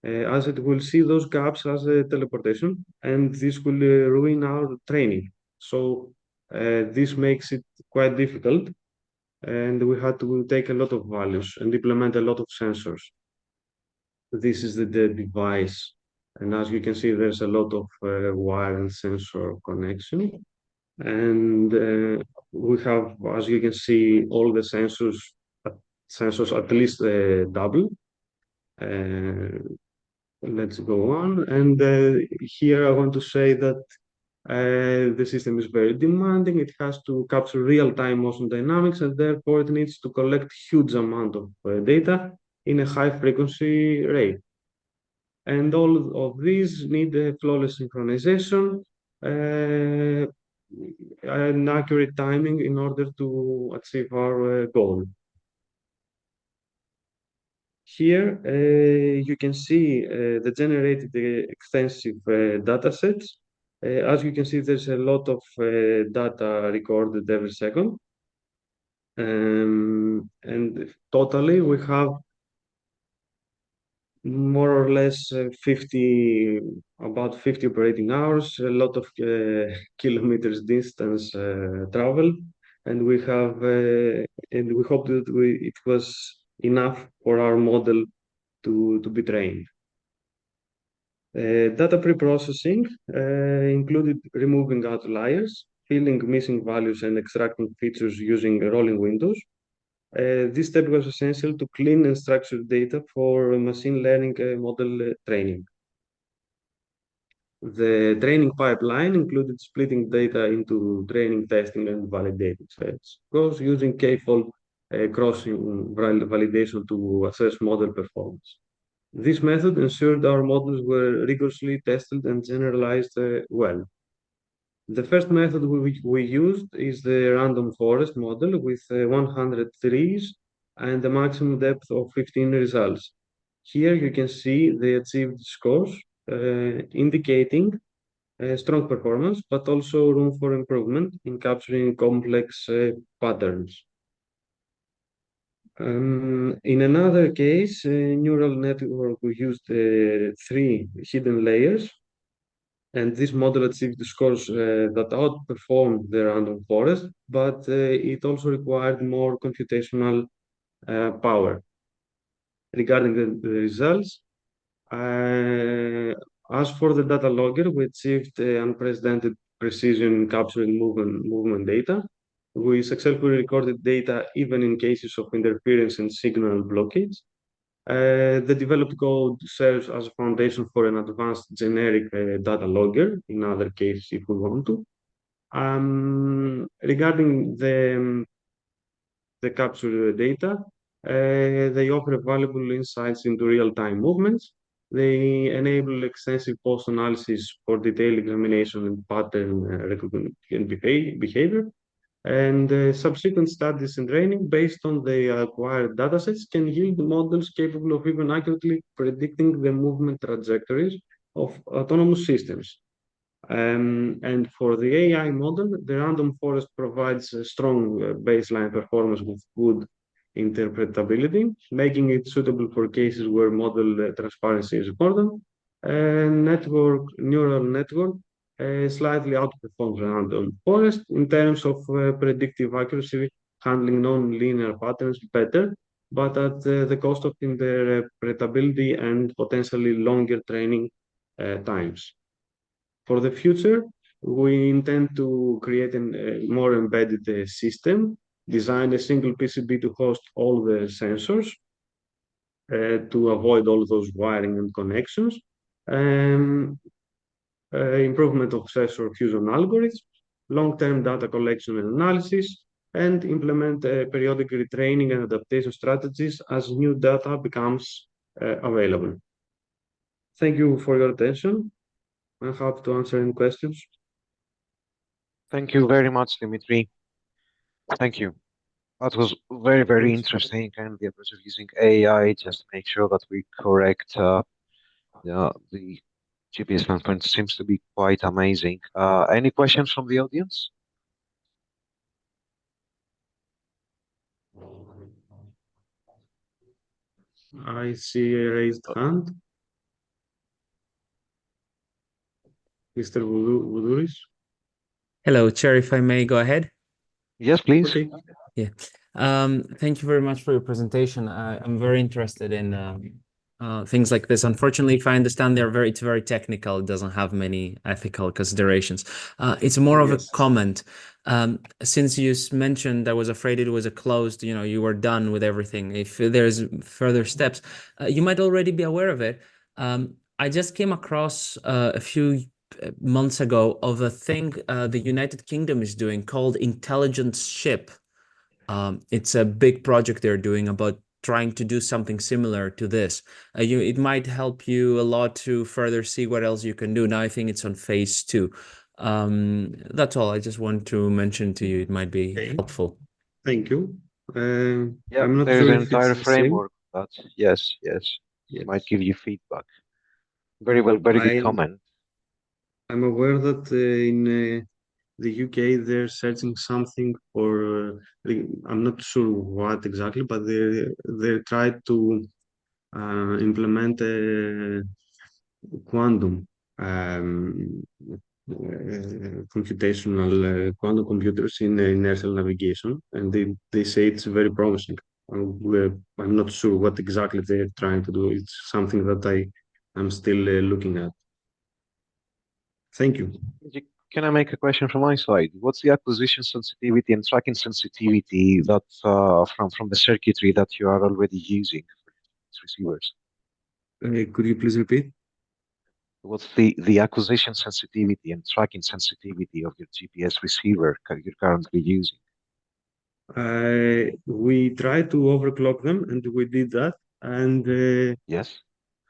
as it will see those gaps as a teleportation, and this will ruin our training. So this makes it quite difficult, and we had to take a lot of values and implement a lot of sensors. This is the device, and as you can see, there's a lot of wire and sensor connection, and we have, as you can see, all the sensors at least double. Let's go on, and here I want to say that the system is very demanding. It has to capture real-time motion dynamics, and therefore it needs to collect huge amount of data in a high frequency rate. And all of these need flawless synchronization and accurate timing in order to achieve our goal. Here you can see the generated extensive data sets. As you can see, there's a lot of data recorded every second. And totally, we have more or less about 50 operating hours, a lot of kilometers distance travel, and we have, and we hope that it was enough for our model to be trained. Data pre-processing included removing outliers, filling missing values, and extracting features using rolling windows. This step was essential to clean and structure data for machine learning model training. The training pipeline included splitting data into training, testing, and validating sets, of course, using k-fold crossing validation to assess model performance. This method ensured our models were rigorously tested and generalized well. The first method we used is the random forest model with 100 trees and a maximum depth of 15 results. Here you can see the achieved scores, indicating strong performance, but also room for improvement in capturing complex patterns. In another case, a neural network, we used 3 hidden layers, and this model achieved scores that outperformed the random forest, but it also required more computational power. Regarding the results, as for the data logger, we achieved unprecedented precision in capturing movement data. We successfully recorded data even in cases of interference and signal blockage. The developed code serves as a foundation for an advanced generic data logger in other cases if we want to. Regarding the captured data, they offer valuable insights into real-time movements. They enable extensive post-analysis for detailed examination and pattern recognition and behavior. And subsequent studies and training based on the acquired datasets can yield models capable of even accurately predicting the movement trajectories of autonomous systems. And for the AI model, the random forest provides a strong baseline performance with good interpretability, making it suitable for cases where model transparency is important. And neural network slightly outperforms random forest in terms of predictive accuracy, handling non-linear patterns better, but at the cost of interpretability and potentially longer training times. For the future, we intend to create a more embedded system, design a single PCB to host all the sensors to avoid all those wiring and connections. Improvement of sensor fusion algorithms, long-term data collection and analysis, and implement periodic retraining and adaptation strategies as new data becomes available. Thank you for your attention. I'm happy to answer any questions. Thank you very much, Dimitri. Thank you. That was very, very interesting, and the approach of using AI just to make sure that we correct the GPS endpoint seems to be quite amazing. Any questions from the audience? I see a raised hand. Mr. Voudouris. Hello, Chair, if I may go ahead. Yes, please. Okay. Yeah. Thank you very much for your presentation. I'm very interested in things like this. Unfortunately, if I understand, it's very technical. It doesn't have many ethical considerations. It's more of a comment. Since you mentioned, I was afraid it was a closed, you were done with everything. If there's further steps, you might already be aware of it. I just came across a few months ago of a thing the United Kingdom is doing called Intelligence Ship. It's a big project they're doing about trying to do something similar to this. It might help you a lot to further see what else you can do. Now I think it's on phase 2. That's all. I just want to mention to you. It might be helpful. Thank you. Yeah, I'm not there's sure an if entire it's the same. framework. But yes, it might give you feedback. Very well, very good comment. I'm aware that in the UK they're searching something for. I'm not sure what exactly, but they tried to implement a quantum computational quantum computers in inertial navigation, and they say it's very promising. I'm not sure what exactly they're trying to do. It's something that I'm still looking at. Thank you. Can I make a question from my side? What's the acquisition sensitivity and tracking sensitivity that from the circuitry that you are already using for these receivers? Could you please repeat? What's the acquisition sensitivity and tracking sensitivity of your GPS receiver you're currently using? We tried to overclock them, and we did that. And Yes.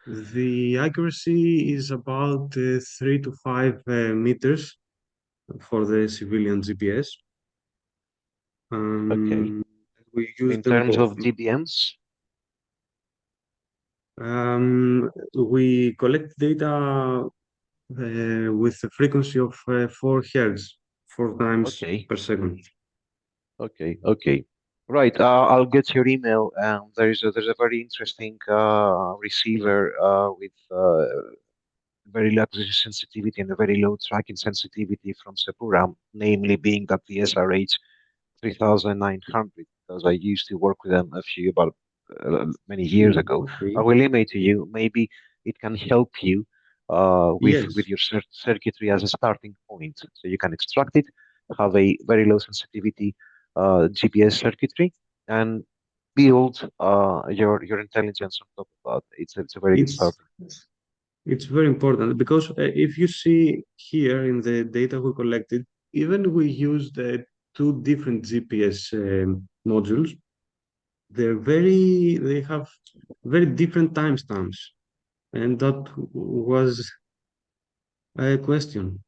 the accuracy is about 3 to 5 meters for the civilian GPS. Okay. We use In them terms both. of dBMs? We collect data with a frequency of 4 hertz, 4 times Okay. per second. Okay. Right. I'll get your email. There's a very interesting receiver with very low acquisition sensitivity and a very low tracking sensitivity from Sephora, namely being that the SRH 3900, because I used to work with them about many years ago. Okay. I will email to you. Maybe it can help you with Yes. your circuitry as a starting point. So you can extract it, have a very low sensitivity GPS circuitry, and build your intelligence on top of that. It's a very good start. It's very important because if you see here in the data we collected, even we used 2 different GPS modules, they have very different timestamps, and that was a question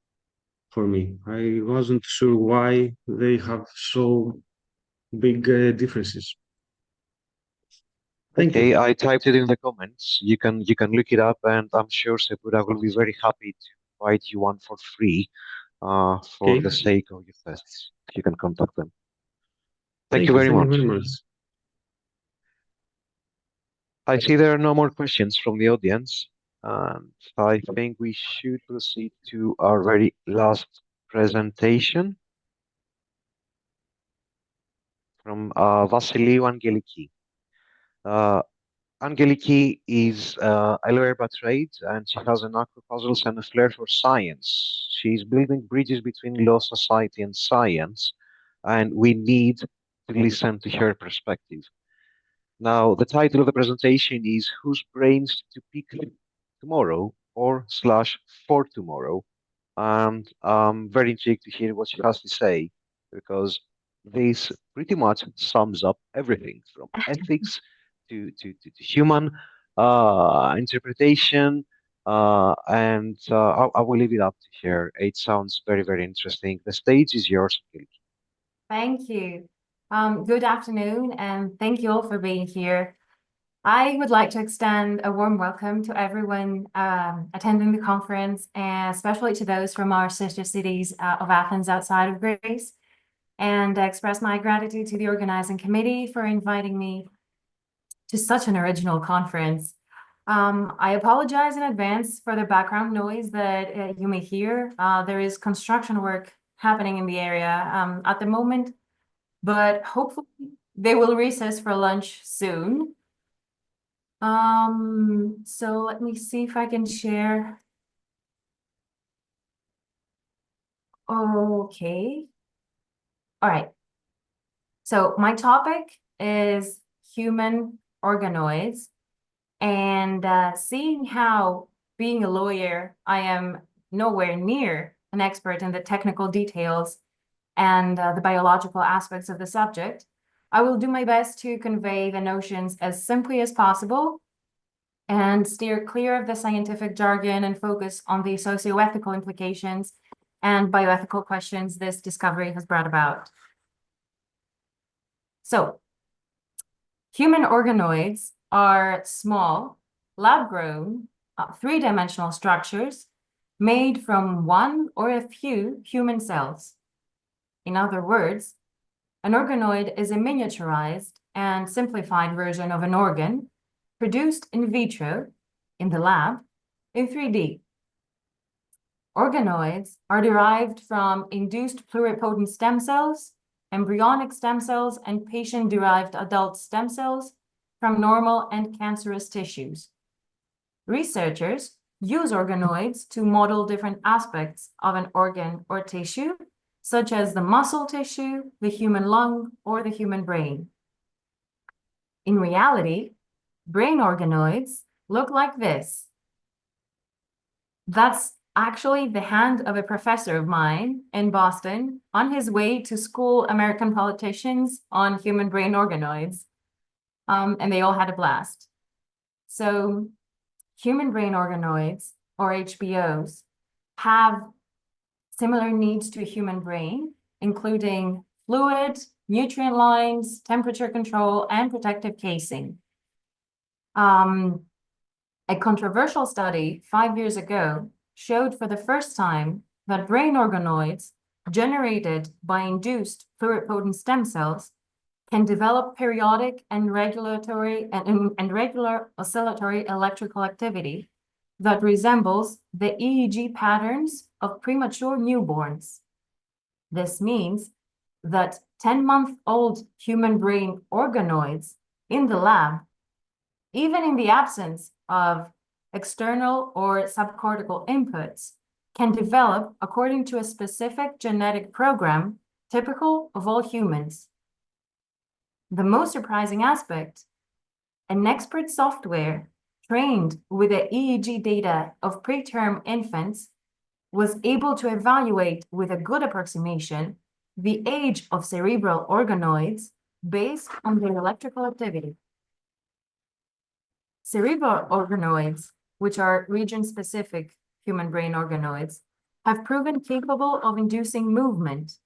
for me. I wasn't sure why they have so big differences. Thank Okay, you. I typed it in the comments. You can look it up, and I'm sure Sephora will be very happy to provide you one for free for Okay. the sake of your tests. You can contact them. Thank Thank you you. very Thank you much. very much. I see there are no more questions from the audience, and I think we should proceed to our very last presentation from Vasiliou Angeliki. Angeliki is a lawyer by trade, and she has an eye for puzzles and a flair for science. She's building bridges between law, society, and science, and we need to listen to her perspective. Now, the title of the presentation is Whose Brains to Pick Tomorrow or / for Tomorrow. And I'm very intrigued to hear what she has to say, because this pretty much sums up everything from ethics to human interpretation. I will leave it up to her. It sounds very, very interesting. The stage is yours, Angeliki. Thank you. Good afternoon, and thank you all for being here. I would like to extend a warm welcome to everyone attending the conference, and especially to those from our sister cities of Athens outside of Greece, and express my gratitude to the organizing committee for inviting me to such an original conference. I apologize in advance for the background noise that you may hear. There is construction work happening in the area at the moment, but hopefully they will recess for lunch soon. So let me see if I can share. Okay. All right. So my topic is human organoids, and seeing how, being a lawyer, I am nowhere near an expert in the technical details and the biological aspects of the subject, I will do my best to convey the notions as simply as possible and steer clear of the scientific jargon and focus on the socio-ethical implications and bioethical questions this discovery has brought about. So, human organoids are small, lab-grown, three-dimensional structures made from one or a few human cells. In other words, an organoid is a miniaturized and simplified version of an organ produced in vitro, in the lab, in 3D. Organoids are derived from induced pluripotent stem cells, embryonic stem cells, and patient-derived adult stem cells from normal and cancerous tissues. Researchers use organoids to model different aspects of an organ or tissue, such as the muscle tissue, the human lung, or the human brain. In reality, brain organoids look like this. That's actually the hand of a professor of mine in Boston on his way to school American politicians on human brain organoids. And they all had a blast. So human brain organoids, or HBOs, have similar needs to a human brain, including fluid, nutrient lines, temperature control, and protective casing. A controversial study 5 years ago showed for the first time that brain organoids generated by induced pluripotent stem cells can develop periodic and regular oscillatory electrical activity that resembles the EEG patterns of premature newborns. This means that 10-month-old human brain organoids in the lab, even in the absence of external or subcortical inputs, can develop according to a specific genetic program typical of all humans. The most surprising aspect, an expert software trained with the EEG data of preterm infants was able to evaluate with a good approximation the age of cerebral organoids based on their electrical activity. Cerebral organoids, which are region-specific human brain organoids, have proven capable of inducing movement,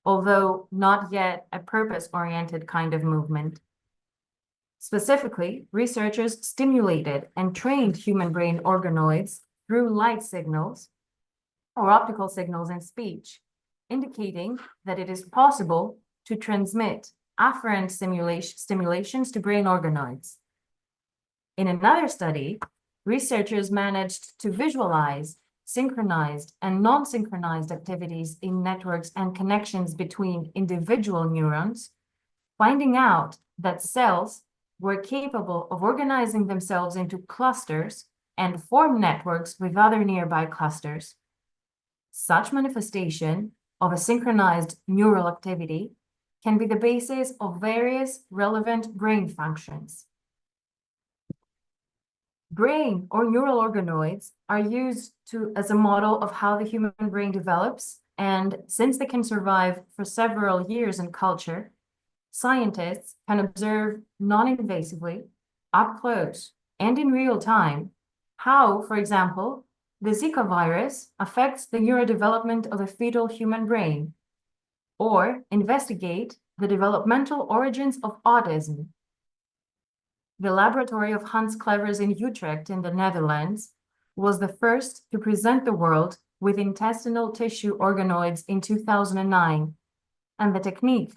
although not yet a purpose-oriented kind of movement. Specifically, researchers stimulated and trained human brain organoids through light signals or optical signals in speech, indicating that it is possible to transmit afferent stimulations to brain organoids. In another study, researchers managed to visualize synchronized and non-synchronized activities in networks and connections between individual neurons, finding out that cells were capable of organizing themselves into clusters and form networks with other nearby clusters. Such manifestation of a synchronized neural activity can be the basis of various relevant brain functions. Brain or neural organoids are used as a model of how the human brain develops, and since they can survive for several years in culture, scientists can observe non-invasively, up close, and in real time how, for example, the Zika virus affects the neurodevelopment of a fetal human brain, or investigate the developmental origins of autism. The laboratory of Hans Clevers in Utrecht in the Netherlands was the first to present the world with intestinal tissue organoids in 2009, and the technique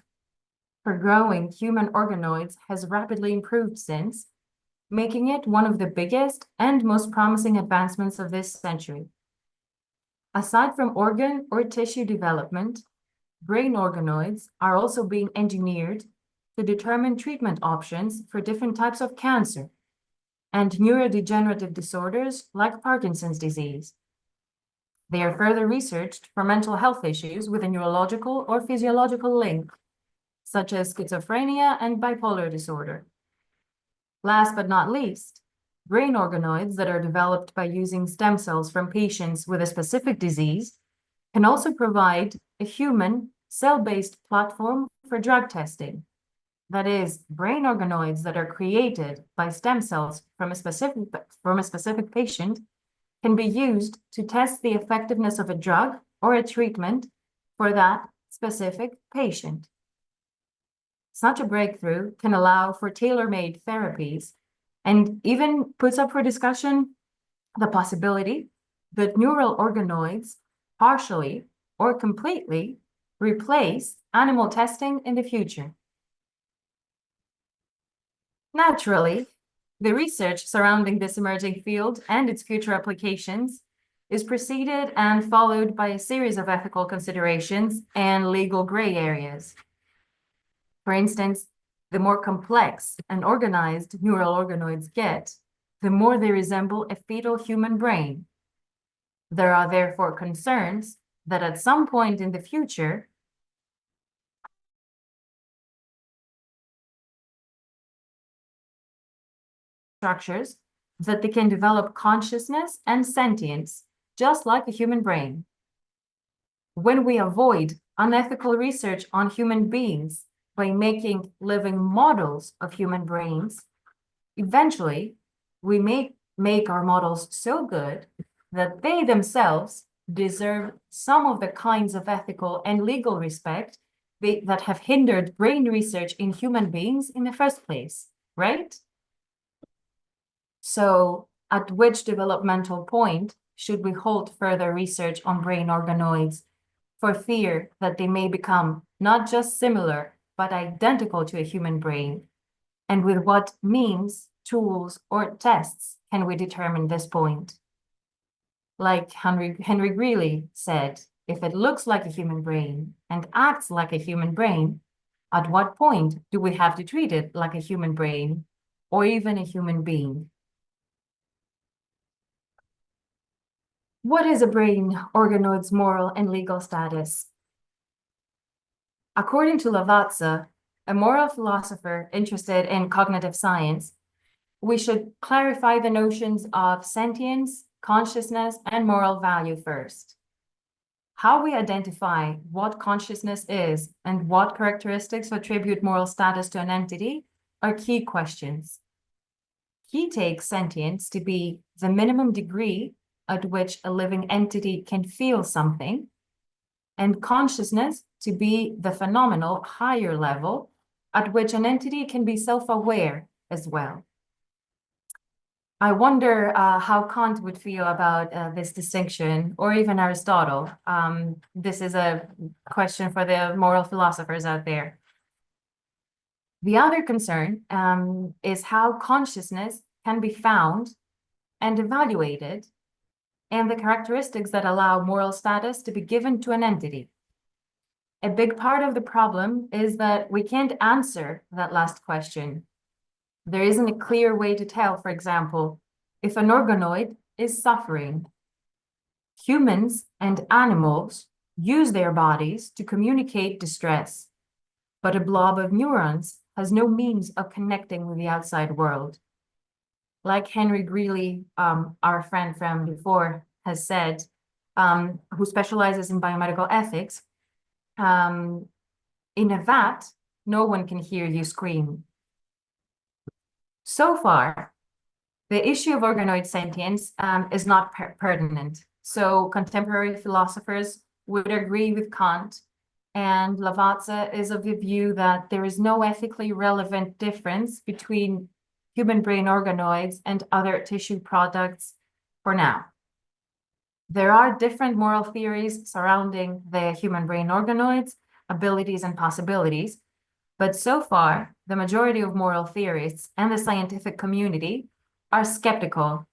for growing human organoids has rapidly improved since, making it one of the biggest and most promising advancements of this century. Aside from organ or tissue development, brain organoids are also being engineered to determine treatment options for different types of cancer and neurodegenerative disorders like Parkinson's disease. They are further researched for mental health issues with a neurological or physiological link, such as schizophrenia and bipolar disorder. Last but not least, brain organoids that are developed by using stem cells from patients with a specific disease can also provide a human cell-based platform for drug testing. That is, brain organoids that are created by stem cells from a specific patient can be used to test the effectiveness of a drug or a treatment for that specific patient. Such a breakthrough can allow for tailor-made therapies and even puts up for discussion the possibility that neural organoids partially or completely replace animal testing in the future. Naturally, the research surrounding this emerging field and its future applications is preceded and followed by a series of ethical considerations and legal gray areas. For instance, the more complex and organized neural organoids get, the more they resemble a fetal human brain. There are therefore concerns that at some point in the future, structures that they can develop consciousness and sentience just like a human brain. When we avoid unethical research on human beings by making living models of human brains, eventually we may make our models so good that they themselves deserve some of the kinds of ethical and legal respect that have hindered brain research in human beings in the first place, right? So at which developmental point should we halt further research on brain organoids for fear that they may become not just similar, but identical to a human brain? And with what means, tools, or tests can we determine this point? Like Henry Greeley said, if it looks like a human brain and acts like a human brain, at what point do we have to treat it like a human brain or even a human being? What is a brain organoid's moral and legal status? According to Lavazza, a moral philosopher interested in cognitive science, we should clarify the notions of sentience, consciousness, and moral value first. How we identify what consciousness is and what characteristics attribute moral status to an entity are key questions. He takes sentience to be the minimum degree at which a living entity can feel something, and consciousness to be the phenomenal higher level at which an entity can be self-aware as well. I wonder how Kant would feel about this distinction, or even Aristotle. This is a question for the moral philosophers out there. The other concern is how consciousness can be found and evaluated, and the characteristics that allow moral status to be given to an entity. A big part of the problem is that we can't answer that last question. There isn't a clear way to tell, for example, if an organoid is suffering. Humans and animals use their bodies to communicate distress, but a blob of neurons has no means of connecting with the outside world. Like Henry Greeley, our friend from before, has said, who specializes in biomedical ethics, in a vat, no one can hear you scream. So far, the issue of organoid sentience is not pertinent. So contemporary philosophers would agree with Kant, and Lavazza is of the view that there is no ethically relevant difference between human brain organoids and other tissue products for now. There are different moral theories surrounding the human brain organoids, abilities and possibilities, but so far, the majority of moral theorists and the scientific community are skeptical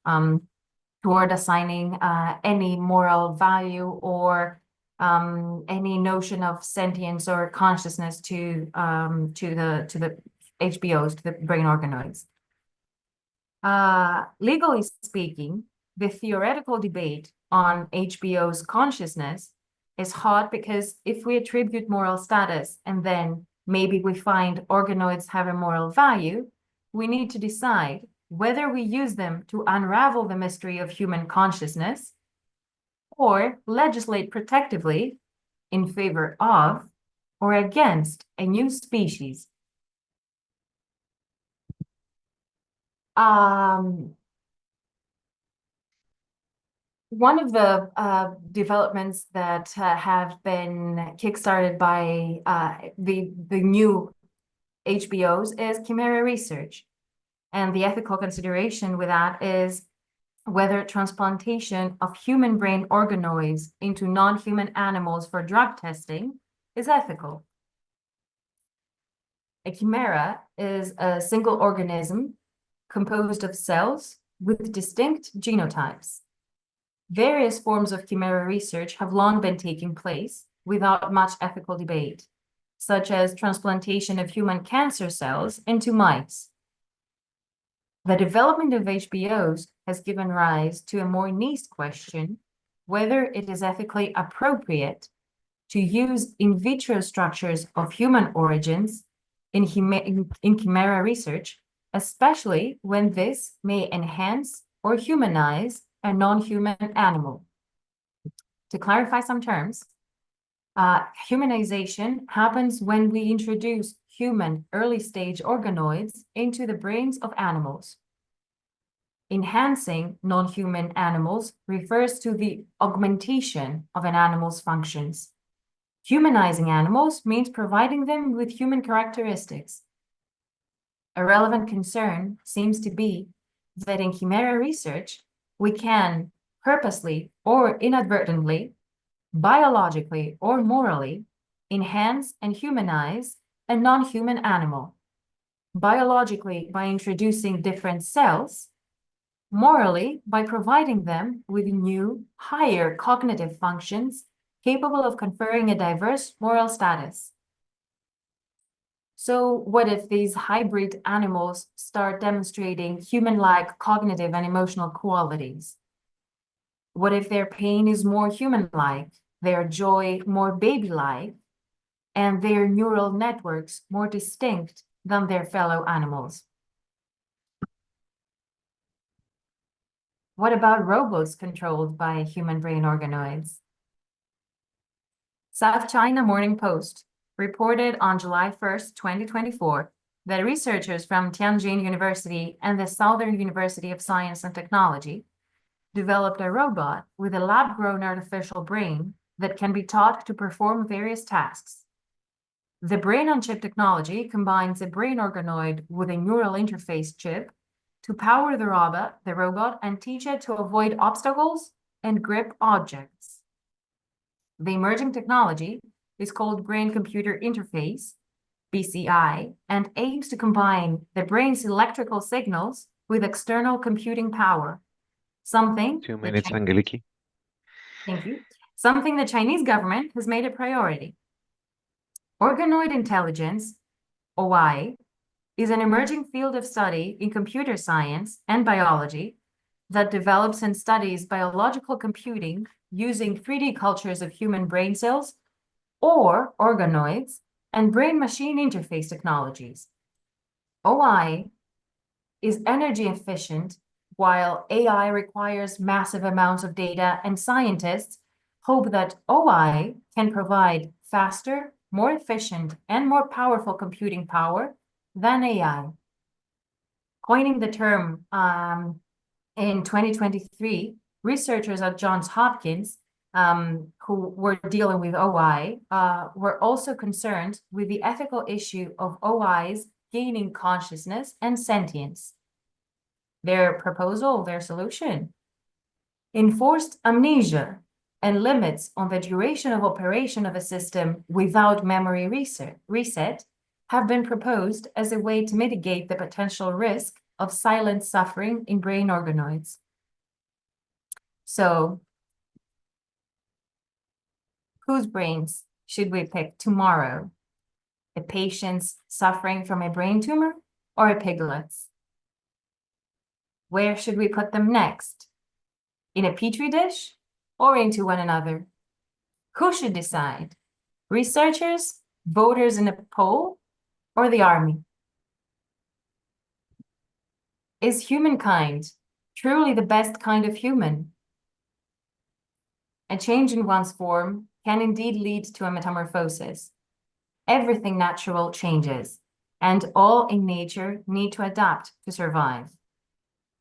toward assigning any moral value or any notion of sentience or consciousness to the HBOs, to the brain organoids. Legally speaking, the theoretical debate on HBO's consciousness is hot because if we attribute moral status and then maybe we find organoids have a moral value, we need to decide whether we use them to unravel the mystery of human consciousness or legislate protectively in favor of or against a new species. One of the developments that have been kickstarted by the new HBOs is chimera research. And the ethical consideration with that is whether transplantation of human brain organoids into non-human animals for drug testing is ethical. A chimera is a single organism composed of cells with distinct genotypes. Various forms of chimera research have long been taking place without much ethical debate, such as transplantation of human cancer cells into mice. The development of HBOs has given rise to a more niche question, whether it is ethically appropriate to use in vitro structures of human origins in chimera research, especially when this may enhance or humanize a non-human animal. to clarify some terms, humanization happens when we introduce human early-stage organoids into the brains of animals. Enhancing non-human animals refers to the augmentation of an animal's functions. Humanizing animals means providing them with human characteristics. A relevant concern seems to be that in chimera research, we can purposely or inadvertently, biologically or morally, enhance and humanize a non-human animal. Biologically, by introducing different cells, morally, by providing them with new, higher cognitive functions capable of conferring a diverse moral status. So what if these hybrid animals start demonstrating human-like cognitive and emotional qualities? What if their pain is more human-like, their joy more baby-like, and their neural networks more distinct than their fellow animals? What about robots controlled by human brain organoids? South China Morning Post reported on July 1st, 2024, that researchers from Tianjin University and the Southern University of Science and Technology developed a robot with a lab-grown artificial brain that can be taught to perform various tasks. The brain-on-chip technology combines a brain organoid with a neural interface chip to power the robot and teach it to avoid obstacles and grip objects. The emerging technology is called Brain-Computer Interface, BCI, and aims to combine the brain's electrical signals with external computing power, something 2 minutes, Angeliki. Thank you. Something the Chinese government has made a priority. Organoid intelligence, OI, is an emerging field of study in computer science and biology that develops and studies biological computing using 3D cultures of human brain cells or organoids and brain-machine interface technologies. OI is energy efficient, while AI requires massive amounts of data, and scientists hope that OI can provide faster, more efficient, and more powerful computing power than AI. Coining the term in 2023, researchers at Johns Hopkins who were dealing with OI were also concerned with the ethical issue of OIs gaining consciousness and sentience. Their proposal, their solution: enforced amnesia and limits on the duration of operation of a system without memory reset have been proposed as a way to mitigate the potential risk of silent suffering in brain organoids. So, whose brains should we pick tomorrow? A patient's suffering from a brain tumor or a piglet's? Where should we put them next? In a petri dish or into one another? Who should decide? Researchers, voters in a poll, or the army? Is humankind truly the best kind of human? A change in one's form can indeed lead to a metamorphosis. Everything natural changes, and all in nature need to adapt to survive.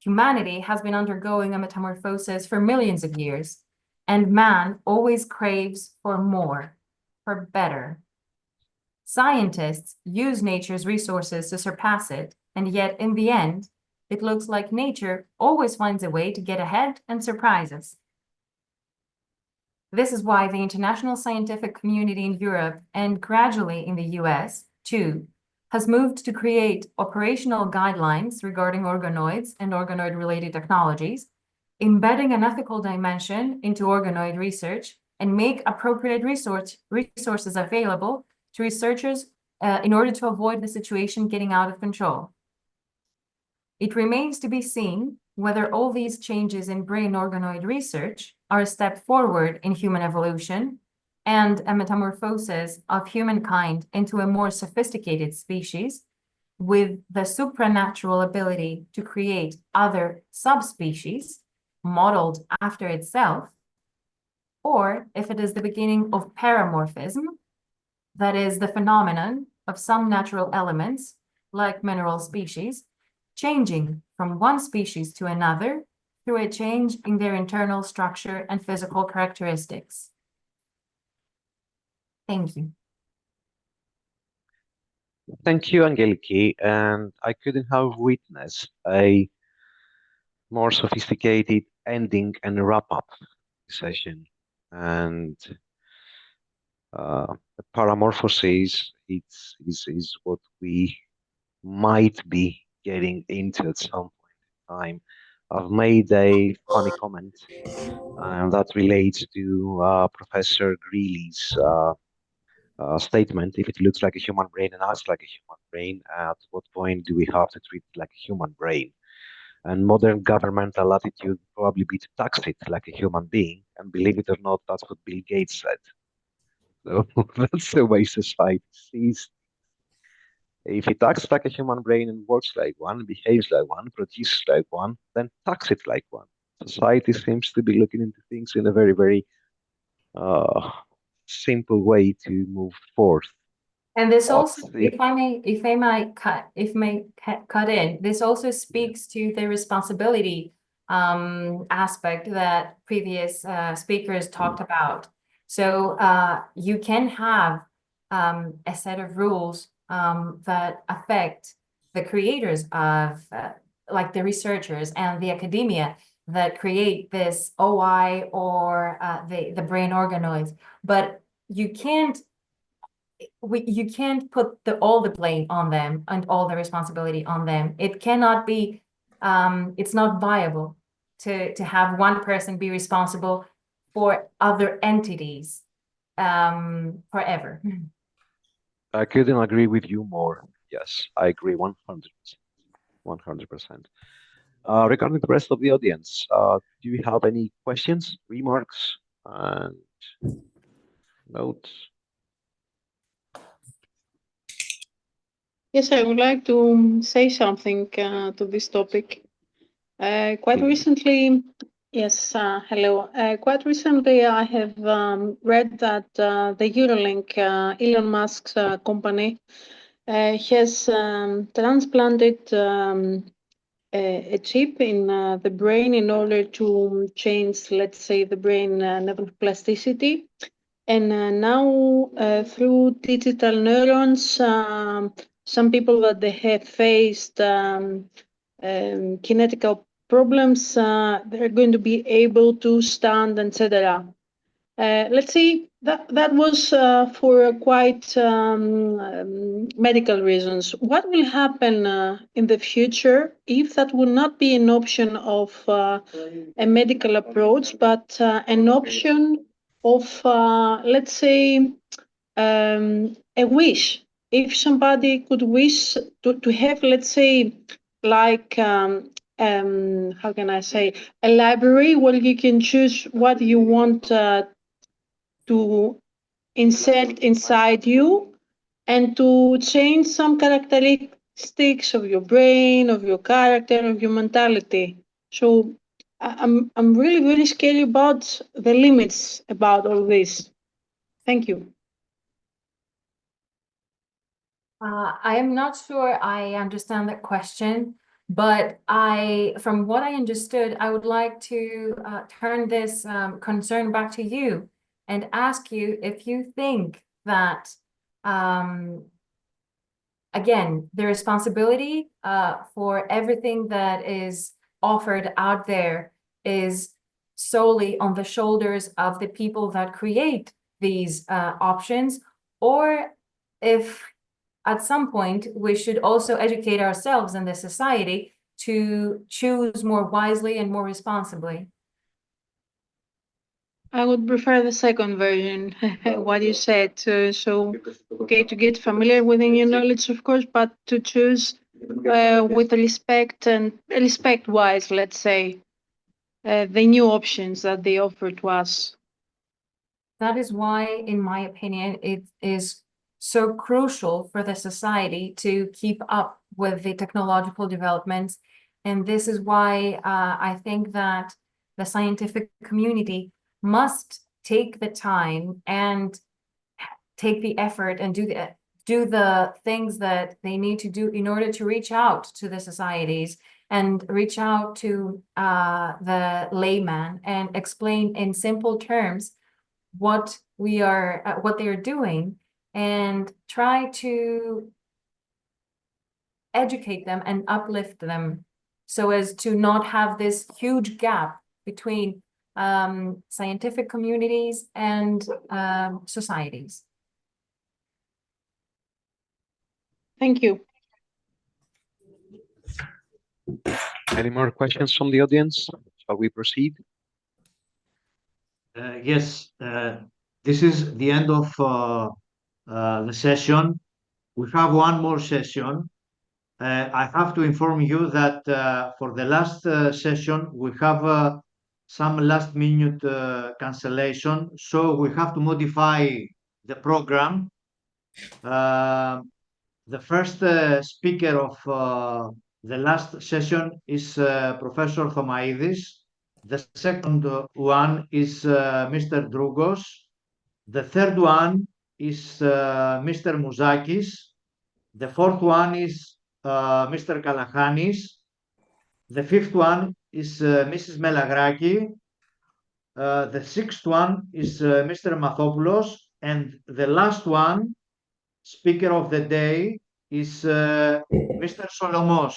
Humanity has been undergoing a metamorphosis for millions of years, and man always craves for more, for better. Scientists use nature's resources to surpass it, and yet in the end, it looks like nature always finds a way to get ahead and surprise us. This is why the international scientific community in Europe, and gradually in the US too, has moved to create operational guidelines regarding organoids and organoid-related technologies, embedding an ethical dimension into organoid research, and make appropriate resources available to researchers in order to avoid the situation getting out of control. It remains to be seen whether all these changes in brain organoid research are a step forward in human evolution and a metamorphosis of humankind into a more sophisticated species with the supranatural ability to create other subspecies modeled after itself, or if it is the beginning of paramorphism, that is the phenomenon of some natural elements, like mineral species, changing from one species to another through a change in their internal structure and physical characteristics. Thank you. Thank you, Angeliki. And I couldn't have witnessed a more sophisticated ending and wrap-up session. And the paramorphosis is what we might be getting into at some point in time. I've made a funny comment, and that relates to Professor Greeley's statement. If it looks like a human brain and acts like a human brain, at what point do we have to treat it like a human brain? And modern governmental attitude would probably be to tax it like a human being. And believe it or not, that's what Bill Gates said. So that's the way society sees. If it acts like a human brain and works like one, behaves like one, produces like one, then tax it like one. Society seems to be looking into things in a very, very simple way to move forth. And this also, But if- if I might cut in, this also speaks to the responsibility aspect that previous speakers talked about. So you can have a set of rules that affect the creators of, like the researchers and the academia that create this OI or the brain organoids, but you can't put all the blame on them and all the responsibility on them. It cannot be, it's not viable to have one person be responsible for other entities forever. I couldn't agree with you more. Yes, I agree 100%. 100%. Regarding the rest of the audience, do you have any questions, remarks, and notes? Yes, I would like to say something to this topic. Quite recently, yes, hello. Quite recently, I have read that the Neuralink, Elon Musk's company, has transplanted a chip in the brain in order to change, let's say, the brain neuroplasticity. And now, through digital neurons, some people that they have faced kinetical problems, they're going to be able to stand, etc. Let's see, that was for quite medical reasons. What will happen in the future if that will not be an option of a medical approach, but an option of, let's say, a wish? If somebody could wish to have, let's say, like, how can I say, a library where you can choose what you want to insert inside you and to change some characteristics of your brain, of your character, of your mentality. So I'm really very scared about the limits about all this. Thank you. I am not sure I understand that question, but from what I understood, I would like to turn this concern back to you and ask you if you think that, again, the responsibility for everything that is offered out there is solely on the shoulders of the people that create these options, or if at some point we should also educate ourselves in the society to choose more wisely and more responsibly. I would prefer the second version, what you said. So, okay, to get familiar with the new knowledge, of course, but to choose with respect and respect-wise, let's say, the new options that they offer to us. That is why, in my opinion, it is so crucial for the society to keep up with the technological developments. And this is why I think that the scientific community must take the time and take the effort and do the things that they need to do in order to reach out to the societies and reach out to the layman and explain in simple terms what they are doing, and try to educate them and uplift them so as to not have this huge gap between scientific communities and societies. Thank you. Any more questions from the audience? Shall we proceed? Yes, this is the end of the session. We have one more session. I have to inform you that for the last session, we have some last minute cancellation, so we have to modify the program. The first speaker of the last session is Professor Thomaidis. The second one is Mr. Drougos. The third one is Mr. Mouzakis. The fourth one is Mr. Kalahanis. The fifth one is Mrs. Melagraki. The sixth one is Mr. Mathopoulos. And the last one, speaker of the day, is Mr. Solomos.